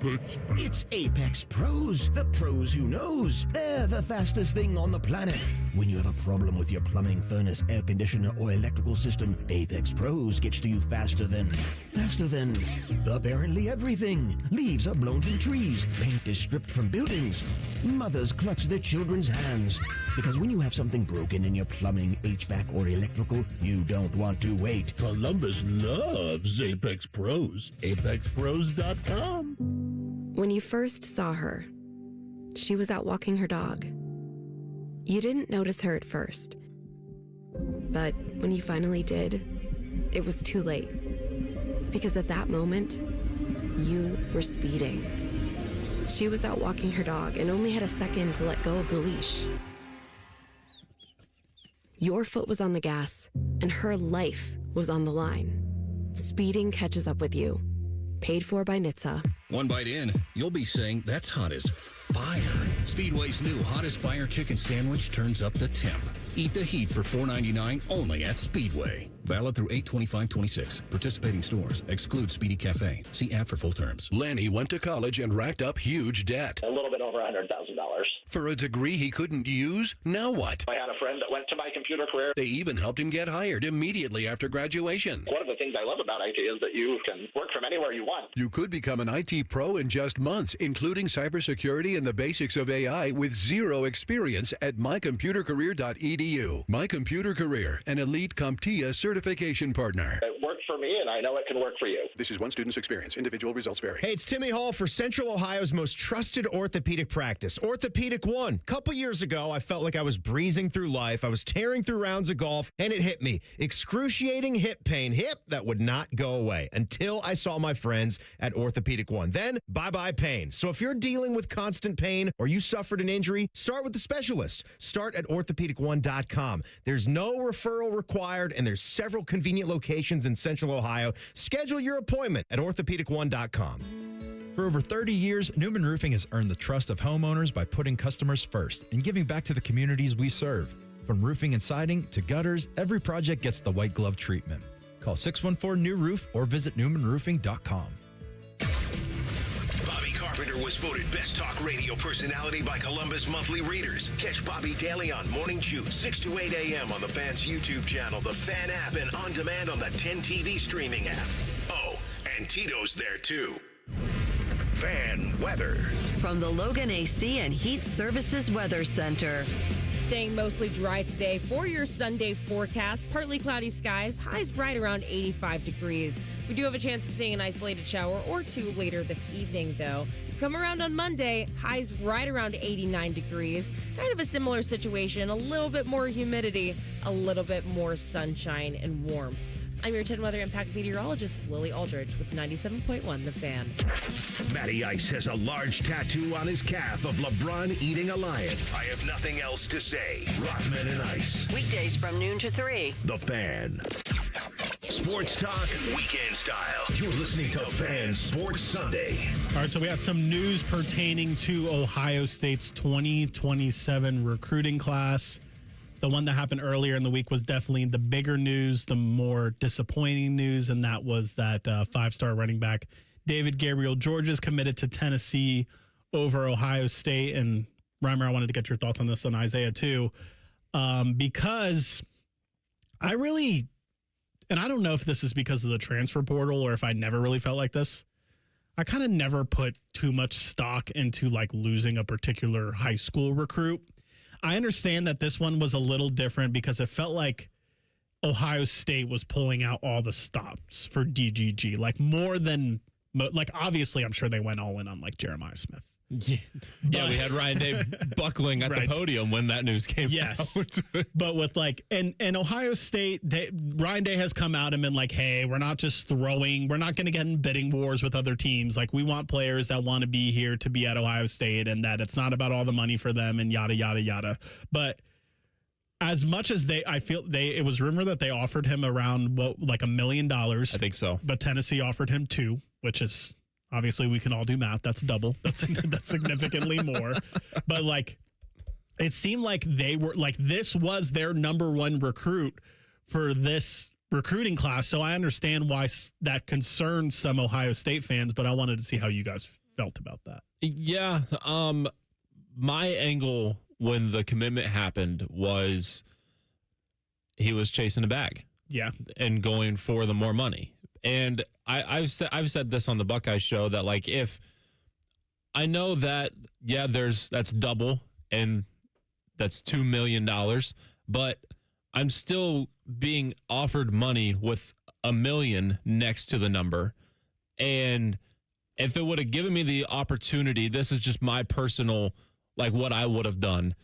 Apex. It's Apex Pros, the pros who knows. They're the fastest thing on the planet. When you have a problem with your plumbing, furnace, air conditioner, or electrical system, Apex Pros gets to you faster than apparently everything. Leaves are blown from trees. Paint is stripped from buildings. Mothers clutch their children's hands. Because when you have something broken in your plumbing, HVAC, or electrical, you don't want to wait. Columbus loves Apex Pros. ApexPros.com. When you first saw her, she was out walking her dog. You didn't notice her at first. But when you finally did, it was too late. Because at that moment, you were speeding. She was out walking her dog and only had a second to let go of the leash. Your foot was on the gas, and her life was on the line. Speeding catches up with you. Paid for by NHTSA. One bite in, you'll be saying, that's hot as fire. Speedway's new Hottest Fire Chicken Sandwich turns up the temp. Eat the heat for $4.99 only at Speedway. Valid through 8/25/26. Participating stores. Exclude Speedy Cafe. See app for full terms. Lanny went to college and racked up huge debt. A little bit over $100,000. For a degree he couldn't use, now what? I had a friend that went to my computer career. They even helped him get hired immediately after graduation. One of the things I love about IT is that you can work from anywhere you want. You could become an IT pro in just months, including cybersecurity and the basics of AI with zero experience at mycomputercareer.edu. My Computer Career, an elite CompTIA certification partner. It worked for me, and I know it can work for you. This is one student's experience. Individual results vary. Hey, it's Timmy Hall for Central Ohio's most trusted orthopedic practice, Orthopedic One. A couple years ago, I felt like I was breezing through life. I was tearing through rounds of golf, and it hit me. Excruciating hip pain. Hip that would not go away until I saw my friends at Orthopedic One. Then, bye-bye pain. So if you're dealing with constant pain or you suffered an injury, start with the specialist. Start at orthopedic1.com. There's no referral required, and there's several convenient locations in Central Ohio. Schedule your appointment at orthopedic1.com. For over 30 years, Newman Roofing has earned the trust of homeowners by putting customers first and giving back to the communities we serve. From roofing and siding to gutters, every project gets the white glove treatment. Call 614-NEW-ROOF or visit newmanroofing.com. Bobby Carpenter was voted Best Talk Radio Personality by Columbus Monthly Readers. Catch Bobby daily on Morning Chew, 6 to 8 a.m. on the Fan's YouTube channel, the Fan app, and on demand on the 10 TV streaming app. Oh, and Tito's there too. Fan weather. From the Logan AC and Heat Services Weather Center. Staying mostly dry today for your Sunday forecast. Partly cloudy skies, highs right around 85 degrees. We do have a chance of seeing an isolated shower or two later this evening, though. Come around on Monday, highs right around 89 degrees. Kind of a similar situation, a little bit more humidity, a little bit more sunshine and warmth. I'm your 10 Weather Impact meteorologist, Lily Aldridge, with 97.1 The Fan. Matty Ice has a large tattoo on his calf of LeBron eating a lion. I have nothing else to say. Rothman and Ice. Weekdays from noon to 3. The Fan. Sports talk, weekend style. You're listening to Fan Sports Sunday. All right, so we got some news pertaining to Ohio State's 2027 recruiting class. The one that happened earlier in the week was definitely the bigger news, the more disappointing news, and that was that five-star running back David Gabriel George is committed to Tennessee over Ohio State. And Reimer, I wanted to get your thoughts on this on Isaiah too, because I really, and I don't know if this is because of the transfer portal or if I never really felt like this. I kind of never put too much stock into like losing a particular high school recruit. I understand that this one was a little different because it felt like Ohio State was pulling out all the stops for DGG, like more than, like obviously I'm sure they went all in on like Jeremiah Smith. Yeah, we had Ryan Day buckling at the podium when that news came out. But with like, and Ohio State, Ryan Day has come out and been like, hey, we're not just throwing, we're not going to get in bidding wars with other teams. Like, we want players that want to be here to be at Ohio State and that it's not about all the money for them and yada, yada, yada. But as much as it was rumored that they offered him around like $1 million. I think so. But Tennessee offered him $2 million, which is, obviously, we can all do math. That's double. That's significantly more. But like, it seemed like they were like this was their number one recruit for this recruiting class. So I understand why that concerns some Ohio State fans. But I wanted to see how you guys felt about that. Yeah, my angle when the commitment happened was he was chasing a bag. Yeah, and going for the more money. And I've said this on the Buckeye show that like if I know that that's double and that's $2 million, but I'm still being offered money with $1 million next to the number. And if it would have given me the opportunity, this is just my personal like what I would have done,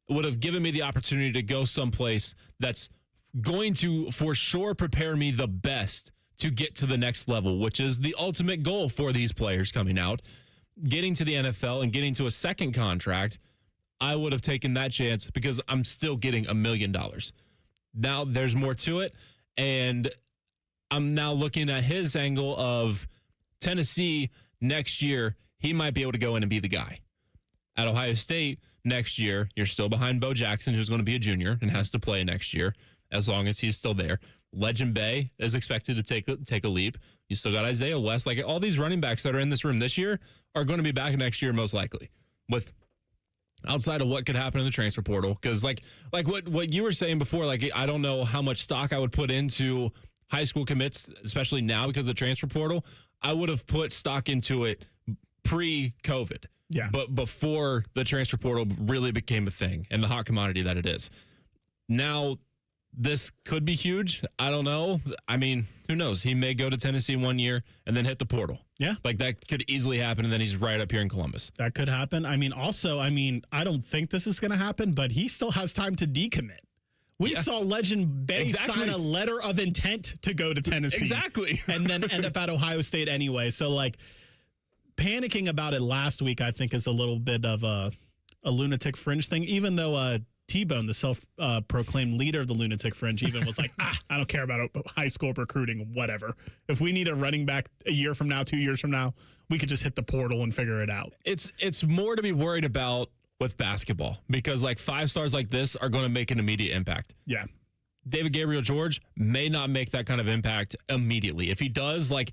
would have given me the opportunity to go someplace that's going to for sure prepare me the best to get to the next level, which is the ultimate goal for these players coming out, getting to the NFL and getting to a second contract. I would have taken that chance because I'm still getting $1 million. Now there's more to it. And I'm now looking at his angle of Tennessee next year. He might be able to go in and be the guy. At Ohio State next year, you're still behind Bo Jackson, who's going to be a junior and has to play next year as long as he's still there. Legend Bay is expected to take a leap. You still got Isaiah West. Like all these running backs that are in this room this year are going to be back next year most likely. With outside of what could happen in the transfer portal, because like what you were saying before, like I don't know how much stock I would put into high school commits, especially now because of the transfer portal. I would have put stock into it pre-COVID. Yeah, but before the transfer portal really became a thing and the hot commodity that it is now. This could be huge. I don't know. I mean, who knows? He may go to Tennessee 1 year and then hit the portal. Yeah. Like that could easily happen. And then he's right up here in Columbus. That could happen. I mean, also, I don't think this is going to happen, but he still has time to decommit. We saw Legend Bay sign a letter of intent to go to Tennessee. Exactly. And then end up at Ohio State anyway. So like panicking about it last week, I think is a little bit of a lunatic fringe thing, even though, T-Bone, the self-proclaimed leader of the Lunatic Fringe, even was like, I don't care about high school recruiting, whatever. If we need a running back a year from now, 2 years from now, we could just hit the portal and figure it out. It's more to be worried about with basketball because like 5 stars like this are going to make an immediate impact. Yeah. David Gabriel George may not make that kind of impact immediately. If he does, like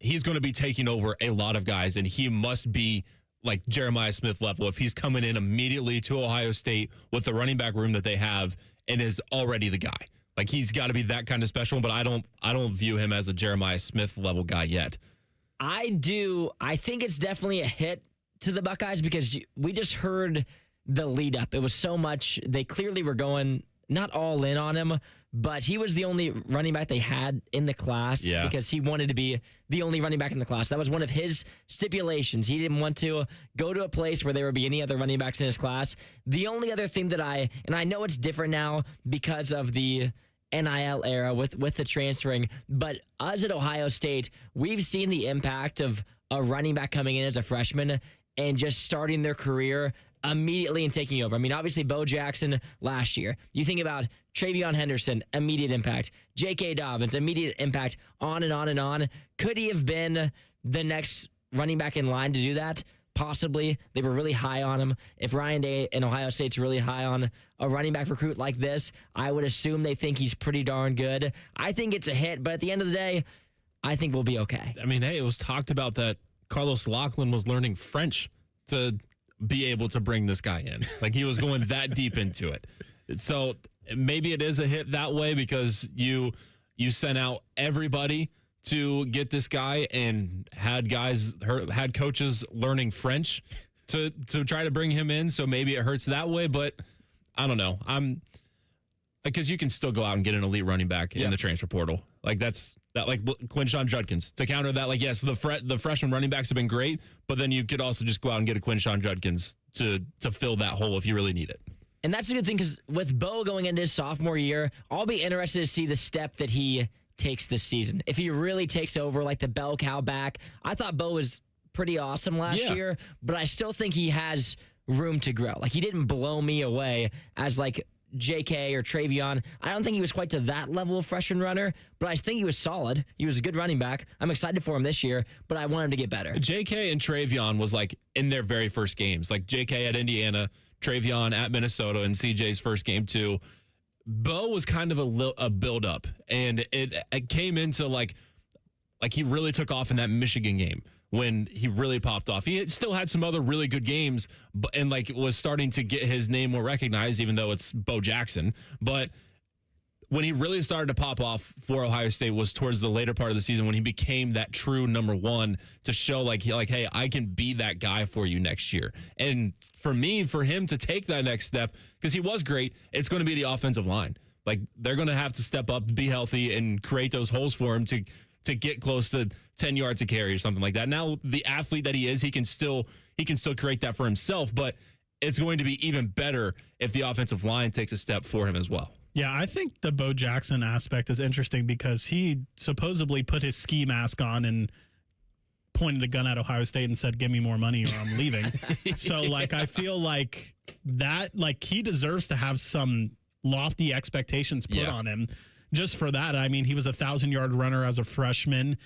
he's going to be taking over a lot of guys and he must be like Jeremiah Smith level if he's coming in immediately to Ohio State with the running back room that they have and is already the guy. Like he's got to be that kind of special, but I don't view him as a Jeremiah Smith level guy yet. I do. I think it's definitely a hit to the Buckeyes because we just heard the lead up. It was so much. They clearly were going not all in on him, but he was the only running back they had in the class because he wanted to be the only running back in the class. That was one of his stipulations. He didn't want to go to a place where there would be any other running backs in his class. The only other thing that I know it's different now because of the NIL era with the transferring. But us at Ohio State, we've seen the impact of a running back coming in as a freshman and just starting their career immediately and taking over. I mean, obviously, Bo Jackson last year. You think about Travion Henderson, immediate impact. J.K. Dobbins, immediate impact, on and on and on. Could he have been the next running back in line to do that? Possibly. They were really high on him. If Ryan Day and Ohio State's really high on a running back recruit like this, I would assume they think he's pretty darn good. I think it's a hit, but at the end of the day, I think we'll be okay. I mean, hey, it was talked about that Carlos Lachlan was learning French to be able to bring this guy in. Like, he was going that deep into it. So maybe it is a hit that way because you sent out everybody to get this guy and had coaches learning French to try to bring him in. So maybe it hurts that way, but I don't know. Because you can still go out and get an elite running back in the transfer portal. Like like Quinshon Judkins to counter that. Like, yes, the freshman running backs have been great, but then you could also just go out and get a Quinshon Judkins to fill that hole if you really need it. And that's a good thing because with Bo going into his sophomore year, I'll be interested to see the step that he takes this season. If he really takes over like the bell cow back. I thought Bo was pretty awesome last year, but I still think he has room to grow. Like, he didn't blow me away as like JK or Travion. I don't think he was quite to that level of freshman runner, but I think he was solid. He was a good running back. I'm excited for him this year, but I want him to get better. JK and Travion was like in their very first games. Like JK at Indiana, Travion at Minnesota, and CJ's first game too. Bo was kind of a build-up, and it came into like he really took off in that Michigan game when he really popped off. He still had some other really good games, and like was starting to get his name more recognized, even though it's Bo Jackson. But when he really started to pop off for Ohio State was towards the later part of the season when he became that true number one to show like, hey, I can be that guy for you next year. And for him to take that next step, because he was great, it's going to be the offensive line. Like, they're going to have to step up, be healthy, and create those holes for him to get close to 10 yards a carry or something like that. Now, the athlete that he is, he can still create that for himself, but it's going to be even better if the offensive line takes a step for him as well. Yeah, I think the Bo Jackson aspect is interesting because he supposedly put his ski mask on and pointed a gun at Ohio State and said, "Give me more money or I'm leaving." So, like, I feel like that, like, he deserves to have some lofty expectations put on him just for that. I mean, he was a 1,000-yard runner as a freshman.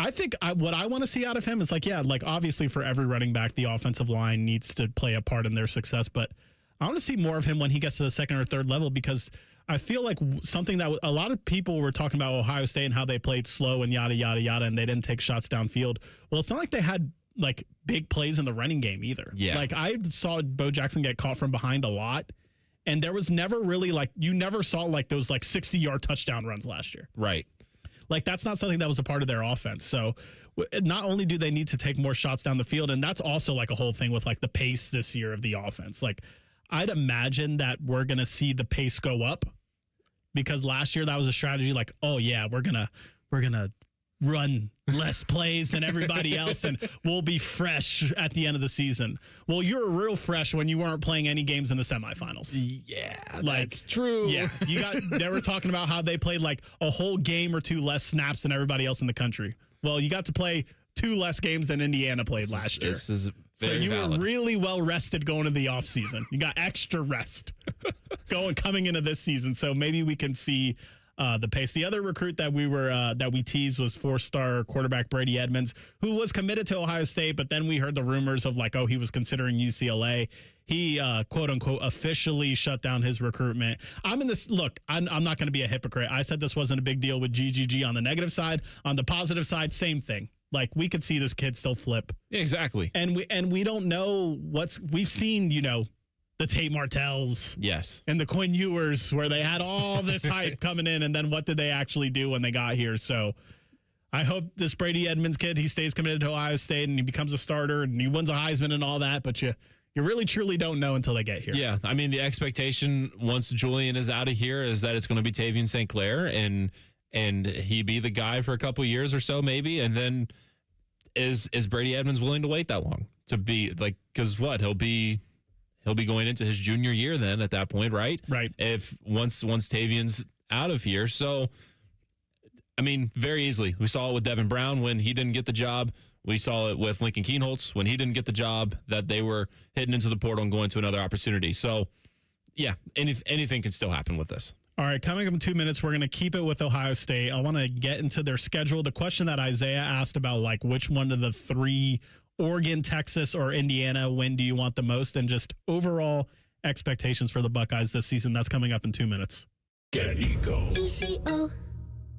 I think what I want to see out of him is like, obviously for every running back, the offensive line needs to play a part in their success, but I want to see more of him when he gets to the second or third level because I feel like something that a lot of people were talking about Ohio State and how they played slow and yada, yada, yada, and they didn't take shots downfield. Well, it's not like they had like big plays in the running game either. Yeah. Like, I saw Bo Jackson get caught from behind a lot, and there was never really you never saw like those like 60-yard touchdown runs last year. Right. Like, that's not something that was a part of their offense. So not only do they need to take more shots down the field, and that's also like a whole thing with like the pace this year of the offense. Like, I'd imagine that we're going to see the pace go up because last year that was a strategy like, oh yeah, we're going to run less plays than everybody else and we'll be fresh at the end of the season. Well, you were real fresh when you weren't playing any games in the semifinals. Yeah, that's true. Yeah, they were talking about how they played like a whole game or two less snaps than everybody else in the country. Well, you got to play 2 less games than Indiana played last year. This is very so you valid. were really well rested going into the offseason. You got extra rest coming into this season. So maybe we can see the pace. The other recruit that we teased was 4-star quarterback Brady Edmonds, who was committed to Ohio State, but then we heard the rumors of like, oh, he was considering UCLA. He quote unquote officially shut down his recruitment. I'm not going to be a hypocrite. I said this wasn't a big deal with GGG on the negative side. On the positive side, same thing. Like, we could see this kid still flip. Exactly. And we don't know we've seen, the Tate Martells. Yes. And the Quinn Ewers, where they had all this hype coming in, and then what did they actually do when they got here? So I hope this Brady Edmonds kid, he stays committed to Ohio State and he becomes a starter and he wins a Heisman and all that, but you really truly don't know until they get here. Yeah. I mean, the expectation once Julian is out of here is that it's going to be Tavian St. Clair and he be the guy for a couple years or so maybe, and then is Brady Edmonds willing to wait that long to be like, because he'll be going into his junior year then at that point, right? Right. If once Tavian's out of here. So, I mean, very easily. We saw it with Devin Brown when he didn't get the job. We saw it with Lincoln Kienholz when he didn't get the job, that they were heading into the portal and going to another opportunity. So, yeah, anything can still happen with this. All right, coming up in 2 minutes, we're going to keep it with Ohio State. I want to get into their schedule. The question that Isaiah asked about, like, which one of the three, Oregon, Texas, or Indiana, when do you want the most, and just overall expectations for the Buckeyes this season. That's coming up in 2 minutes. Get Eco. ECO.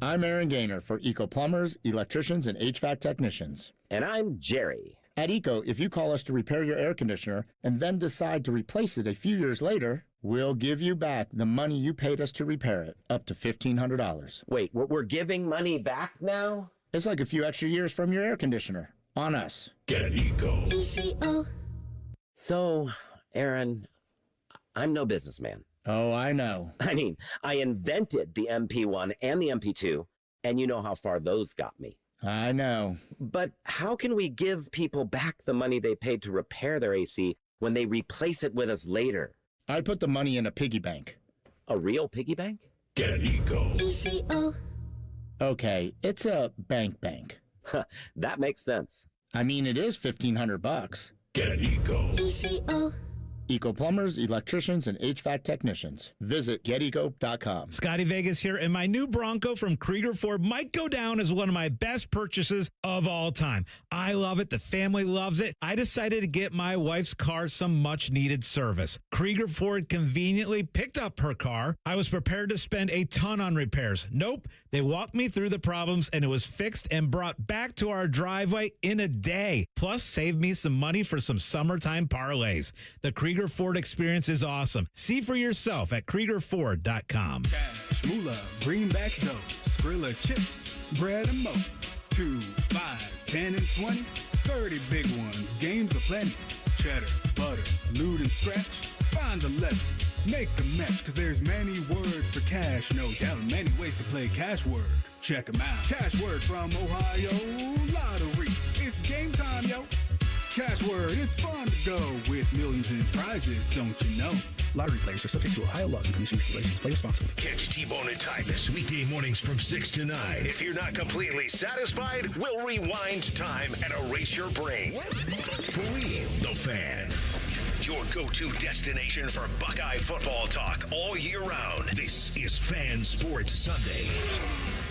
I'm Aaron Gaynor for Eco Plumbers, Electricians, and HVAC Technicians. And I'm Jerry. At Eco, if you call us to repair your air conditioner and then decide to replace it a few years later, we'll give you back the money you paid us to repair it, up to $1,500. Wait, we're giving money back now? It's like a few extra years from your air conditioner. On us. Get Eco. ECO. So, Aaron, I'm no businessman. Oh, I know. I mean, I invented the MP1 and the MP2, and you know how far those got me. I know. But how can we give people back the money they paid to repair their AC when they replace it with us later? I put the money in a piggy bank. A real piggy bank? Get Eco. ECO. Okay, it's a bank. That makes sense. I mean, it is $1,500. Get Eco. ECO. Eco Plumbers, Electricians, and HVAC Technicians. Visit geteco.com. Scotty Vegas here, and my new Bronco from Krieger Ford might go down as one of my best purchases of all time. I love it. The family loves it. I decided to get my wife's car some much-needed service. Krieger Ford conveniently picked up her car. I was prepared to spend a ton on repairs. Nope. They walked me through the problems, and it was fixed and brought back to our driveway in a day. Plus, saved me some money for some summertime parlays. The Krieger Ford experience is awesome. See for yourself at KriegerFord.com. Cash, moolah, greenbacks, dough, Skrilla chips, bread and mo. 2, 5, 10, and 20, 30 big ones, games aplenty. Cheddar, butter, loot and scratch. Find the letters, make the match, cause there's many words for cash, no doubt, many ways to play Cash Word. Check 'em out. Cash Word from Ohio Lottery. It's game time, yo. Cash Word, it's fun to go with millions in prizes, don't you know? Lottery players are subject to Ohio laws and commission regulations. Play responsibly. Catch T-Bone and Tyvis weekday mornings from 6 to 9. If you're not completely satisfied, we'll rewind time and erase your brain. For real, The Fan. Your go-to destination for Buckeye football talk all year round. This is Fan Sports Sunday.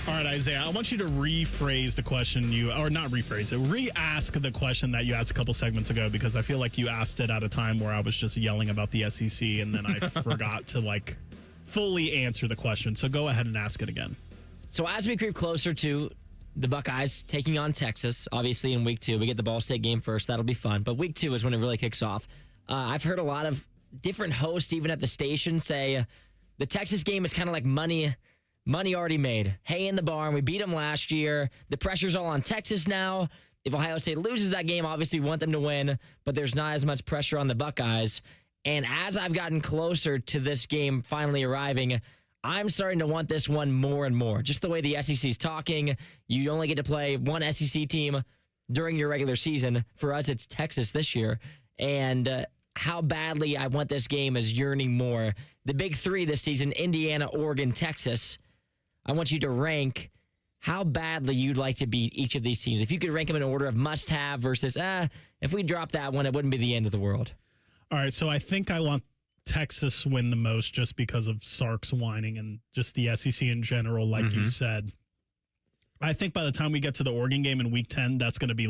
All right, Isaiah, I want you to rephrase the question not rephrase it, re-ask the question that you asked a couple segments ago, because I feel like you asked it at a time where I was just yelling about the SEC and then I forgot to fully answer the question. So go ahead and ask it again. So as we creep closer to the Buckeyes taking on Texas, obviously in week 2, we get the Ball State game first. That'll be fun. But week 2 is when it really kicks off. I've heard a lot of different hosts, even at the station, say the Texas game is kind of like money already made. Hay in the barn. We beat them last year. The pressure's all on Texas now. If Ohio State loses that game, obviously we want them to win, but there's not as much pressure on the Buckeyes. And as I've gotten closer to this game finally arriving, I'm starting to want this one more and more. Just the way the SEC's talking, you only get to play one SEC team during your regular season. For us, it's Texas this year. And how badly I want this game is yearning more. The big 3 this season, Indiana, Oregon, Texas. I want you to rank how badly you'd like to beat each of these teams. If you could rank them in order of must-have versus, if we drop that one, it wouldn't be the end of the world. All right, so I think I want Texas win the most just because of Sark's whining and just the SEC in general, like you said. I think by the time we get to the Oregon game in week 10, that could be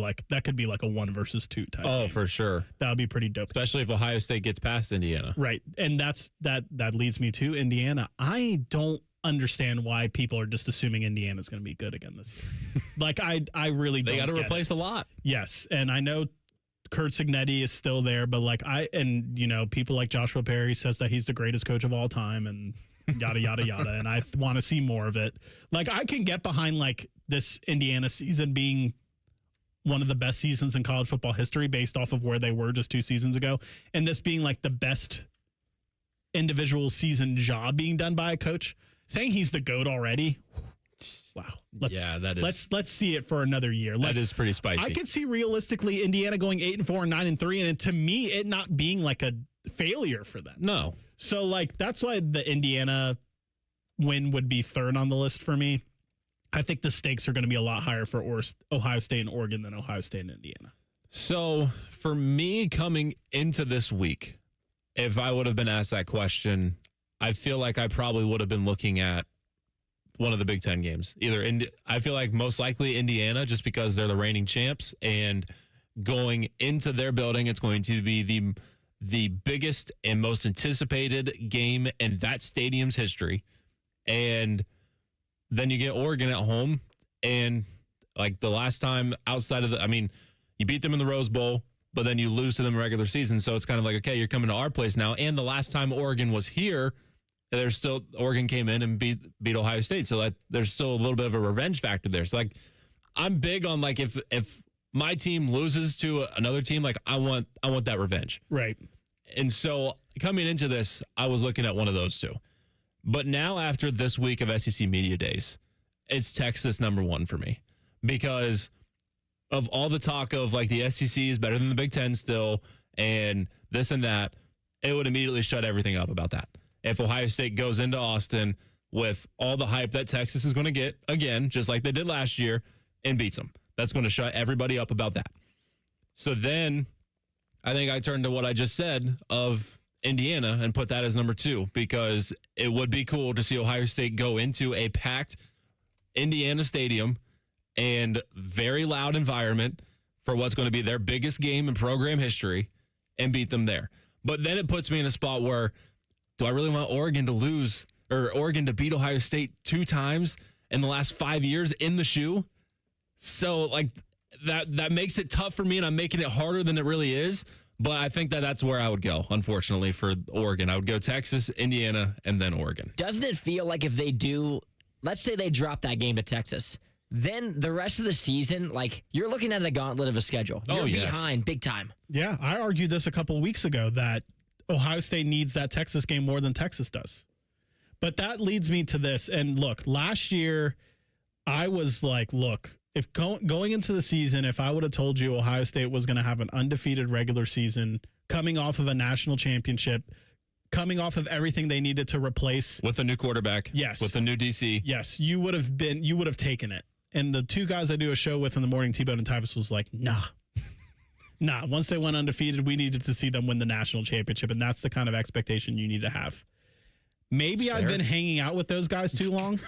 like a 1 versus 2 type game. For sure. That would be pretty dope. Especially if Ohio State gets past Indiana. Right. And that leads me to Indiana. I don't understand why people are just assuming Indiana's going to be good again this year. I really don't. They got to replace a lot. Yes. And I know Kurt Cignetti is still there, but people like Joshua Perry says that he's the greatest coach of all time and yada, yada, yada. And I want to see more of it. I can get behind this Indiana season being one of the best seasons in college football history based off of where they were just 2 seasons ago. And this being the best individual season job being done by a coach. Saying he's the GOAT already, wow. Let's see it for another year. That is pretty spicy. I could see realistically Indiana going 8-4 and 9-3, and to me, it not being a failure for them. No. So that's why the Indiana win would be third on the list for me. I think the stakes are going to be a lot higher for Ohio State and Oregon than Ohio State and Indiana. So for me coming into this week, if I would have been asked that question, I feel like I probably would have been looking at one of the Big Ten games. I feel like most likely Indiana, just because they're the reigning champs, and going into their building, it's going to be the biggest and most anticipated game in that stadium's history. And then you get Oregon at home, and like the last time outside of you beat them in the Rose Bowl, but then you lose to them in regular season. So it's kind of like, okay, you're coming to our place now. And the last time Oregon was here, Oregon came in and beat Ohio State. So that there's still a little bit of a revenge factor there. So like, I'm big on like, if my team loses to another team, like I want that revenge. Right. And so coming into this, I was looking at one of those two. But now after this week of SEC Media Days, it's Texas number one for me, because of all the talk of like the SEC is better than the Big Ten still and this and that, it would immediately shut everything up about that. If Ohio State goes into Austin with all the hype that Texas is going to get, again, just like they did last year, and beats them, that's going to shut everybody up about that. So then I think I turned to what I just said of Indiana and put that as number two, because it would be cool to see Ohio State go into a packed Indiana stadium and very loud environment for what's going to be their biggest game in program history and beat them there. But then it puts me in a spot where, do I really want Oregon to lose, or Oregon to beat Ohio State 2 times in the last 5 years in the shoe? So like that makes it tough for me, and I'm making it harder than it really is. But I think that's where I would go, unfortunately, for Oregon. I would go Texas, Indiana, and then Oregon. Doesn't it feel like if they do, let's say they drop that game to Texas, then the rest of the season, like, you're looking at a gauntlet of a schedule. You're behind big time. Yeah, I argued this a couple of weeks ago that Ohio State needs that Texas game more than Texas does. But that leads me to this. And look, last year, I was like, look, if going into the season, if I would have told you Ohio State was going to have an undefeated regular season, coming off of a national championship, coming off of everything they needed to replace with a new quarterback, yes, with a new DC, yes, you would have taken it. And the two guys I do a show with in the morning, T-Bone and Tyvus, was like, nah. Once they went undefeated, we needed to see them win the national championship, and that's the kind of expectation you need to have. Maybe I've been hanging out with those guys too long,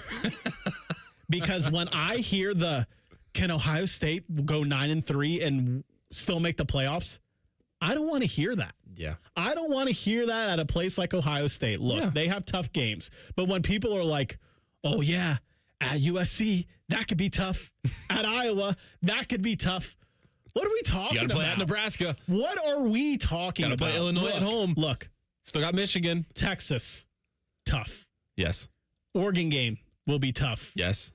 because when I hear can Ohio State go 9-3 and still make the playoffs? I don't want to hear that. Yeah. I don't want to hear that at a place like Ohio State. Look, they have tough games. But when people are like, oh, yeah, at USC, that could be tough. At Iowa, that could be tough. What are we talking about? You got to play at Nebraska. What are we talking about? Got to play Illinois at home. Look. Still got Michigan. Texas, tough. Yes. Oregon game will be tough. Yes.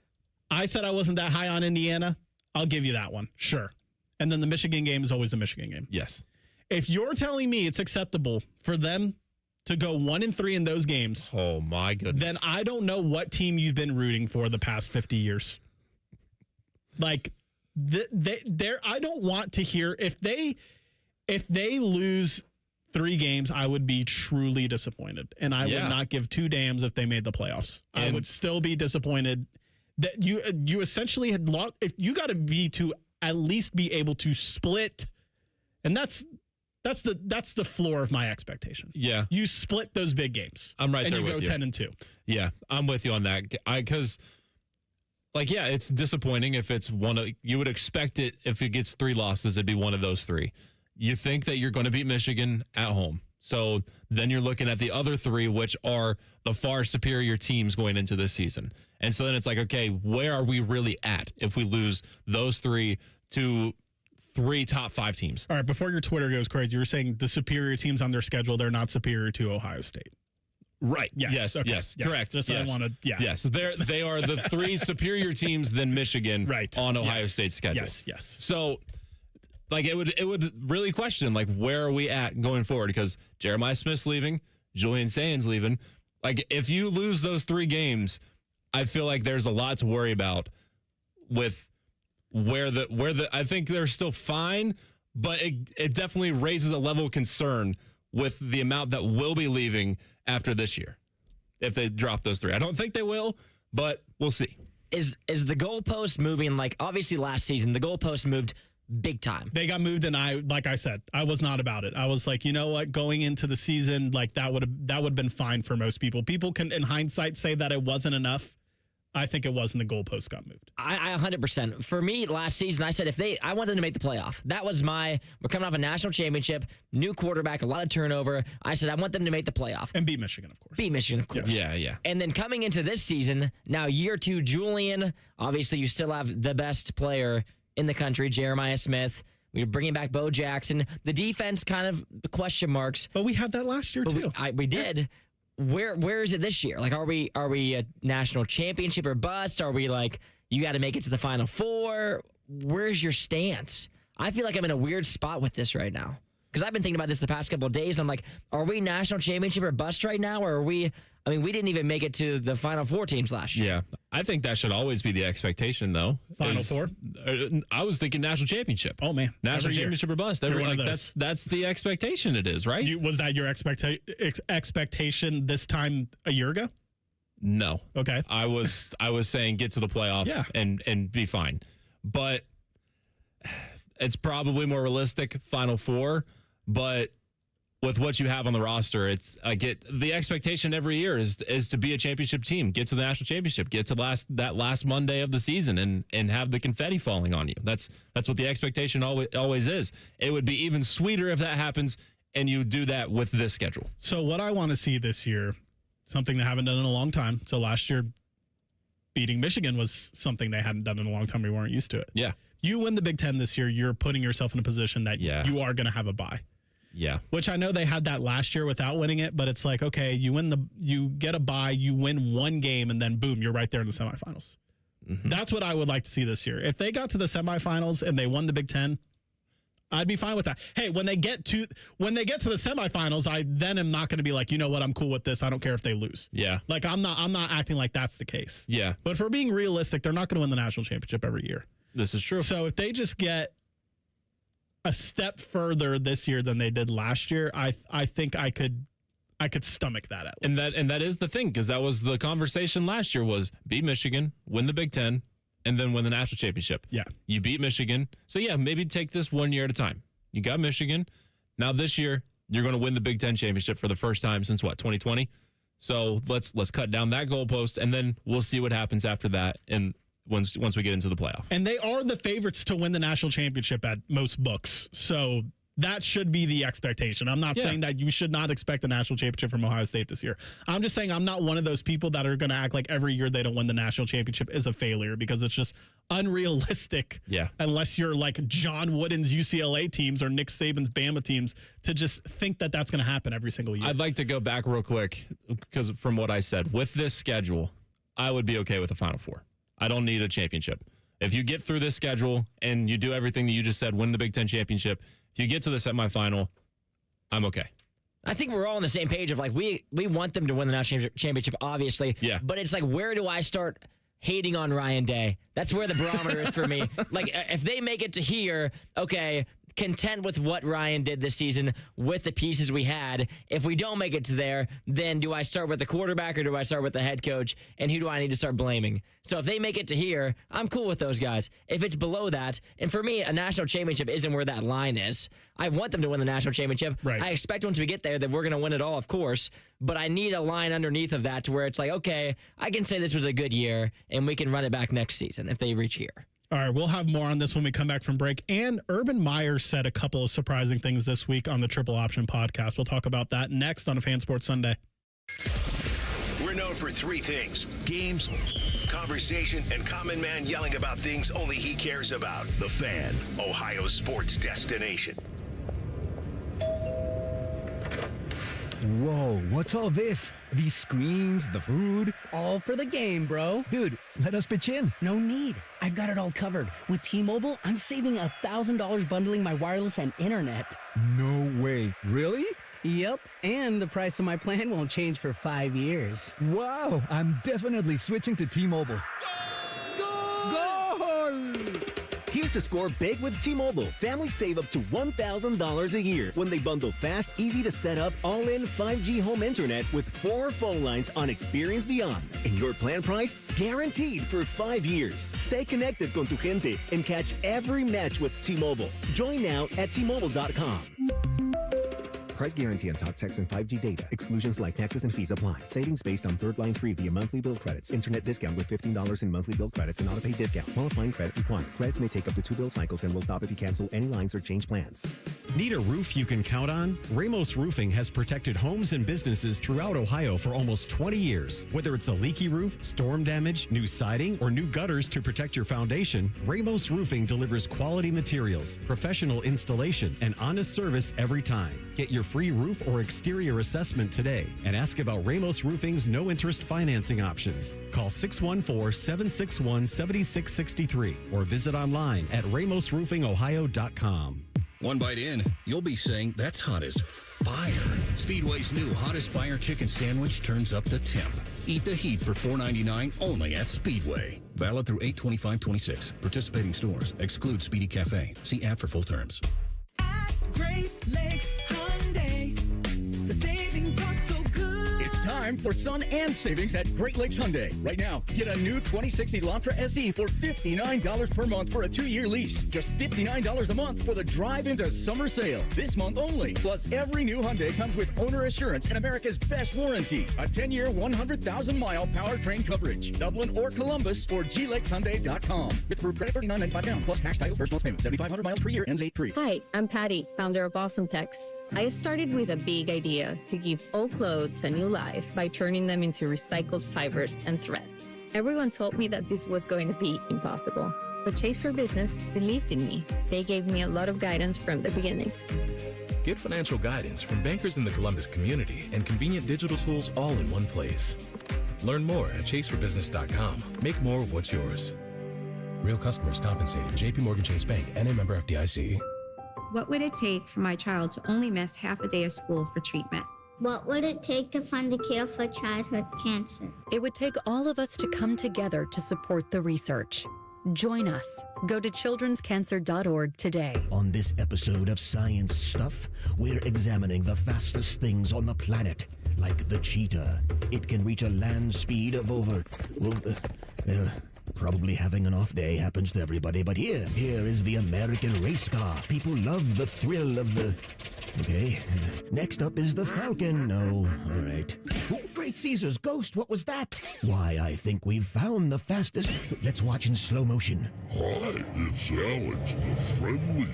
I said I wasn't that high on Indiana. I'll give you that one. Sure. And then the Michigan game is always a Michigan game. Yes. If you're telling me it's acceptable for them to go 1-3 in those games, oh my goodness, then I don't know what team you've been rooting for the past 50 years. Like, I don't want to hear if they lose 3 games, I would be truly disappointed, and I would not give 2 damns if they made the playoffs. I would still be disappointed that you essentially had lost. If you got to be to at least be able to split, and that's the floor of my expectation. Yeah, you split those big games. I'm right there with you. And you go 10-2. Yeah, I'm with you on that. Because, it's disappointing if it's one of. You would expect it if it gets 3 losses, it'd be one of those 3. You think that you're going to beat Michigan at home, so then you're looking at the other 3, which are the far superior teams going into this season. And so then it's like, okay, where are we really at if we lose those 3 to 3 top 5 teams? All right, before your Twitter goes crazy, you were saying the superior teams on their schedule, they're not superior to Ohio State. Right. Yes. Okay. Yes. Correct. Just yes. I want to. Yeah. Yes. They are the 3 superior teams than Michigan on Ohio State's schedule. Yes. So, it would really question where are we at going forward, because Jeremiah Smith's leaving, Julian Sands leaving. If you lose those 3 games, I feel like there's a lot to worry about with where I think they're still fine, but it definitely raises a level of concern with the amount that will be leaving after this year. if they drop those 3. I don't think they will, but we'll see. Is the goalpost moving? Like, obviously last season, the goalpost moved big time. They got moved, and like I said, I was not about it. I was like, you know what, going into the season, like that would have been fine for most people. People can, in hindsight, say that it wasn't enough. I think it was, and the goalpost got moved. I 100%. For me, last season, I said I want them to make the playoff. That was we're coming off a national championship, new quarterback, a lot of turnover. I said I want them to make the playoff. And beat Michigan, of course. Beat Michigan, of course. Yeah. And then coming into this season, now year 2, Julian, obviously you still have the best player in the country, Jeremiah Smith. We're bringing back Bo Jackson. The defense kind of question marks. But we had that last year, too. We did. Where is it this year? Like, are we a national championship or bust? Are we like, you got to make it to the Final Four? Where's your stance? I feel like I'm in a weird spot with this right now. Because I've been thinking about this the past couple of days. I'm like, are we national championship or bust right now? Or are we, I mean, we didn't even make it to the Final Four teams last year. Yeah. I think that should always be the expectation, though. Final Four? I was thinking national championship. Oh, man. National championship or bust. That's the expectation it is, right? Was that your expectation this time a year ago? No. Okay. I was saying get to the playoff and be fine. But it's probably more realistic Final Four, but with what you have on the roster, the expectation every year is to be a championship team, get to the national championship, get to that last Monday of the season and have the confetti falling on you. That's what the expectation always is. It would be even sweeter if that happens and you do that with this schedule. So what I want to see this year, something they haven't done in a long time. So last year, beating Michigan was something they hadn't done in a long time. We weren't used to it. Yeah. You win the Big Ten this year, you're putting yourself in a position that you are going to have a bye. Yeah. Which I know they had that last year without winning it, but it's like, okay, you get a bye, you win one game, and then boom, you're right there in the semifinals. Mm-hmm. That's what I would like to see this year. If they got to the semifinals and they won the Big Ten, I'd be fine with that. Hey, when they get to the semifinals, I then am not going to be like, you know what, I'm cool with this. I don't care if they lose. Yeah. Like I'm not acting like that's the case. Yeah. But if we're being realistic, they're not going to win the national championship every year. This is true. So if they just get a step further this year than they did last year, I think I could stomach that at least. And that is the thing, because that was the conversation last year was beat Michigan, win the Big Ten, and then win the national championship. Yeah. You beat Michigan. So yeah, maybe take this 1 year at a time. You got Michigan. Now this year, you're going to win the Big Ten championship for the first time since 2020. So let's cut down that goalpost, and then we'll see what happens after that. And once we get into the playoff. And they are the favorites to win the national championship at most books. So that should be the expectation. I'm not saying that you should not expect the national championship from Ohio State this year. I'm just saying I'm not one of those people that are going to act like every year they don't win the national championship is a failure, because it's just unrealistic. Yeah. Unless you're like John Wooden's UCLA teams or Nick Saban's Bama teams to just think that that's going to happen every single year. I'd like to go back real quick, because from what I said, with this schedule, I would be okay with the Final Four. I don't need a championship. If you get through this schedule and you do everything that you just said, win the Big Ten championship, if you get to the semifinal, I'm okay. I think we're all on the same page of like, we want them to win the national championship, obviously. Yeah. But it's like, where do I start hating on Ryan Day? That's where the barometer is for me. Like, if they make it to here, okay, content with what Ryan did this season with the pieces we had. If we don't make it to there, then do I start with the quarterback or do I start with the head coach? And who do I need to start blaming? So if they make it to here, I'm cool with those guys. If it's below that, and for me, a national championship isn't where that line is. I want them to win the national championship. Right. I expect once we get there that we're going to win it all, of course. But I need a line underneath of that to where it's like, okay, I can say this was a good year, and we can run it back next season if they reach here. All right, we'll have more on this when we come back from break. And Urban Meyer said a couple of surprising things this week on the Triple Option podcast. We'll talk about that next on a Fan Sports Sunday. We're known for three things: games, conversation, and Common Man yelling about things only he cares about. The Fan, Ohio's sports destination. Whoa, what's all this? These screens, the food? All for the game, bro. Dude, let us pitch in. No need. I've got it all covered. With T-Mobile, I'm saving $1,000 bundling my wireless and internet. No way. Really? Yep, and the price of my plan won't change for 5 years. Wow, I'm definitely switching to T-Mobile. Goal! Here's Ready to score big with T-Mobile? Families save up to $1,000 a year when they bundle fast, easy to set up, all-in 5G home internet with 4 phone lines on Experience Beyond. And your plan price? Guaranteed for 5 years. Stay connected con tu gente and catch every match with T-Mobile. Join now at T-Mobile.com. Price guarantee on talk, text, and 5G data. Exclusions like taxes and fees apply. Savings based on third line free via monthly bill credits. Internet discount with $15 in monthly bill credits and auto-pay discount. Qualifying credit required. Credits may take up to 2 bill cycles and will stop if you cancel any lines or change plans. Need a roof you can count on? Ramos Roofing has protected homes and businesses throughout Ohio for almost 20 years. Whether it's a leaky roof, storm damage, new siding, or new gutters to protect your foundation, Ramos Roofing delivers quality materials, professional installation, and honest service every time. Get your free roof or exterior assessment today and ask about Ramos Roofing's no-interest financing options. Call 614-761-7663 or visit online at ramosroofingohio.com. One bite in, you'll be saying, that's hot as fire. Speedway's new hottest fire chicken sandwich turns up the temp. Eat the heat for $4.99 only at Speedway. Valid through 8/25/26. Participating stores. Exclude Speedy Cafe. See app for full terms. Great Lakes Hyundai. The savings are so good. It's time for sun and savings at Great Lakes Hyundai. Right now, get a new 2060 Elantra SE for $59 per month for a 2-year lease. Just $59 a month for the drive into summer sale. This month only. Plus, every new Hyundai comes with owner assurance and America's best warranty. A 10-year, 100,000-mile powertrain coverage. Dublin or Columbus or glakeshyundai.com. With approved credit $39.95 down. Plus tax, title, first month's payment. 7,500 miles per year. Ends 8/3. Hi, I'm Patty, founder of Awesome Tex. I started with a big idea to give old clothes a new life by turning them into recycled fibers and threads. Everyone told me that this was going to be impossible. But Chase for Business believed in me. They gave me a lot of guidance from the beginning. Get financial guidance from bankers in the Columbus community and convenient digital tools all in one place. Learn more at chaseforbusiness.com. Make more of what's yours. Real customers compensated. JP Morgan Chase Bank, NA member FDIC. What would it take for my child to only miss half a day of school for treatment? What would it take to fund a cure for childhood cancer? It would take all of us to come together to support the research. Join us. Go to childrenscancer.org today. On this episode of Science Stuff, we're examining the fastest things on the planet, like the cheetah. It can reach a land speed of over... probably having an off day happens to everybody, but here is the American race car. People love the thrill of the... Okay. Next up is the Falcon. No, all right. Oh, Great Caesar's ghost, what was that? Why, I think we've found the fastest... Let's watch in slow motion. Hi, it's Alex, the friendly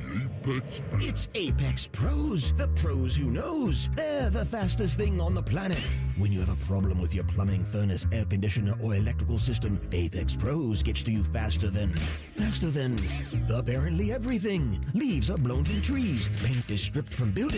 Apex... It's Apex Pros, the pros who knows. They're the fastest thing on the planet. When you have a problem with your plumbing, furnace, air conditioner, or electrical system, Apex Pros gets to you faster than apparently everything. Leaves are blown from trees. Paint is stripped from buildings.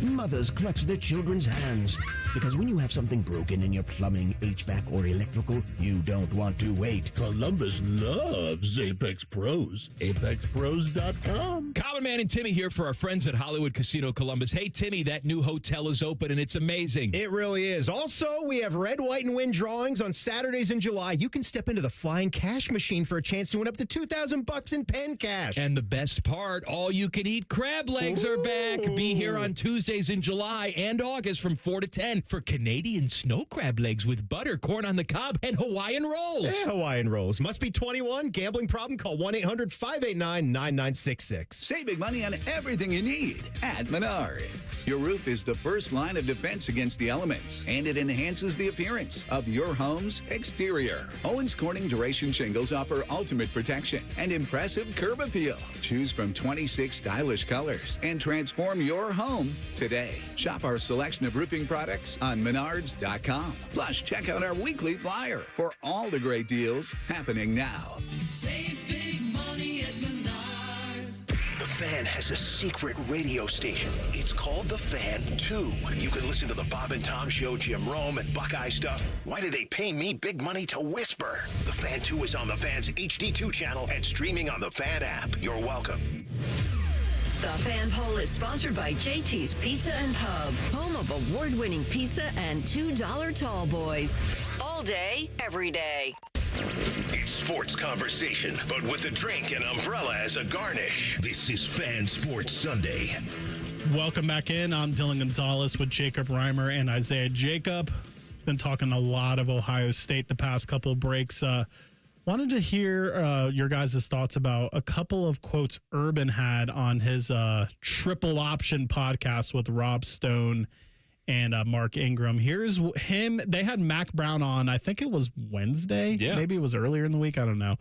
Mothers clutch their children's hands. Because when you have something broken in your plumbing, HVAC, or electrical, you don't want to wait. Columbus loves Apex Pros. ApexPros.com. Common Man and Timmy here for our friends at Hollywood Casino Columbus. Hey, Timmy, that new hotel is open and it's amazing. It really is. Also, we have red, white, and win drawings on Saturdays in July. You can step into the flying cash machine for a chance to win up to $2,000 in pen cash. And the best part, all you can eat crab legs are back. Be here on Tuesdays in July and August from 4 to 10 for Canadian snow crab legs with butter, corn on the cob, and Hawaiian rolls. Yeah, Hawaiian rolls. Must be 21. Gambling problem? Call 1-800-589-9966. Save big money on everything you need at Menards. Your roof is the first line of defense against the elements, and it enhances the appearance of your home's exterior. Owens Corning Duration Shingles offer ultimate protection and impressive curb appeal. Choose from 26 stylish colors and transform your home today. Shop our selection of roofing products on Menards.com. Plus, check out our weekly flyer for all the great deals happening now. Save big money at Menards. The Fan has a secret radio station. It's called The Fan 2. You can listen to the Bob and Tom Show, Jim Rome, and Buckeye stuff. Why do they pay me big money to whisper? The Fan 2 is on the Fan's HD2 channel and streaming on the Fan app. You're welcome. The Fan Poll is sponsored by JT's Pizza and Pub, home of award-winning pizza and $2 tall boys. All day, every day. It's sports conversation, but with a drink and umbrella as a garnish. This is Fan Sports Sunday. Welcome back in. I'm Dylan Gonzalez with Jacob Reimer and Isaiah Jacob. Been talking a lot of Ohio State the past couple of breaks. Wanted to hear your guys' thoughts about a couple of quotes Urban had on his triple option podcast with Rob Stone and Mark Ingram. Here's him. They had Mac Brown on, I think it was Wednesday. Yeah. Maybe it was earlier in the week. I don't know.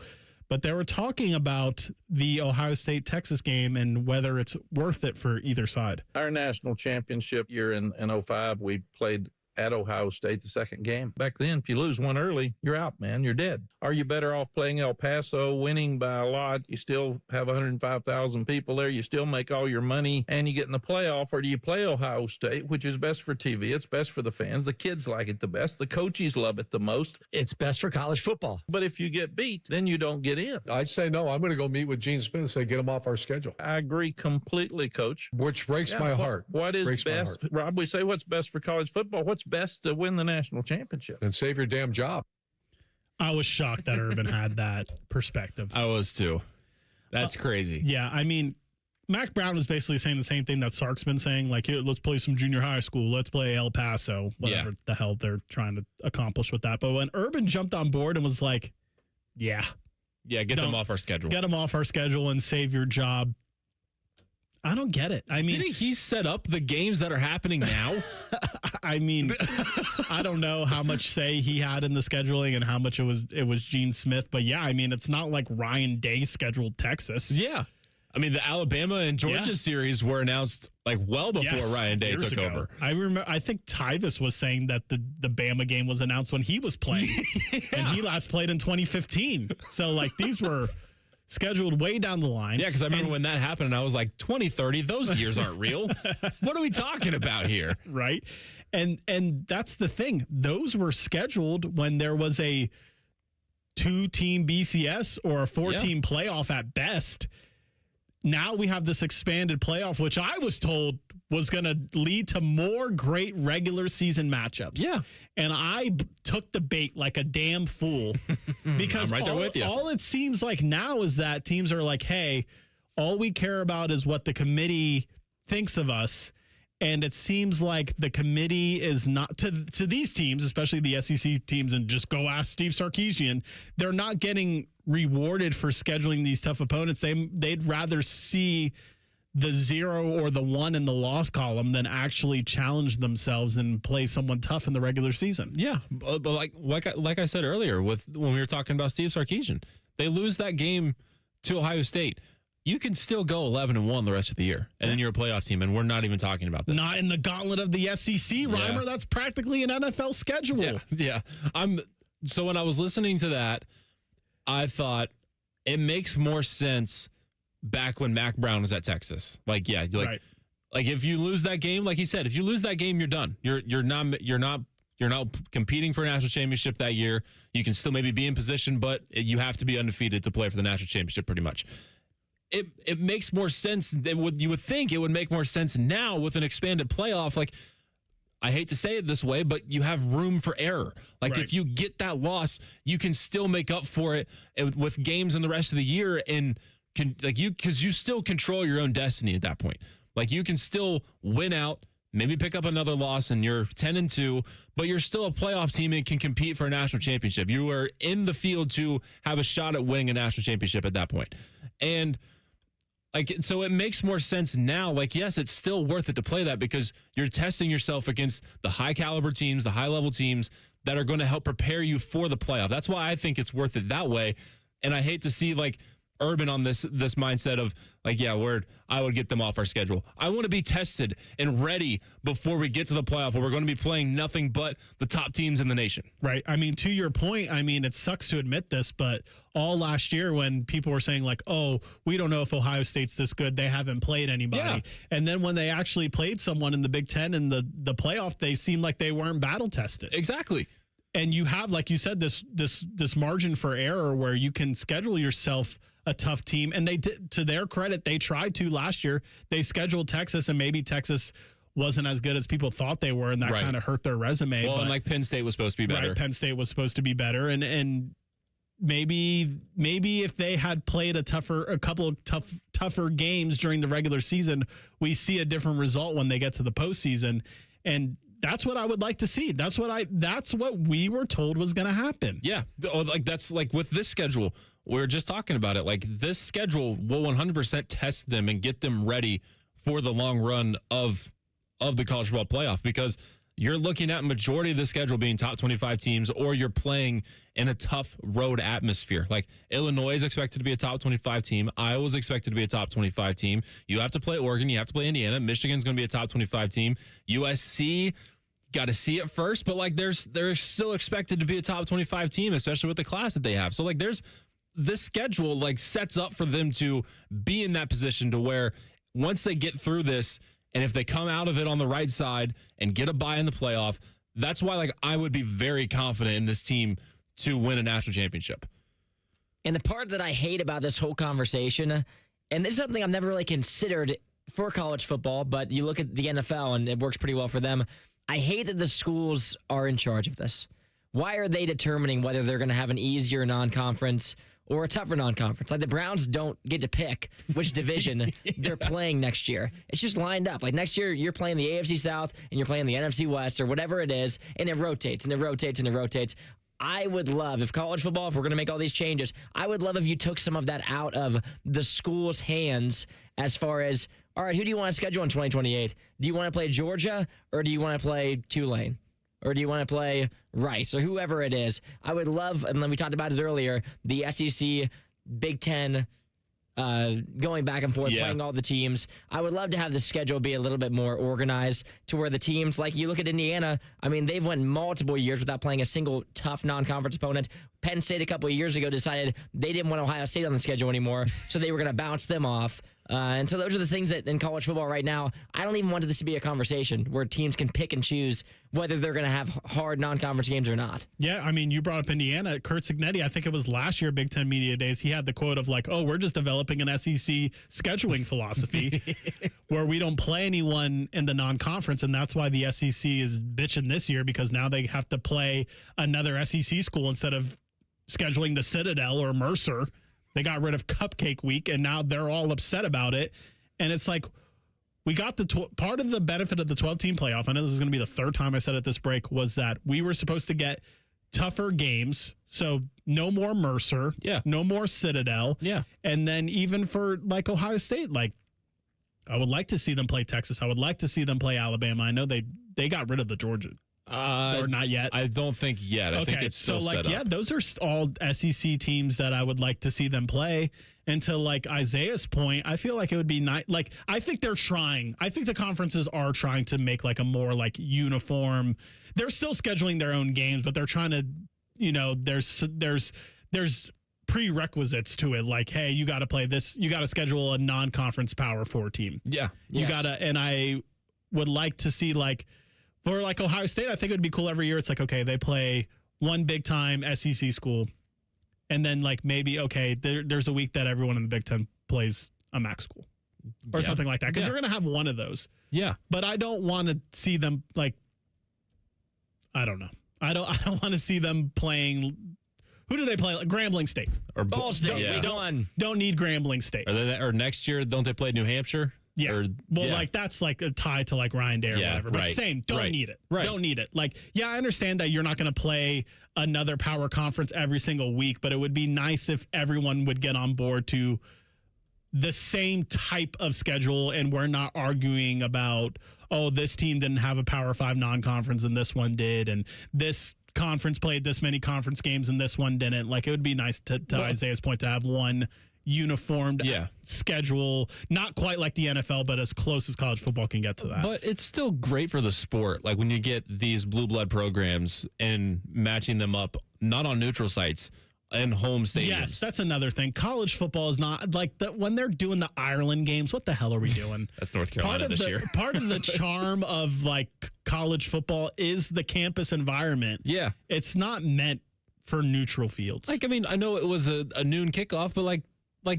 But they were talking about the Ohio State-Texas game and whether it's worth it for either side. Our national championship year in 05, we played at Ohio State the second game. Back then, if you lose one early, you're out, man. You're dead. Are you better off playing El Paso, winning by a lot? You still have 105,000 people there. You still make all your money, and you get in the playoff. Or do you play Ohio State, which is best for TV? It's best for the fans. The kids like it the best. The coaches love it the most. It's best for college football. But if you get beat, then you don't get in. I'd say no. I'm going to go meet with Gene Smith and say, get him off our schedule. I agree completely, Coach. Which breaks my heart. What is best? Rob, we say what's best for college football. What's best to win the national championship? And save your damn job. I was shocked that Urban had that perspective. I was too. That's crazy. Yeah, I mean, Mac Brown was basically saying the same thing that Sark's been saying, like, hey, let's play some junior high school. Let's play El Paso, whatever the hell they're trying to accomplish with that. But when Urban jumped on board and was like, yeah, get them off our schedule. Get them off our schedule and save your job. I don't get it. I mean, didn't he set up the games that are happening now? I mean, I don't know how much say he had in the scheduling and how much it was Gene Smith, but yeah, I mean, it's not like Ryan Day scheduled Texas. Yeah. I mean, the Alabama and Georgia series were announced like well before Ryan Day took over. I remember. I think Tyvis was saying that the Bama game was announced when he was playing, and he last played in 2015. So like these were scheduled way down the line. Yeah, because I remember when that happened, and I was like, 2030, those years aren't real. What are we talking about here? Right. And that's the thing. Those were scheduled when there was a 2-team BCS or a 4-team playoff at best. Now we have this expanded playoff, which I was told was going to lead to more great regular season matchups. Yeah. And I took the bait like a damn fool because I'm right there with you. All it seems like now is that teams are like, hey, all we care about is what the committee thinks of us. And it seems like the committee is not to these teams, especially the SEC teams, and just go ask Steve Sarkisian. They're not getting rewarded for scheduling these tough opponents. They'd rather see the 0 or the 1 in the loss column than actually challenge themselves and play someone tough in the regular season. Yeah, but like I said earlier, when we were talking about Steve Sarkisian, they lose that game to Ohio State. You can still go 11-1 the rest of the year, and then you're a playoff team, and we're not even talking about this. Not in the gauntlet of the SEC, Reimer. That's practically an NFL schedule. Yeah. So when I was listening to that, I thought it makes more sense back when Mac Brown was at Texas. Like if you lose that game, like he said, if you lose that game, you're done. You're not competing for a national championship that year. You can still maybe be in position, but you have to be undefeated to play for the national championship pretty much. It makes more sense than you would think. It would make more sense now with an expanded playoff. Like, I hate to say it this way, but you have room for error. Like, if you get that loss, you can still make up for it with games in the rest of the year, and because you still control your own destiny at that point. Like, you can still win out, maybe pick up another loss, and you're 10-2, but you're still a playoff team and can compete for a national championship. You are in the field to have a shot at winning a national championship at that point. And so it makes more sense now. Like, yes, it's still worth it to play that because you're testing yourself against the high caliber teams, the high level teams that are going to help prepare you for the playoff. That's why I think it's worth it that way. And I hate to see Urban on this mindset of I would get them off our schedule. I want to be tested and ready before we get to the playoff where we're going to be playing nothing but the top teams in the nation. Right. I mean, to your point, I mean, it sucks to admit this, but all last year when people were saying oh, we don't know if Ohio State's this good, they haven't played anybody. Yeah. And then when they actually played someone in the Big Ten in the playoff, they seemed like they weren't battle tested. Exactly. And you have, like you said, this margin for error where you can schedule yourself a tough team. And they did, to their credit, they tried to last year. They scheduled Texas, and maybe Texas wasn't as good as people thought they were, and that kind of hurt their resume. Well, and Penn State was supposed to be better. Right, Penn State was supposed to be better. And maybe if they had played a couple of tougher games during the regular season, we see a different result when they get to the postseason. And that's what I would like to see. That's what we were told was going to happen. Yeah. Like that's like with this schedule, we were just talking about it. Like this schedule will 100% test them and get them ready for the long run of the college football playoff, because you're looking at majority of the schedule being top 25 teams, or you're playing in a tough road atmosphere. Like Illinois is expected to be a top 25 team. Iowa's expected to be a top 25 team. You have to play Oregon. You have to play Indiana. Michigan's going to be a top 25 team. USC, got to see it first, but like they're still expected to be a top 25 team, especially with the class that they have. So like this schedule like sets up for them to be in that position to where once they get through this, and if they come out of it on the right side and get a bye in the playoff, that's why like I would be very confident in this team to win a national championship. And the part that I hate about this whole conversation, and this is something I've never really considered for college football, but you look at the NFL and it works pretty well for them. I hate that the schools are in charge of this. Why are they determining whether they're going to have an easier non-conference or a tougher non-conference? Like the Browns don't get to pick which division they're playing next year. It's just lined up. Like next year, you're playing the AFC South and you're playing the NFC West or whatever it is, and it rotates and it rotates and it rotates. I would love, if college football, if we're going to make all these changes, I would love if you took some of that out of the school's hands as far as, all right, who do you want to schedule in 2028? Do you want to play Georgia or do you want to play Tulane? Or do you want to play Rice or whoever it is? I would love, and then we talked about it earlier, the SEC, Big Ten, going back and forth, playing all the teams. I would love to have the schedule be a little bit more organized to where the teams, like you look at Indiana, I mean, they've went multiple years without playing a single tough non-conference opponent. Penn State a couple of years ago decided they didn't want Ohio State on the schedule anymore, so they were going to bounce them off. And so those are the things that in college football right now, I don't even want this to be a conversation where teams can pick and choose whether they're going to have hard non-conference games or not. Yeah, I mean, you brought up Indiana. Kurt Cignetti, I think it was last year, Big Ten Media Days, he had the quote of like, oh, we're just developing an SEC scheduling philosophy where we don't play anyone in the non-conference, and that's why the SEC is bitching this year, because now they have to play another SEC school instead of scheduling the Citadel or Mercer. They got rid of Cupcake Week, and now they're all upset about it. And it's like, we got the part of the benefit of the 12-team playoff, I know this is going to be the third time I said it this break, was that we were supposed to get tougher games. So no more Mercer, no more Citadel. Yeah. And then even for like Ohio State, like I would like to see them play Texas. I would like to see them play Alabama. I know they got rid of the Georgia. Or not yet? I don't think yet. I think it's still set up. Yeah, those are all SEC teams that I would like to see them play. And to like Isaiah's point, I feel like it would be nice. Like, I think they're trying. I think the conferences are trying to make like a more like uniform. They're still scheduling their own games, but they're trying to, you know, there's prerequisites to it. Like, hey, you got to play this. You got to schedule a non-conference Power 4 team. Yeah, you gotta. And I would like to see like. For like Ohio State, I think it would be cool every year. It's like, okay, they play one big time SEC school. And then like maybe, okay, there's a week that everyone in the Big Ten plays a MAC school or something like that. Because they're going to have one of those. Yeah. But I don't want to see them like, I don't know. I don't want to see them playing. Who do they play? Like Grambling State. Or Ball State. Don't need Grambling State. Or next year, don't they play New Hampshire? Yeah. Like that's like a tie to like Ryan Day or whatever. But same, don't need it. Right. Don't need it. Like, yeah, I understand that you're not going to play another power conference every single week, but it would be nice if everyone would get on board to the same type of schedule, and we're not arguing about, oh, this team didn't have a Power 5 non-conference and this one did, and this conference played this many conference games and this one didn't. Like, it would be nice to Isaiah's point to have one uniformed schedule, not quite like the NFL, but as close as college football can get to that. But it's still great for the sport. Like when you get these blue blood programs and matching them up, not on neutral sites and home stadiums. Yes, that's another thing. College football is not like when they're doing the Ireland games. What the hell are we doing? That's North Carolina this year. Part of the charm of like college football is the campus environment. Yeah, it's not meant for neutral fields. Like, I mean, I know it was a noon kickoff, but like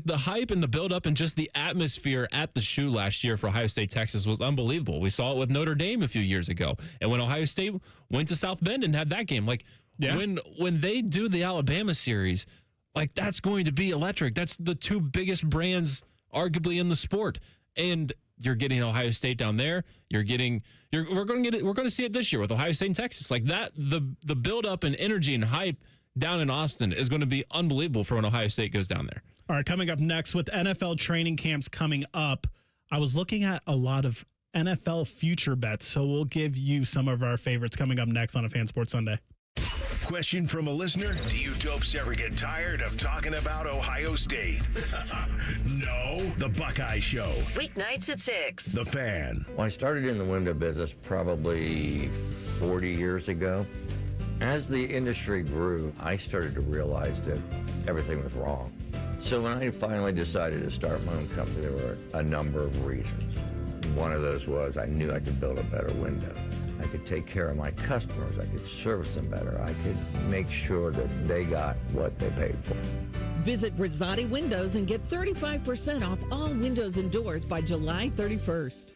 the hype and the buildup and just the atmosphere at the Shoe last year for Ohio State, Texas was unbelievable. We saw it with Notre Dame a few years ago. And when Ohio State went to South Bend and had that game, like when they do the Alabama series, Like, that's going to be electric. That's the two biggest brands arguably in the sport. And you're getting Ohio State down there. We're going to see it this year with Ohio State and Texas. Like that, the build up and energy and hype down in Austin is going to be unbelievable for when Ohio State goes down there. All right, coming up next with NFL training camps coming up, I was looking at a lot of NFL future bets, so we'll give you some of our favorites coming up next on a Fan Sports Sunday. Question from a listener: do you dopes ever get tired of talking about Ohio State? No. The Buckeye Show. Weeknights at 6. The Fan. When I started in the window business probably 40 years ago, as the industry grew, I started to realize that everything was wrong. So when I finally decided to start my own company, there were a number of reasons. One of those was I knew I could build a better window. I could take care of my customers. I could service them better. I could make sure that they got what they paid for. Visit Brazotti Windows and get 35% off all windows and doors by July 31st.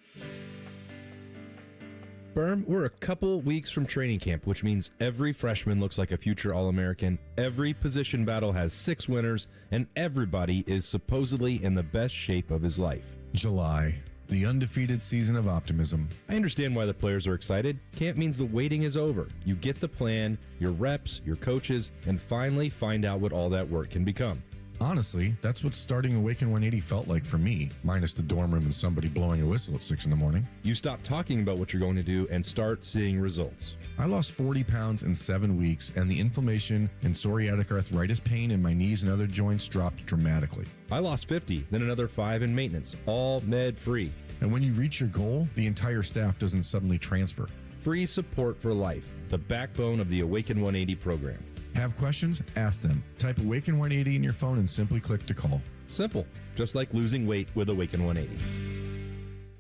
Berm, we're a couple weeks from training camp, which means every freshman looks like a future All-American, every position battle has 6 winners, and everybody is supposedly in the best shape of his life. July, the undefeated season of optimism. I understand why the players are excited. Camp means the waiting is over. You get the plan, your reps, your coaches, and finally find out what all that work can become. Honestly, that's what starting Awaken 180 felt like for me, minus the dorm room and somebody blowing a whistle at 6 in the morning. You stop talking about what you're going to do and start seeing results. I lost 40 pounds in 7 weeks, and the inflammation and psoriatic arthritis pain in my knees and other joints dropped dramatically. I lost 50, then another 5 in maintenance, all med-free. And when you reach your goal, the entire staff doesn't suddenly transfer. Free support for life, the backbone of the Awaken 180 program. Have questions? Ask them. Type Awaken 180 in your phone and simply click to call. Simple, just like losing weight with Awaken 180.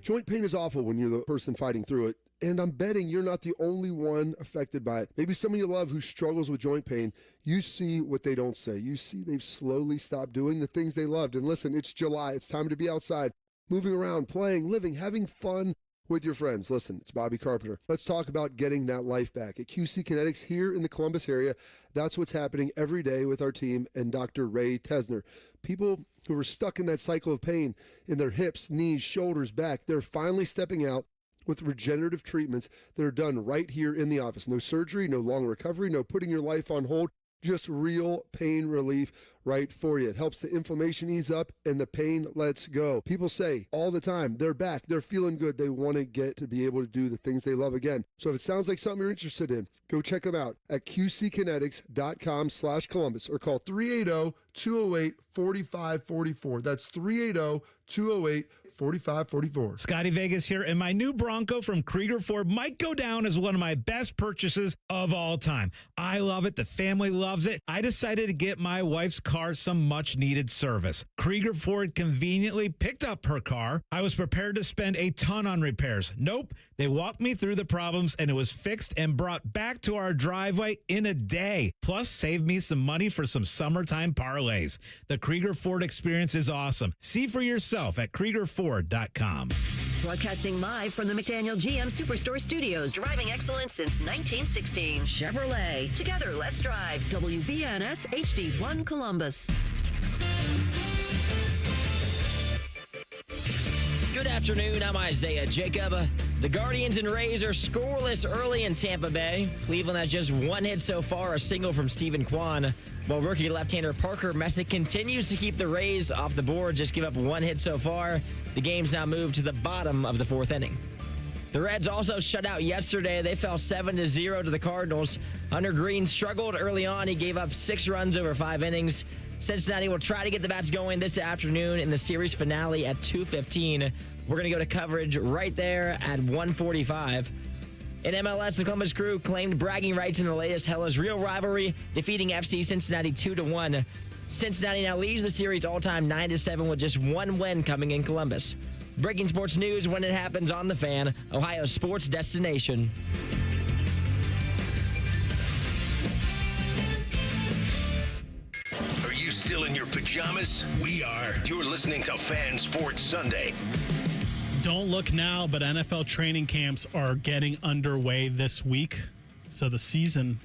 Joint pain is awful when you're the person fighting through it, and I'm betting you're not the only one affected by it. Maybe someone you love who struggles with joint pain, you see what they don't say. You see they've slowly stopped doing the things they loved. And listen, it's July. It's time to be outside, moving around, playing, living, having fun with your friends. Listen, it's Bobby Carpenter. Let's talk about getting that life back. At QC Kinetics here in the Columbus area, that's what's happening every day with our team and Dr. Ray Tesner. People who are stuck in that cycle of pain in their hips, knees, shoulders, back, they're finally stepping out with regenerative treatments that are done right here in the office. No surgery, no long recovery, no putting your life on hold, just real pain relief right for you. It helps the inflammation ease up and the pain lets go. People say all the time, they're back, they're feeling good, they want to get to be able to do the things they love again. So if it sounds like something you're interested in, go check them out at qckinetics.com/Columbus or call 380-208-4544. That's 380-208-4544. Scotty Vegas here, and my new Bronco from Krieger Ford might go down as one of my best purchases of all time. I love it. The family loves it. I decided to get my wife's car some much-needed service. Krieger Ford conveniently picked up her car. I was prepared to spend a ton on repairs. Nope. They walked me through the problems, and it was fixed and brought back to our driveway in a day. Plus, saved me some money for some summertime parlays. The Krieger Ford experience is awesome. See for yourself at KriegerFord.com. Broadcasting live from the McDaniel GM Superstore Studios, driving excellence since 1916. Chevrolet. Together, let's drive. WBNS HD1 Columbus. Good afternoon. I'm Isaiah Jacob. The Guardians and Rays are scoreless early in Tampa Bay. Cleveland has just one hit so far, a single from Stephen Kwan. While rookie left-hander Parker Messick continues to keep the Rays off the board, just give up one hit so far. The game's now moved to the bottom of the 4th inning. The Reds also shut out yesterday. They fell 7-0 to the Cardinals. Hunter Green struggled early on. He gave up 6 runs over 5 innings. Cincinnati will try to get the bats going this afternoon in the series finale at 2:15. We're going to go to coverage right there at 1:45. In MLS, the Columbus Crew claimed bragging rights in the latest Hellas Real rivalry, defeating FC Cincinnati 2-1. Cincinnati now leads the series all-time 9-7 with just one win coming in Columbus. Breaking sports news when it happens on The Fan, Ohio's sports destination. Are you still in your pajamas? We are. You're listening to Fan Sports Sunday. Don't look now, but NFL training camps are getting underway this week. So the season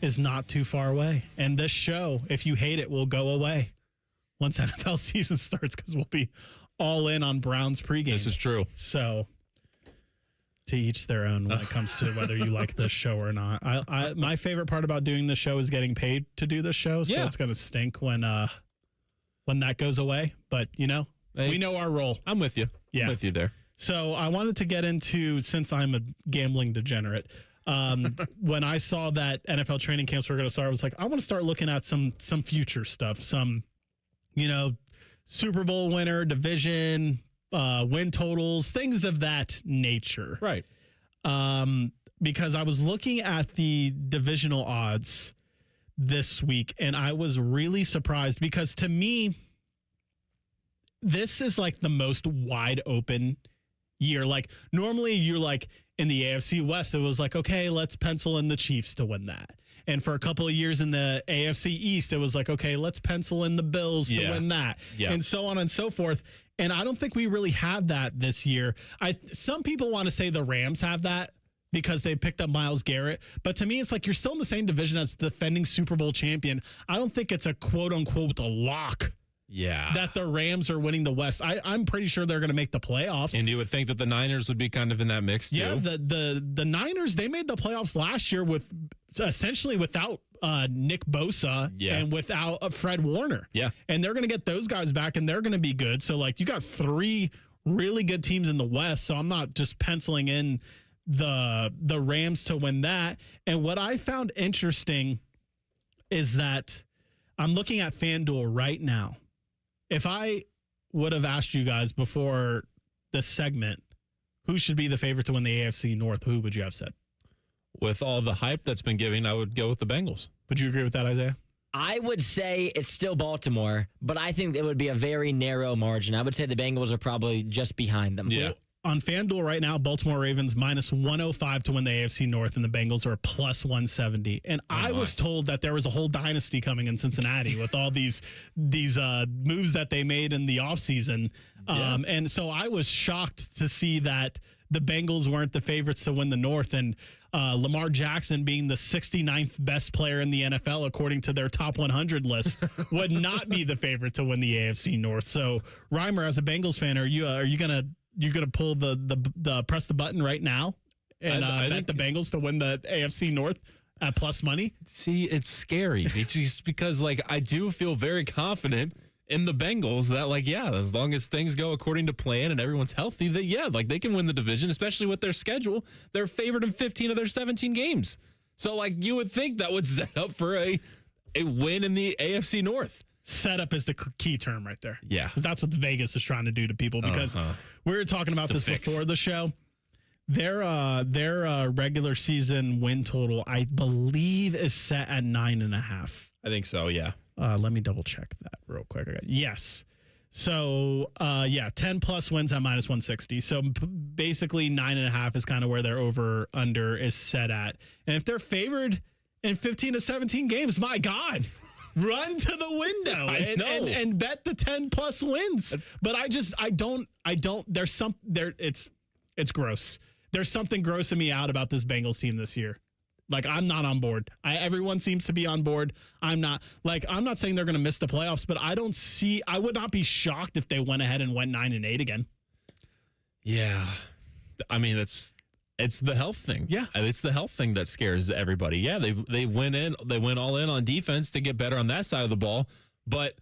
is not too far away. And this show, if you hate it, will go away once NFL season starts because we'll be all in on Browns pregame. This is true. So to each their own when it comes to whether you like this show or not. My favorite part about doing this show is getting paid to do this show. So it's going to stink when that goes away. But, we know our role. I'm with you. Yeah. I'm with you there. So I wanted to get into, since I'm a gambling degenerate, when I saw that NFL training camps were going to start, I was like, I want to start looking at some future stuff, some, Super Bowl winner, division, win totals, things of that nature. Right. Because I was looking at the divisional odds this week, and I was really surprised because to me, this is like the most wide open year. Like normally you're like in the AFC West, it was like, okay, let's pencil in the Chiefs to win that. And for a couple of years in the AFC East, it was like, okay, let's pencil in the Bills to win that. Yeah. And so on and so forth. And I don't think we really have that this year. Some people want to say the Rams have that because they picked up Myles Garrett. But to me, it's like you're still in the same division as the defending Super Bowl champion. I don't think it's a quote unquote a lock. Yeah. That the Rams are winning the West. I'm pretty sure they're going to make the playoffs. And you would think that the Niners would be kind of in that mix too. Yeah, the Niners, they made the playoffs last year with essentially without Nick Bosa and without Fred Warner. Yeah. And they're going to get those guys back and they're going to be good. So like you got 3 really good teams in the West. So I'm not just penciling in the Rams to win that. And what I found interesting is that I'm looking at FanDuel right now. If I would have asked you guys before this segment, who should be the favorite to win the AFC North, who would you have said? With all the hype that's been given, I would go with the Bengals. Would you agree with that, Isaiah? I would say it's still Baltimore, but I think it would be a very narrow margin. I would say the Bengals are probably just behind them. Yeah. Well, on FanDuel right now, Baltimore Ravens minus 105 to win the AFC North, and the Bengals are plus 170. And I was told that there was a whole dynasty coming in Cincinnati with all these moves that they made in the offseason. And so I was shocked to see that the Bengals weren't the favorites to win the North. And Lamar Jackson being the 69th best player in the NFL, according to their top 100 list, would not be the favorite to win the AFC North. So, Reimer, as a Bengals fan, are you gonna pull the press the button right now and I bet the Bengals to win the AFC North at plus money? See, it's scary. It's just because I do feel very confident in the Bengals that as long as things go according to plan and everyone's healthy, that they can win the division, especially with their schedule. They're favored in 15 of their 17 games. So you would think that would set up for a win in the AFC North. Setup is the key term right there. Yeah. Because that's what Vegas is trying to do to people because we were talking about this before the show. Their regular season win total, I believe, is set at 9.5. I think so, yeah. Let me double check that real quick. Yes. So, 10 plus wins at minus 160. So basically 9.5 is kind of where their over under is set at. And if they're favored in 15 to 17 games, my God, run to the window and bet the 10 plus wins. But I don't, it's gross. There's something grossing me out about this Bengals team this year. I'm not on board. Everyone seems to be on board. I'm not saying they're going to miss the playoffs, but I would not be shocked if they went ahead and went 9-8 again. Yeah. I mean, it's the health thing. Yeah. It's the health thing that scares everybody. Yeah. They went all in on defense to get better on that side of the ball, but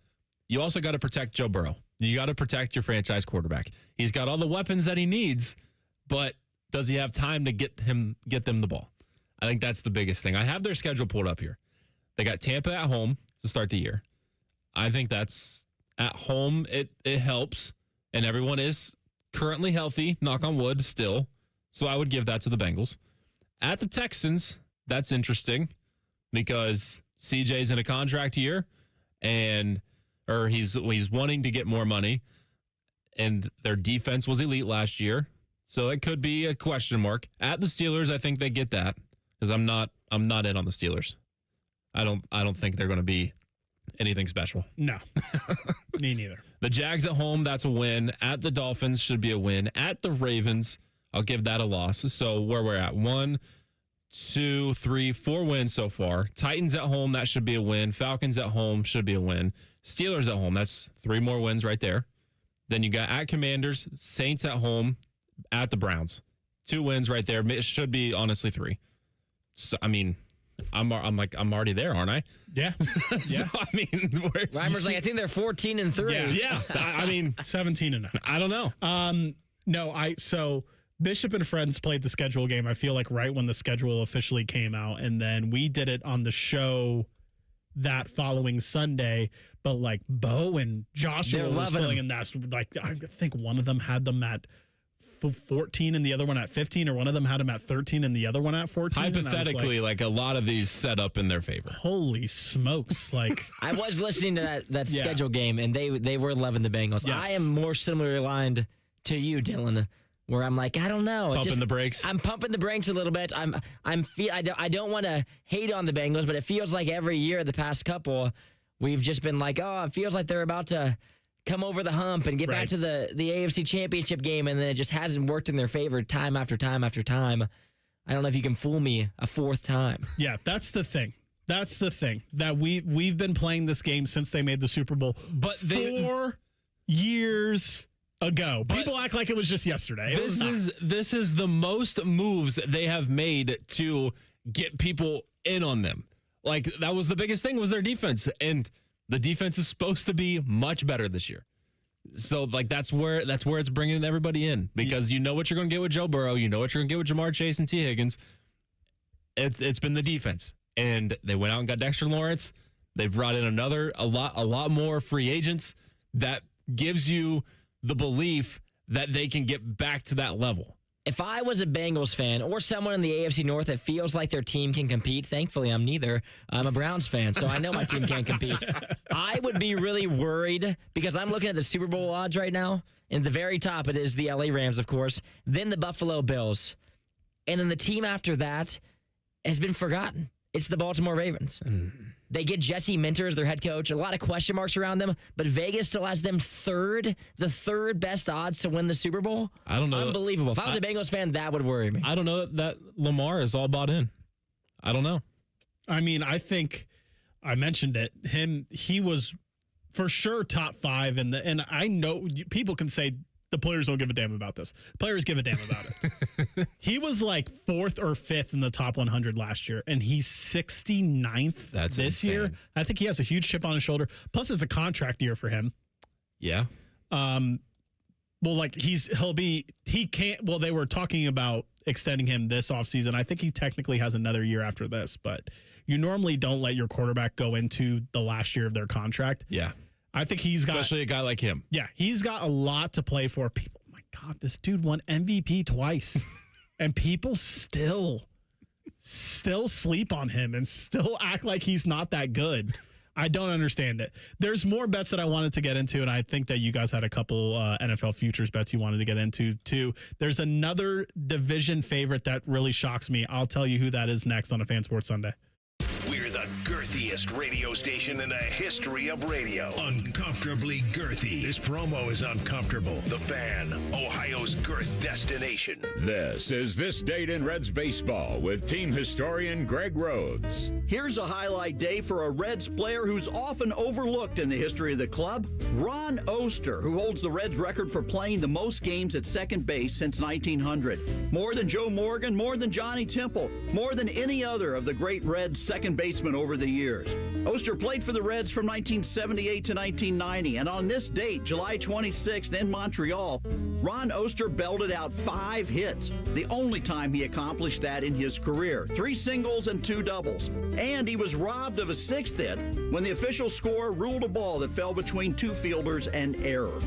you also got to protect Joe Burrow. You got to protect your franchise quarterback. He's got all the weapons that he needs, but does he have time to get them the ball? I think that's the biggest thing. I have their schedule pulled up here. They got Tampa at home to start the year. I think that's at home. It helps, and everyone is currently healthy, knock on wood, still. So I would give that to the Bengals. At the Texans, that's interesting because CJ's in a contract year, or he's wanting to get more money, and their defense was elite last year. So it could be a question mark. At the Steelers, I think they get that. Because I'm not in on the Steelers. I don't think they're going to be anything special. No, me neither. The Jags at home, that's a win. At the Dolphins should be a win. At the Ravens, I'll give that a loss. So where we're at, 1, 2, 3, 4 wins so far. Titans at home, that should be a win. Falcons at home should be a win. Steelers at home, that's 3 more wins right there. Then you got at Commanders, Saints at home, at the Browns. 2 wins right there. It should be honestly 3. So I mean, I'm already there, aren't I? Yeah. So I mean, Reimer's like, I think they're 14-3. Yeah. I mean, 17-0. I don't know. So Bishop and Friends played the schedule game, I feel like, right when the schedule officially came out. And then we did it on the show that following Sunday. But like Bo and Joshua was filling in that. Like, I think one of them had them at 14 and the other one at 15, or one of them had them at 13 and the other one at 14. Hypothetically, like a lot of these set up in their favor. Holy smokes. Like, I was listening to that schedule game, and they were loving the Bengals. Yes. I am more similarly aligned to you, Dylan, where I'm like, I don't know. Pumping the brakes. I'm pumping the brakes a little bit. I don't want to hate on the Bengals, but it feels like every year the past couple, we've just been like, oh, it feels like they're about to come over the hump and get back to the AFC Championship game, and then it just hasn't worked in their favor time after time after time. I don't know if you can fool me a 4th time. Yeah, that's the thing. That's the thing. That we've been playing this game since they made the Super Bowl. But 4 years ago. People act like it was just yesterday. This is the most moves they have made to get people in on them. Like, that was the biggest thing, was their defense, and the defense is supposed to be much better this year. So, like, that's where it's bringing everybody in, because you know what you're going to get with Joe Burrow, you know what you're going to get with Jamar Chase and T. Higgins. It's been the defense, and they went out and got Dexter Lawrence. They brought in a lot more free agents. That gives you the belief that they can get back to that level. If I was a Bengals fan or someone in the AFC North that feels like their team can compete, thankfully I'm neither. I'm a Browns fan, so I know my team can't compete. I would be really worried, because I'm looking at the Super Bowl odds right now. And at the very top, it is the LA Rams, of course, then the Buffalo Bills. And then the team after that has been forgotten. It's the Baltimore Ravens. They get Jesse Minter as their head coach. A lot of question marks around them, but Vegas still has them the third best odds to win the Super Bowl. I don't know. Unbelievable. If I was a Bengals fan, that would worry me. I don't know that Lamar is all bought in. I don't know. I mean, I think I mentioned it. He was for sure top 5, and I know people can say the players don't give a damn about this. Players give a damn about it. He was like 4th or 5th in the top 100 last year, and he's 69th this insane. year. I think he has a huge chip on his shoulder. Plus, it's a contract year for him. Yeah. Well, like they were talking about extending him this offseason. I think he technically has another year after this, but you normally don't let your quarterback go into the last year of their contract. Yeah. I think especially a guy like him. Yeah, he's got a lot to play for. People, my God, this dude won MVP twice, and people still sleep on him and still act like he's not that good. I don't understand it. There's more bets that I wanted to get into, and I think that you guys had a couple NFL futures bets you wanted to get into too. There's another division favorite that really shocks me. I'll tell you who that is next on a Fan Sports Sunday. We're the girthiest radio station in the history of radio. Uncomfortably girthy. This promo is uncomfortable. The Fan, Ohio's girth destination. This is This Date in Reds Baseball with team historian Greg Rhodes. Here's a highlight day for a Reds player who's often overlooked in the history of the club, Ron Oster, who holds the Reds record for playing the most games at second base since 1900. More than Joe Morgan, more than Johnny Temple, more than any other of the great Reds second baseman over the years. Oster played for the Reds from 1978 to 1990, and on this date, July 26th in Montreal, Ron Oster belted out 5 hits, the only time he accomplished that in his career. 3 singles and 2 doubles. And he was robbed of a 6th hit when the official scorer ruled a ball that fell between 2 fielders and error.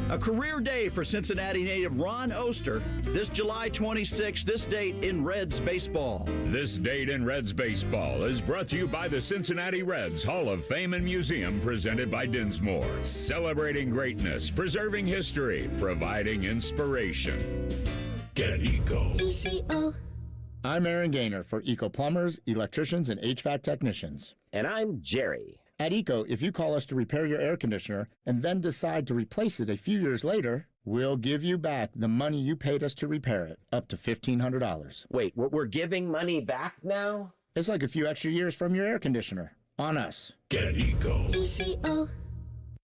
A career day for Cincinnati native Ron Oster, this July 26th, this date in Reds baseball. This Date in Reds Baseball is brought to you by the Cincinnati Reds Hall of Fame and Museum, presented by Dinsmore. Celebrating greatness, preserving history, providing inspiration. Get Eco. ECO. I'm Aaron Gaynor for Eco Plumbers, Electricians, and HVAC Technicians. And I'm Jerry. At ECO, if you call us to repair your air conditioner and then decide to replace it a few years later, we'll give you back the money you paid us to repair it, up to $1,500. Wait, we're giving money back now? It's like a few extra years from your air conditioner. On us. Get ECO. ECO.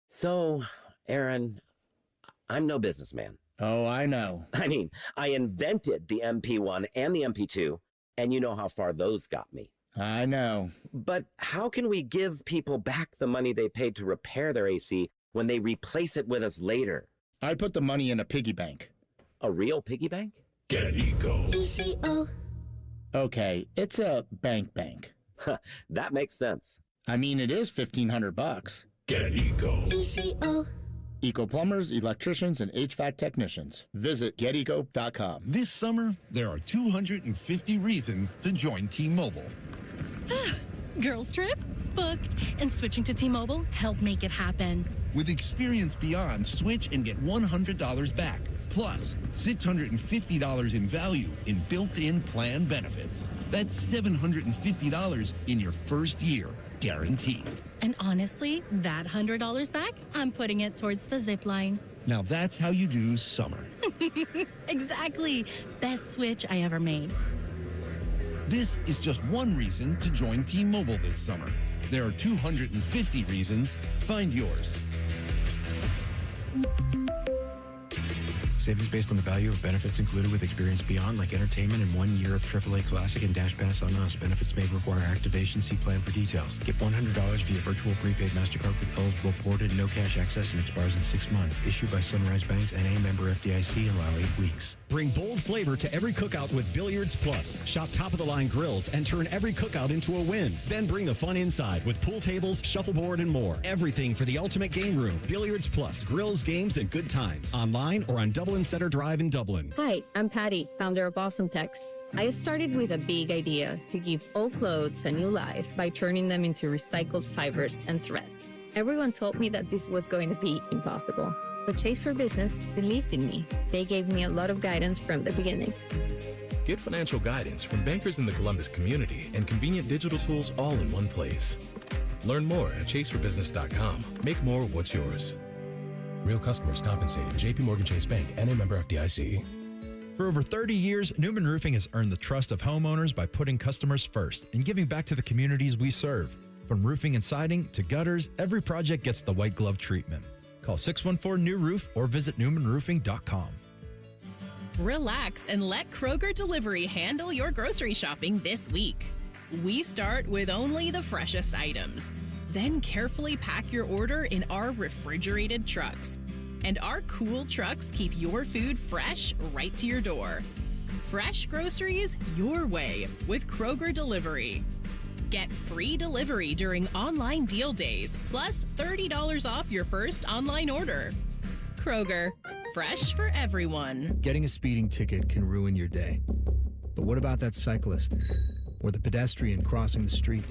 So, Aaron, I'm no businessman. Oh, I know. I mean, I invented the MP1 and the MP2, and you know how far those got me. I know. But how can we give people back the money they paid to repair their AC when they replace it with us later? I put the money in a piggy bank. A real piggy bank? Get ECO. ECO. Okay, it's a bank. That makes sense. I mean, it is $1,500. Get ECO. ECO. Eco plumbers, electricians, and HVAC technicians. Visit geteco.com. This summer, there are 250 reasons to join T-Mobile. Girls trip? Booked. And switching to T-Mobile helped make it happen. With Experience Beyond, switch and get $100 back. Plus, $650 in value in built-in plan benefits. That's $750 in your first year, guaranteed. And honestly, that $100 back, I'm putting it towards the zip line. Now that's how you do summer. Exactly. Best switch I ever made. This is just one reason to join T-Mobile this summer. There are 250 reasons. Find yours. Savings based on the value of benefits included with Experience Beyond, like entertainment and 1 year of AAA Classic and Dash Pass on us. Benefits may require activation. See plan for details. Get $100 via virtual prepaid MasterCard with eligible ported, no cash access, and expires in 6 months. Issued by Sunrise Banks, N.A. member FDIC, allow 8 weeks. Bring bold flavor to every cookout with Billiards Plus. Shop top-of-the-line grills and turn every cookout into a win. Then bring the fun inside with pool tables, shuffleboard, and more. Everything for the ultimate game room. Billiards Plus. Grills, games, and good times. Online or on Dublin Center Drive in Dublin. Hi, I'm Patty, founder of Awesome Tex. I started with a big idea to give old clothes a new life by turning them into recycled fibers and threads. Everyone told me that this was going to be impossible. But Chase for Business believed in me. They gave me a lot of guidance from the beginning. Get financial guidance from bankers in the Columbus community and convenient digital tools all in one place. Learn more at chaseforbusiness.com. Make more of what's yours. Real customers compensated. J.P. Morgan Chase Bank, N.A. member FDIC. For over 30 years, Newman Roofing has earned the trust of homeowners by putting customers first and giving back to the communities we serve. From roofing and siding to gutters, every project gets the white glove treatment. Call 614-NEW-ROOF or visit newmanroofing.com. Relax and let Kroger Delivery handle your grocery shopping this week. We start with only the freshest items, then carefully pack your order in our refrigerated trucks. And our cool trucks keep your food fresh right to your door. Fresh groceries your way with Kroger Delivery. Get free delivery during online deal days, plus $30 off your first online order. Kroger, fresh for everyone. Getting a speeding ticket can ruin your day. But what about that cyclist or the pedestrian crossing the street?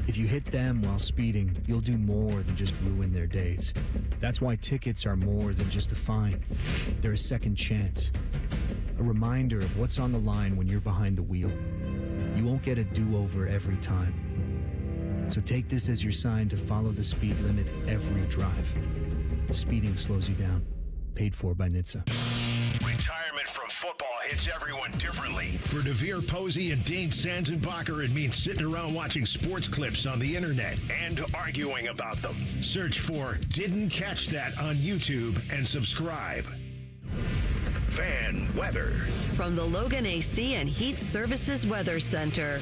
If you hit them while speeding, you'll do more than just ruin their days. That's why tickets are more than just a fine. They're a second chance. A reminder of what's on the line when you're behind the wheel. You won't get a do-over every time. So take this as your sign to follow the speed limit every drive. Speeding slows you down. Paid for by NHTSA. Retirement from football hits everyone differently. For DeVere Posey and Dane Sanzenbacher, it means sitting around watching sports clips on the internet and arguing about them. Search for Didn't Catch That on YouTube and subscribe. Fan weather. From the Logan AC and Heat Services Weather Center.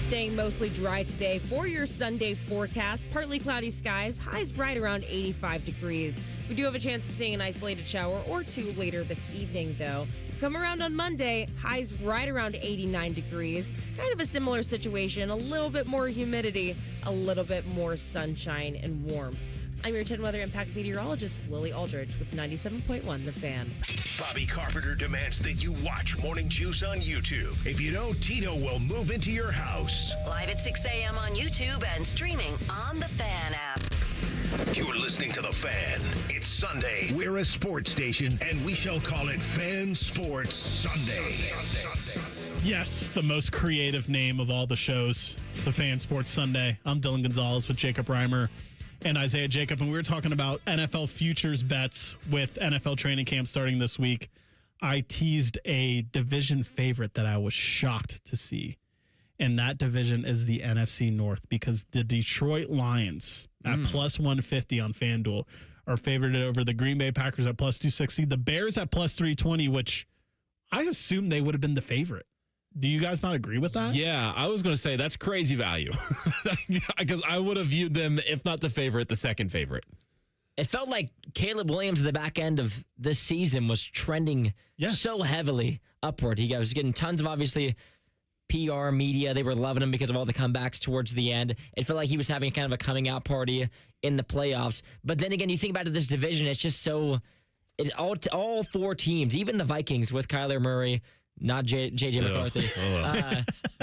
Staying mostly dry today for your Sunday forecast. Partly cloudy skies, highs right around 85 degrees. We do have a chance of seeing an isolated shower or two later this evening, though. Come around on Monday, highs right around 89 degrees. Kind of a similar situation, a little bit more humidity, a little bit more sunshine and warmth. I'm your 10 Weather Impact meteorologist, Lily Aldridge, with 97.1 The Fan. Bobby Carpenter demands that you watch Morning Juice on YouTube. If you don't, Tito will move into your house. Live at 6 a.m. on YouTube and streaming on the Fan app. You're listening to The Fan. It's Sunday. We're a sports station, and we shall call it Fan Sports Sunday. Yes, the most creative name of all the shows. It's a Fan Sports Sunday. I'm Dylan Gonzalez with Jacob Reimer and Isaiah Jacob, and we were talking about NFL futures bets with NFL training camp starting this week. I teased a division favorite that I was shocked to see, and that division is the NFC North, because the Detroit Lions at plus 150 on FanDuel are favored over the Green Bay Packers at plus 260, the Bears at plus 320, which I assume they would have been the favorite. Do you guys not agree with that? Yeah, I was going to say that's crazy value, because I would have viewed them, if not the favorite, the second favorite. It felt like Caleb Williams at the back end of this season was trending so heavily upward. He was getting tons of, obviously, PR, media. They were loving him because of all the comebacks towards the end. It felt like he was having kind of a coming out party in the playoffs. But then again, you think about this division, it's just so... all four teams, even the Vikings with Kyler Murray... Not J.J. McCarthy.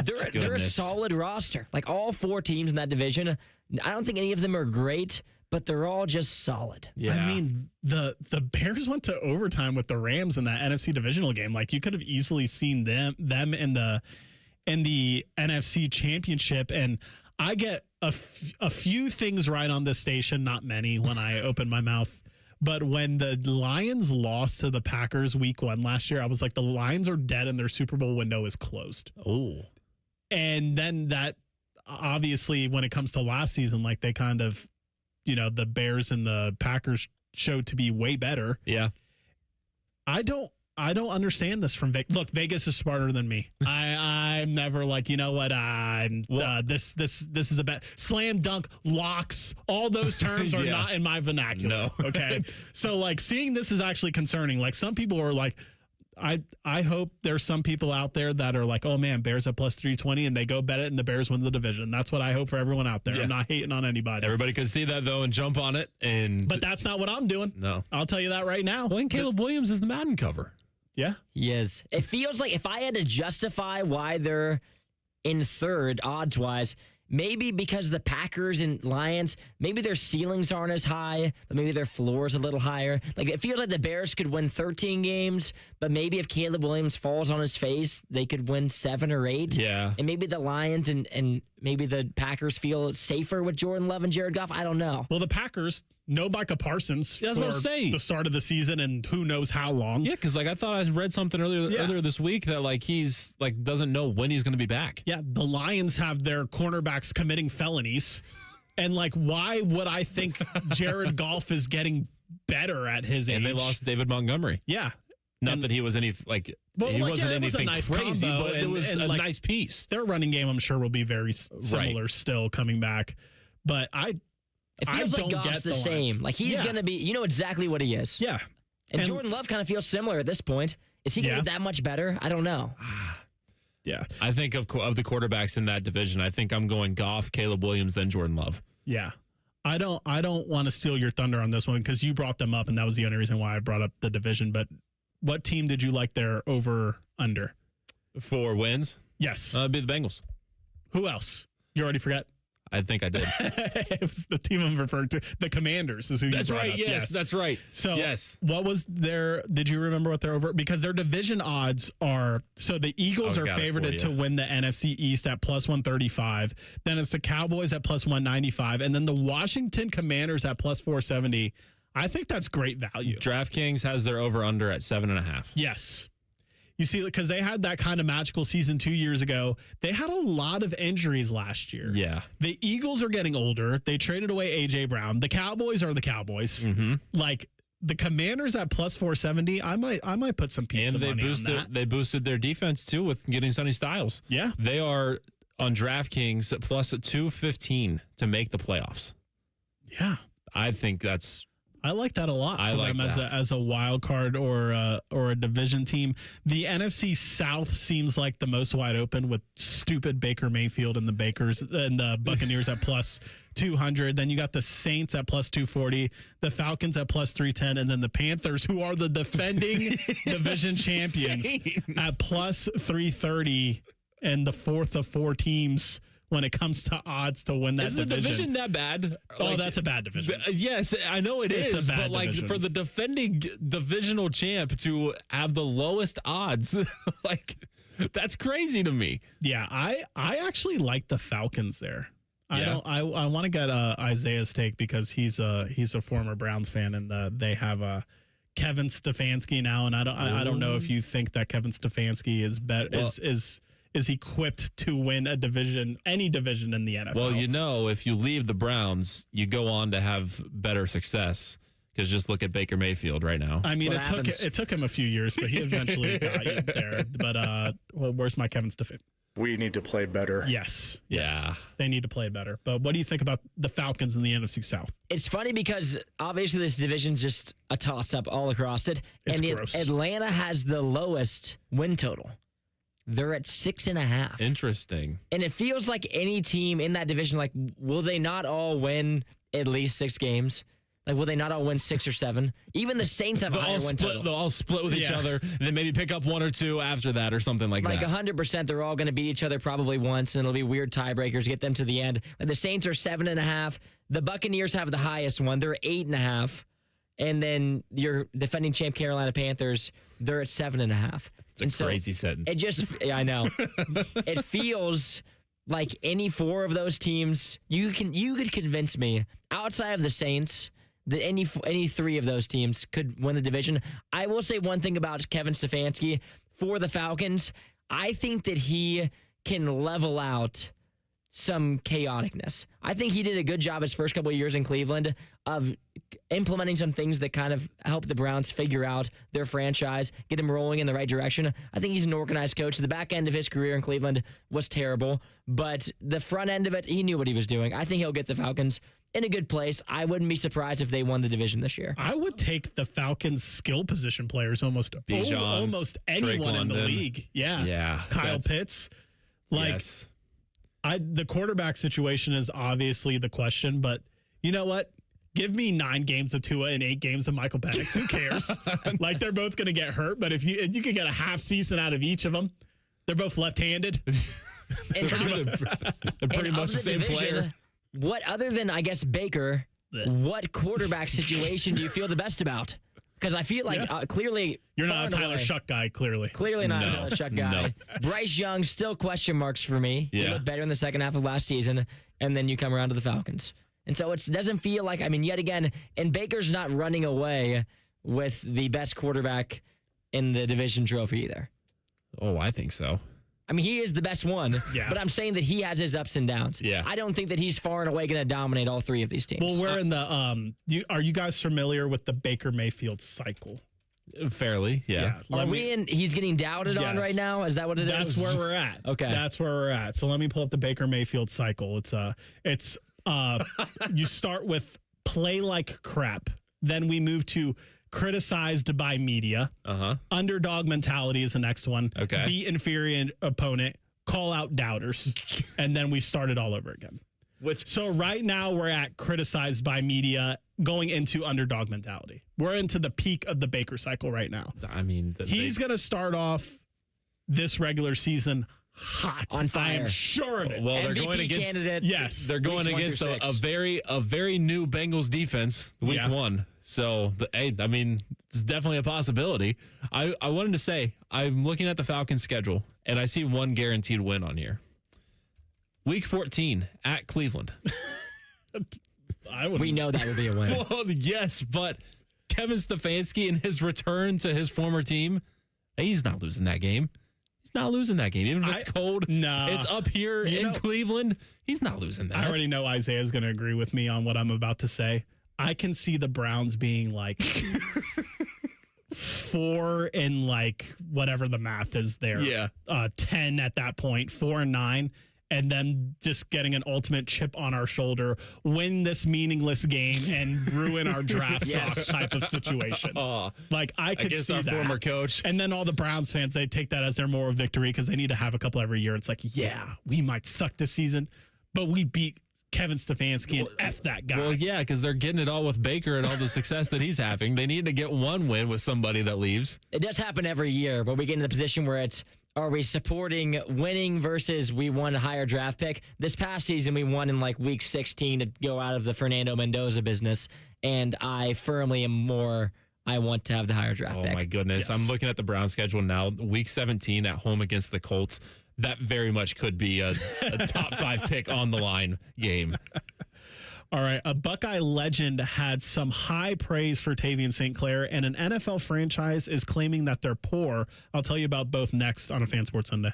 They're a solid roster. Like, all four teams in that division, I don't think any of them are great, but they're all just solid. Yeah. I mean, the Bears went to overtime with the Rams in that NFC divisional game. Like, you could have easily seen them in the NFC Championship. And I get a few things right on this station, not many, when I open my mouth. But when the Lions lost to the Packers week 1 last year, I was like, the Lions are dead and their Super Bowl window is closed. Oh. And then that, obviously, when it comes to last season, like, they kind of, the Bears and the Packers showed to be way better. Yeah. I don't understand this from Vegas. Look, Vegas is smarter than me. I'm never like, you know what? This is a bet. Slam dunk, locks, all those terms are not in my vernacular. No. Okay. So, like, seeing this is actually concerning. Like, some people are like, I hope there's some people out there that are like, oh man, Bears at plus 320, and they go bet it and the Bears win the division. That's what I hope for everyone out there. Yeah. I'm not hating on anybody. Everybody could see that though and jump on it. But that's not what I'm doing. No. I'll tell you that right now. Well, and Caleb Williams is the Madden cover. Yeah. He is. It feels like if I had to justify why they're in third odds-wise, maybe because the Packers and Lions, maybe their ceilings aren't as high, but maybe their floor's a little higher. Like, it feels like the Bears could win 13 games, but maybe if Caleb Williams falls on his face, they could win 7 or 8. Yeah. And maybe the Lions and maybe the Packers feel safer with Jordan Love and Jared Goff. I don't know. Well, the Packers, no Micah Parsons for the start of the season, and who knows how long. Yeah, because I thought I read something earlier this week that he's doesn't know when he's going to be back. Yeah, the Lions have their cornerbacks committing felonies, and why would I think Jared Goff is getting better at his age? And they lost David Montgomery. Yeah. Not that he was he wasn't anything nice crazy, combo, but it was a nice piece. Their running game, I'm sure, will be very similar still coming back. But it feels like Goff's the same. Like, he's going to be, you know exactly what he is. Yeah. And Jordan Love kind of feels similar at this point. Is he going to get that much better? I don't know. Yeah. I think of the quarterbacks in that division, I think I'm going Goff, Caleb Williams, then Jordan Love. Yeah. I don't want to steal your thunder on this one because you brought them up, and that was the only reason why I brought up the division. But what team did you like their over-under? For wins? Yes. It'd be the Bengals. Who else? You already forgot? I think I did. It was the team I'm referring to. The Commanders is who you brought up. That's right. Yes, that's right. So yes. What was did you remember what they're over? Because their division odds are, so the Eagles are favored to win the NFC East at plus 135. Then it's the Cowboys at plus 195. And then the Washington Commanders at plus 470. I think that's great value. DraftKings has their over-under at 7.5. Yes. You see, because they had that kind of magical season 2 years ago. They had a lot of injuries last year. Yeah. The Eagles are getting older. They traded away A.J. Brown. The Cowboys are the Cowboys. Mm-hmm. Like, the Commanders at plus 470, I might put some pizza money on that. They boosted their defense, too, with getting Sonny Styles. Yeah. They are on DraftKings at plus 215 to make the playoffs. Yeah. I think I like that a lot for them as a wild card or a division team. The NFC South seems like the most wide open with stupid Baker Mayfield and the Buccaneers at plus 200. Then you got the Saints at plus 240, the Falcons at plus 310, and then the Panthers, who are the defending division champions, at plus 330, and the fourth of 4 teams when it comes to odds to win that Is the division that bad? Oh, that's a bad division. Yes, I know It's a is, bad but like division. for the defending divisional champ to have the lowest odds, like that's crazy to me. Yeah, I actually like the Falcons there. Yeah. I want to get Isaiah's take because he's a former Browns fan, and they have Kevin Stefanski now, and I don't know if you think that Kevin Stefanski is better is equipped to win any division in the NFL. Well, if you leave the Browns, you go on to have better success. Because just look at Baker Mayfield right now. I mean, it took him a few years, but he eventually got there. But where's my Kevin Stefanski? We need to play better. Yes. Yeah. They need to play better. But what do you think about the Falcons in the NFC South? It's funny because obviously this division's just a toss-up all across it. It's and gross. Atlanta has the lowest win total. They're at 6.5. Interesting. And it feels like any team in that division, like, will they not all win at least 6 games? Like, will they not all win 6 or 7? Even the Saints have a higher win total. They'll all split with each other, and then maybe pick up 1 or 2 after that or something like that. 100%, they're all going to beat each other probably once, and it'll be weird tiebreakers to get them to the end. Like the Saints are 7.5. The Buccaneers have the highest one. They're 8.5. And then your defending champ Carolina Panthers, they're at 7.5. It's a crazy sentence. It just, I know. It feels like any 4 of those teams, you could convince me, outside of the Saints, that any 3 of those teams could win the division. I will say one thing about Kevin Stefanski for the Falcons. I think that he can level out some chaoticness. I think he did a good job his first couple of years in Cleveland of implementing some things that kind of help the Browns figure out their franchise, get them rolling in the right direction. I think he's an organized coach. The back end of his career in Cleveland was terrible, but the front end of it, he knew what he was doing. I think he'll get the Falcons in a good place. I wouldn't be surprised if they won the division this year. I would take the Falcons' skill position players almost anyone Drake in the London. league. Yeah. Kyle Pitts. Yes. The quarterback situation is obviously the question, but you know what? Give me 9 games of Tua and 8 games of Michael Penix. Who cares? Like, they're both going to get hurt, but if you could get a half season out of each of them, they're both left-handed. And pretty much the same player. What, other than, I guess, Baker, what quarterback situation do you feel the best about? Because I feel like clearly... You're not a Tyler Shuck guy, clearly. Clearly not a Tyler Shuck guy. No. Bryce Young, still question marks for me. He looked better in the second half of last season, and then you come around to the Falcons. And so it doesn't feel like, yet again, and Baker's not running away with the best quarterback in the division trophy either. Oh, I think so. He is the best one, but I'm saying that he has his ups and downs. Yeah. I don't think that he's far and away going to dominate all 3 of these teams. Well, we're in the are you guys familiar with the Baker Mayfield cycle? Fairly, yeah. He's getting doubted on right now? Is that what it is? That's where we're at. Okay. That's where we're at. So let me pull up the Baker Mayfield cycle. It's you start with play like crap. Then we move to criticized by media. Underdog mentality is the next one. Okay. Beat inferior opponent. Call out doubters. And then we start it all over again. So right now we're at criticized by media going into underdog mentality. We're into the peak of the Baker cycle right now. He's going to start off this regular season hot. On fire. I am sure of it. Well, they're MVP going against candidate. Yes. They're going against a very new Bengals defense week 1. So it's definitely a possibility. I wanted to say I'm looking at the Falcons schedule and I see one guaranteed win on here. Week 14 at Cleveland. We know that would be a win. Well, yes, but Kevin Stefanski and his return to his former team, he's not losing that game. He's not losing that game. Even if it's cold, it's up here in Cleveland. He's not losing that. I already know Isaiah's going to agree with me on what I'm about to say. I can see the Browns being like 4 and whatever the math is there. Yeah. 10 at that point, 4 and 9. And then just getting an ultimate chip on our shoulder, win this meaningless game and ruin our draft stock type of situation. I could see our that. Former coach. And then all the Browns fans, they take that as their moral victory because they need to have a couple every year. It's like, we might suck this season, but we beat Kevin Stefanski and F that guy. Well, yeah, because they're getting it all with Baker and all the success that he's having. They need to get one win with somebody that leaves. It does happen every year, but we get in the position where it's, are we supporting winning versus we won a higher draft pick? This past season, we won in like week 16 to go out of the Fernando Mendoza business, and I firmly am more. I want to have the higher draft pick. Oh, my goodness. Yes. I'm looking at the Browns schedule now. Week 17 at home against the Colts. That very much could be a top 5 pick on the line game. All right. A Buckeye legend had some high praise for Tavian St. Clair, and an NFL franchise is claiming that they're poor. I'll tell you about both next on a Fan Sports Sunday.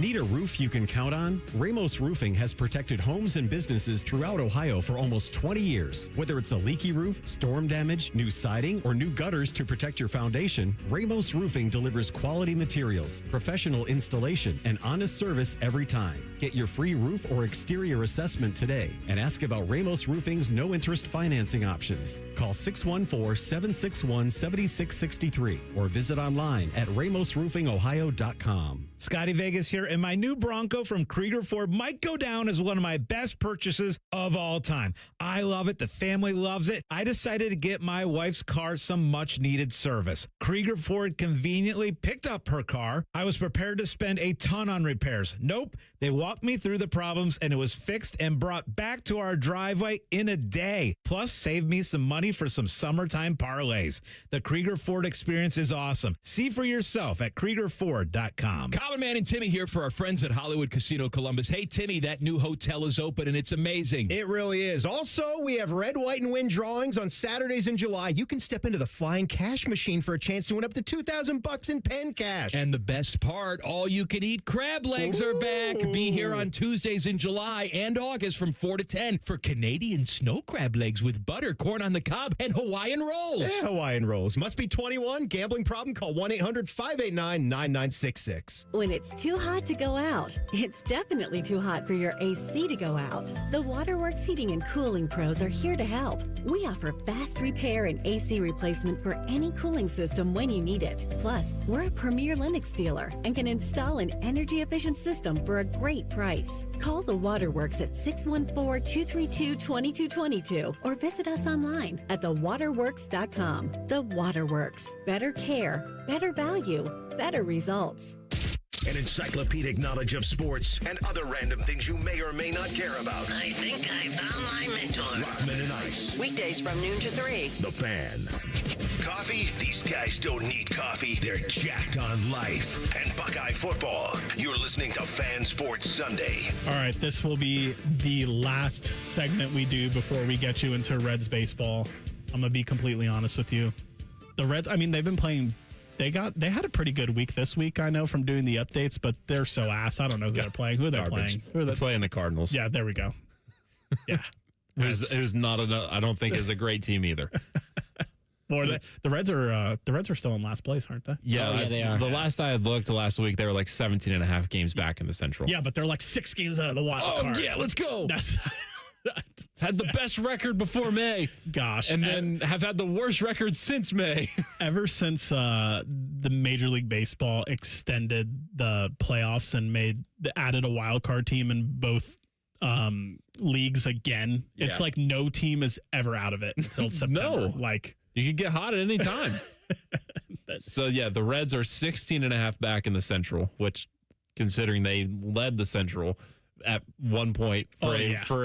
Need a roof you can count on? Ramos Roofing has protected homes and businesses throughout Ohio for almost 20 years. Whether it's a leaky roof, storm damage, new siding, or new gutters to protect your foundation, Ramos Roofing delivers quality materials, professional installation, and honest service every time. Get your free roof or exterior assessment today and ask about Ramos Roofing's no-interest financing options. Call 614-761-7663 or visit online at ramosroofingohio.com. Scotty Vegas here, and my new Bronco from Krieger Ford might go down as one of my best purchases of all time. I love it. The family loves it. I decided to get my wife's car some much-needed service. Krieger Ford conveniently picked up her car. I was prepared to spend a ton on repairs. Nope. They walked me through the problems, and it was fixed and brought back to our driveway in a day. Plus, saved me some money for some summertime parlays. The Krieger Ford experience is awesome. See for yourself at KriegerFord.com. Common Man and Timmy here for our friends at Hollywood Casino Columbus. Hey, Timmy, that new hotel is open, and it's amazing. It really is. Also, we have red, white, and win drawings on Saturdays in July. You can step into the flying cash machine for a chance to win up to $2,000 in pen cash. And the best part, all-you-can-eat crab legs are back. Be here on Tuesdays in July and August from 4 to 10 for Canadian snow crab legs with butter, corn on the cob, and Hawaiian rolls. Yeah, Hawaiian rolls. Must be 21. Gambling problem? Call 1-800-589-9966. When it's too hot to go out, it's definitely too hot for your AC to go out. The Waterworks Heating and Cooling Pros are here to help. We offer fast repair and AC replacement for any cooling system when you need it. Plus, we're a premier Lennox dealer and can install an energy-efficient system for a great price. Call the Waterworks at 614-232-2222 or visit us online at thewaterworks.com. The Waterworks. Better care, better value, better results. An encyclopedic knowledge of sports and other random things you may or may not care about. I think I found my mentor. Rothman and Ice. Weekdays from noon to 3. The Fan. Coffee? These guys don't need coffee. They're jacked on life and Buckeye football. You're listening to Fan Sports Sunday. All right, this will be the last segment we do before we get you into Reds baseball. I'm going to be completely honest with you. The Reds, I mean, they've been playing. They had a pretty good week this week, I know, from doing the updates, but they're so ass. I don't know who they're playing. Who are they playing? They're playing the Cardinals. Yeah, there we go. Yeah. Who's not I don't think is a great team either. Or the Reds are still in last place, aren't they? Yeah, they are. The last I had looked last week, they were like 17 and a half games back in the Central. Yeah, but they're like 6 games out of the wild card. Oh, yeah, let's go. That's had the best record before May. Gosh. And then have had the worst record since May. Ever since the Major League Baseball extended the playoffs and added a wild card team in both leagues again, it's like no team is ever out of it until September. No. Like, you can get hot at any time. So, yeah, the Reds are 16 and a half back in the Central, which, considering they led the Central at one point for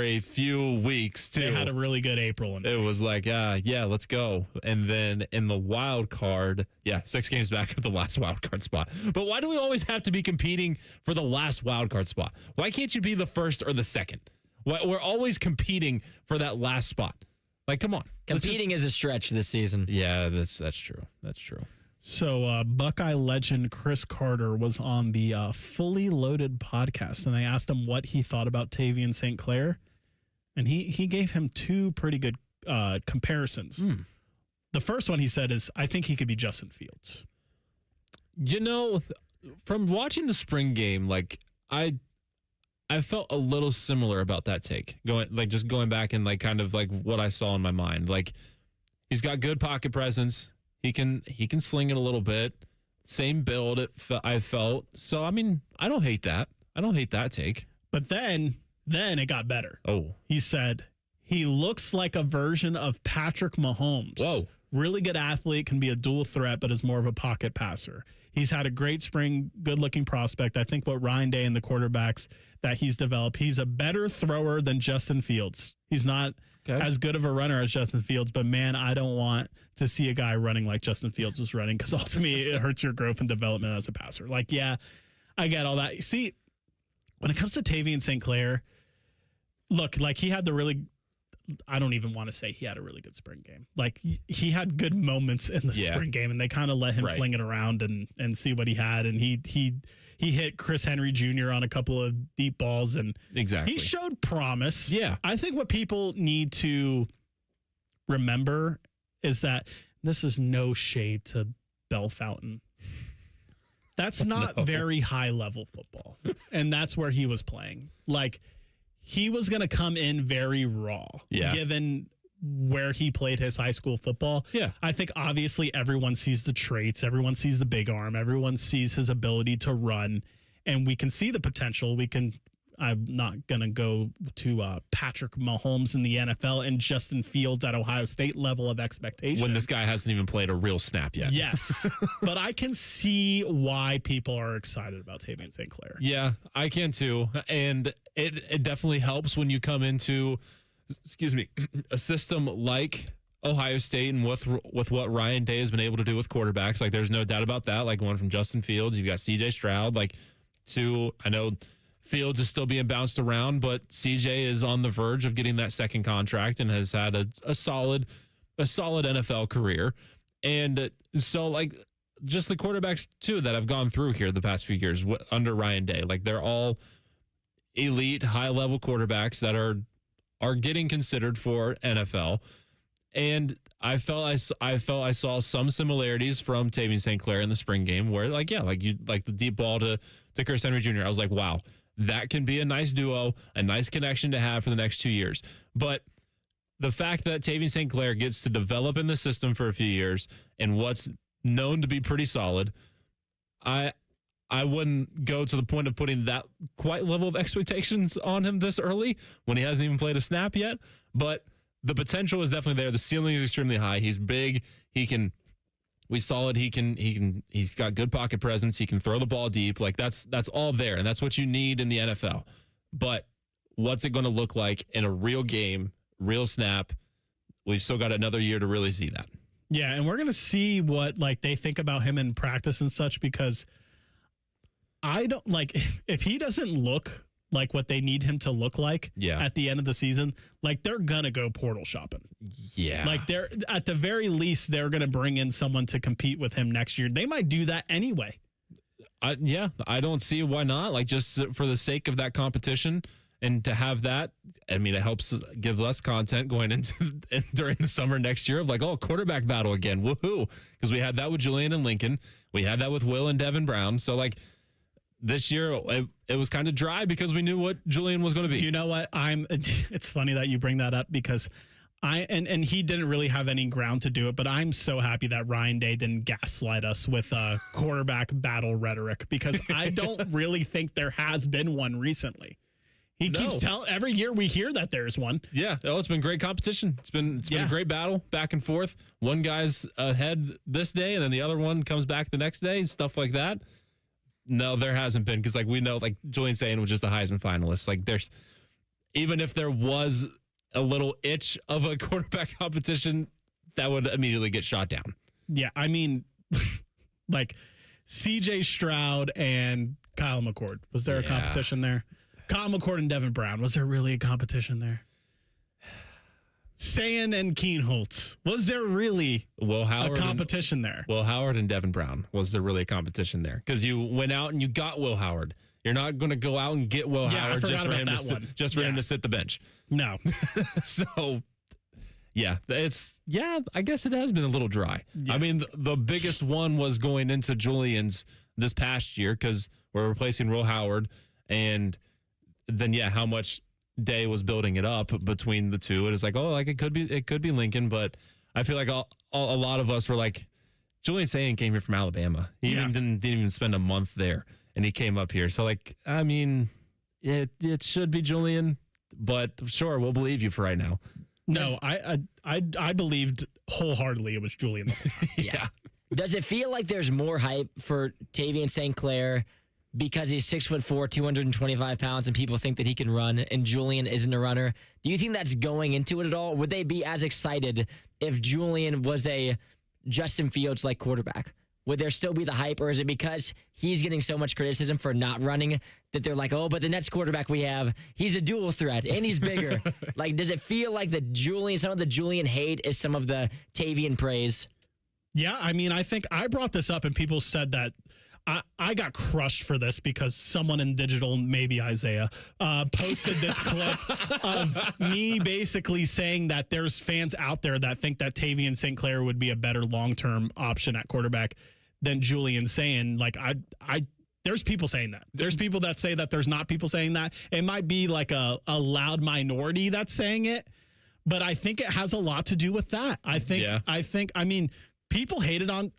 a few weeks, too. They had a really good April. It was like, yeah, let's go. And then in the wild card, 6 games back of the last wild card spot. But why do we always have to be competing for the last wild card spot? Why can't you be the first or the second? We're always competing for that last spot. Like, come on. Competing is a stretch this season. Yeah, that's true. That's true. So Buckeye legend Chris Carter was on the Fully Loaded podcast, and they asked him what he thought about Tavian St. Clair, and he gave him 2 pretty good comparisons. The first one he said is, I think he could be Justin Fields. You know, from watching the spring game, like I felt a little similar about that take. Going back and like kind of like what I saw in my mind. Like, he's got good pocket presence. He can sling it a little bit. Same build, I felt. So, I mean, I don't hate that. I don't hate that take. But then it got better. Oh. He said, he looks like a version of Patrick Mahomes. Whoa. Really good athlete, can be a dual threat, but is more of a pocket passer. He's had a great spring, good-looking prospect. I think what Ryan Day and the quarterbacks that he's developed, he's a better thrower than Justin Fields. He's not as good of a runner as Justin Fields, but man, I don't want to see a guy running like Justin Fields was running, because ultimately it hurts your growth and development as a passer. Like, yeah, I get all that. See, when it comes to Tavian St. Clair, look, like he had I don't even want to say he had a really good spring game. Like he had good moments in the spring game, and they kind of let him fling it around and see what he had. And he hit Chris Henry Jr. on a couple of deep balls, and he showed promise. Yeah. I think what people need to remember is that this is no shade to Bell Fountain. That's not very high level football. And that's where he was playing. Like, he was going to come in very raw, given where he played his high school football. Yeah. I think obviously everyone sees the traits. Everyone sees the big arm. Everyone sees his ability to run. And we can see the potential. I'm not going to go to Patrick Mahomes in the NFL and Justin Fields at Ohio State level of expectation. When this guy hasn't even played a real snap yet. Yes. But I can see why people are excited about Tavian St. Clair. Yeah, I can too. And it definitely helps when you come into, a system like Ohio State and with what Ryan Day has been able to do with quarterbacks. Like, there's no doubt about that. Like, going from Justin Fields, you've got CJ Stroud, I know Fields is still being bounced around, but CJ is on the verge of getting that second contract and has had a solid NFL career. And so, just the quarterbacks too that have gone through here the past few years under Ryan Day, they're all elite, high level quarterbacks that are getting considered for NFL. And I felt I saw some similarities from Tavian St. Clair in the spring game where the deep ball to Chris Henry Jr. I was like, wow, that can be a nice duo, a nice connection to have for the next 2 years. But the fact that Tavian St. Clair gets to develop in the system for a few years and what's known to be pretty solid, I wouldn't go to the point of putting that quite level of expectations on him this early when he hasn't even played a snap yet. But the potential is definitely there. The ceiling is extremely high. He's big. He's got good pocket presence. He can throw the ball deep. That's all there. And that's what you need in the NFL. But what's it going to look like in a real game, real snap? We've still got another year to really see that. Yeah. And we're going to see what they think about him in practice and such, because I don't if he doesn't look like what they need him to look like at the end of the season, they're going to go portal shopping. Yeah. They're at the very least, they're going to bring in someone to compete with him next year. They might do that anyway. I don't see why not. Just for the sake of that competition and to have that, I mean, it helps give us content going into during the summer next year of quarterback battle again. Woohoo. Because we had that with Julian and Lincoln. We had that with Will and Devin Brown. So this year, it was kind of dry because we knew what Julian was going to be. You know what? It's funny that you bring that up, because and he didn't really have any ground to do it, but I'm so happy that Ryan Day didn't gaslight us with quarterback battle rhetoric, because I don't really think there has been one recently. He keeps telling every year we hear that there's one. Yeah. It's been great competition. It's been a great battle back and forth. One guy's ahead this day and then the other one comes back the next day, stuff like that. No, there hasn't been, because we know Julian Sayin was just a Heisman finalist. There's, even if there was a little itch of a quarterback competition, that would immediately get shot down. Yeah, I mean, CJ Stroud and Kyle McCord. Was there a competition there? Kyle McCord and Devin Brown. Was there really a competition there? Sayin and Keenholtz. Was there really a competition there? Will Howard and Devin Brown. Was there really a competition there? Because you went out and you got Will Howard. You're not going to go out and get Will Howard just for him to sit the bench. No. So, I guess it has been a little dry. Yeah. I mean, the biggest one was going into Julian's this past year, because we're replacing Will Howard, and then how much Day was building it up between the two. It is it could be Lincoln, but I feel a lot of us were Julian Sayin came here from Alabama. He didn't even spend a month there, and he came up here. So I mean, it should be Julian, but sure, we'll believe you for right now. No, I believed wholeheartedly it was Julian. Yeah. Does it feel like there's more hype for Tavian St. Clair because he's 6'4", 225 pounds, and people think that he can run, and Julian isn't a runner? Do you think that's going into it at all? Would they be as excited if Julian was a Justin Fields-like quarterback? Would there still be the hype, or is it because he's getting so much criticism for not running that they're like, oh, but the next quarterback we have, he's a dual threat, and he's bigger? Like, does it feel like some of the Julian hate is some of the Tavian praise? Yeah, I mean, I think I brought this up, and people said that I got crushed for this because someone in digital, maybe Isaiah, posted this clip of me basically saying that there's fans out there that think that Tavian St. Clair would be a better long-term option at quarterback than Julian saying. Like, there's people saying that. There's people that say that there's not people saying that. It might be like a loud minority that's saying it, but I think it has a lot to do with that. I mean, people hated on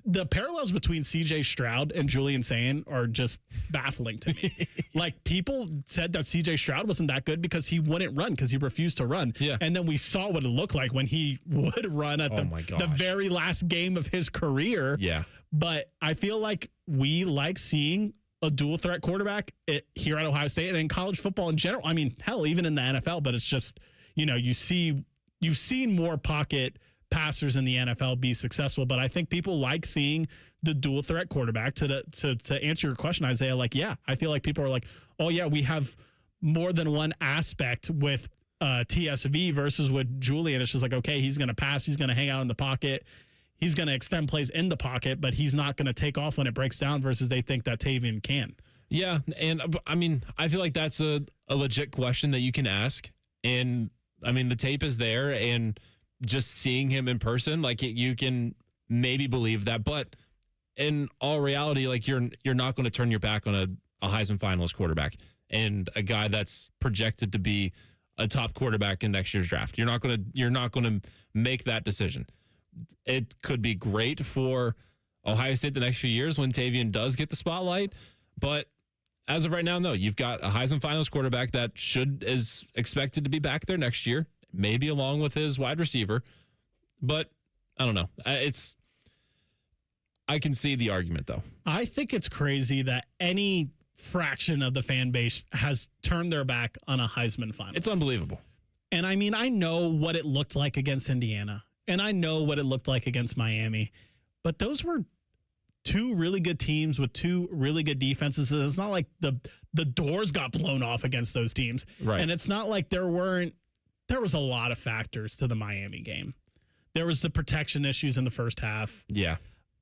the parallels between CJ Stroud and Julian Sayin are just baffling to me. Like, people said that CJ Stroud wasn't that good because he wouldn't run, because he refused to run. Yeah. And then we saw what it looked like when he would run at the very last game of his career. Yeah. But I feel like we like seeing a dual threat quarterback here at Ohio State and in college football in general. I mean, hell, even in the NFL, but it's just, you've seen more pocket passers in the NFL be successful, but I think people like seeing the dual threat quarterback. To answer your question, Isaiah, like, yeah, I feel like people are like, oh yeah, we have more than one aspect with TSV versus with Julian. It's just like, okay, he's going to pass, he's going to hang out in the pocket, he's going to extend plays in the pocket, but he's not going to take off when it breaks down, versus they think that Tavian can. Yeah, and I mean, I feel like that's a legit question that you can ask, and I mean, the tape is there, and just seeing him in person, like, you can maybe believe that, but in all reality, like, you're not going to turn your back on a Heisman finalist quarterback and a guy that's projected to be a top quarterback in next year's draft. You're not going to make that decision. It could be great for Ohio State the next few years when Tavian does get the spotlight, but as of right now, no. You've got a Heisman finalist quarterback that is expected to be back there next year, maybe along with his wide receiver, but I don't know. I can see the argument, though. I think it's crazy that any fraction of the fan base has turned their back on a Heisman finalist. It's unbelievable. And I mean, I know what it looked like against Indiana, and I know what it looked like against Miami, but those were two really good teams with two really good defenses. It's not like the doors got blown off against those teams. Right. And it's not like there was a lot of factors to the Miami game. There was the protection issues in the first half. Yeah.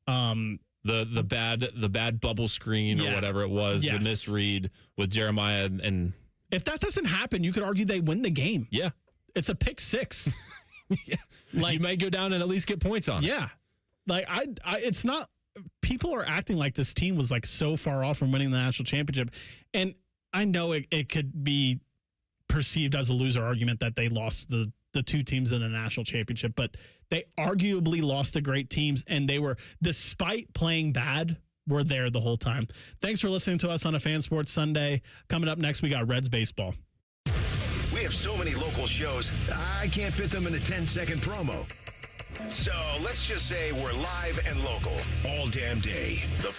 The bad bubble screen or whatever it was, the misread with Jeremiah, and if that doesn't happen, you could argue they win the game. Yeah. It's a pick six. Yeah. Like, you might go down and at least get points on it. Yeah. Like, it's not, people are acting like this team was like so far off from winning the national championship. And I know it could be perceived as a loser argument that they lost the two teams in the national championship, but they arguably lost to great teams, and they were, despite playing bad, were there the whole time. Thanks for listening to us on a Fan Sports Sunday. Coming up next, we got Reds baseball. We have so many local shows, I can't fit them in a 10-second promo. So let's just say we're live and local all damn day. The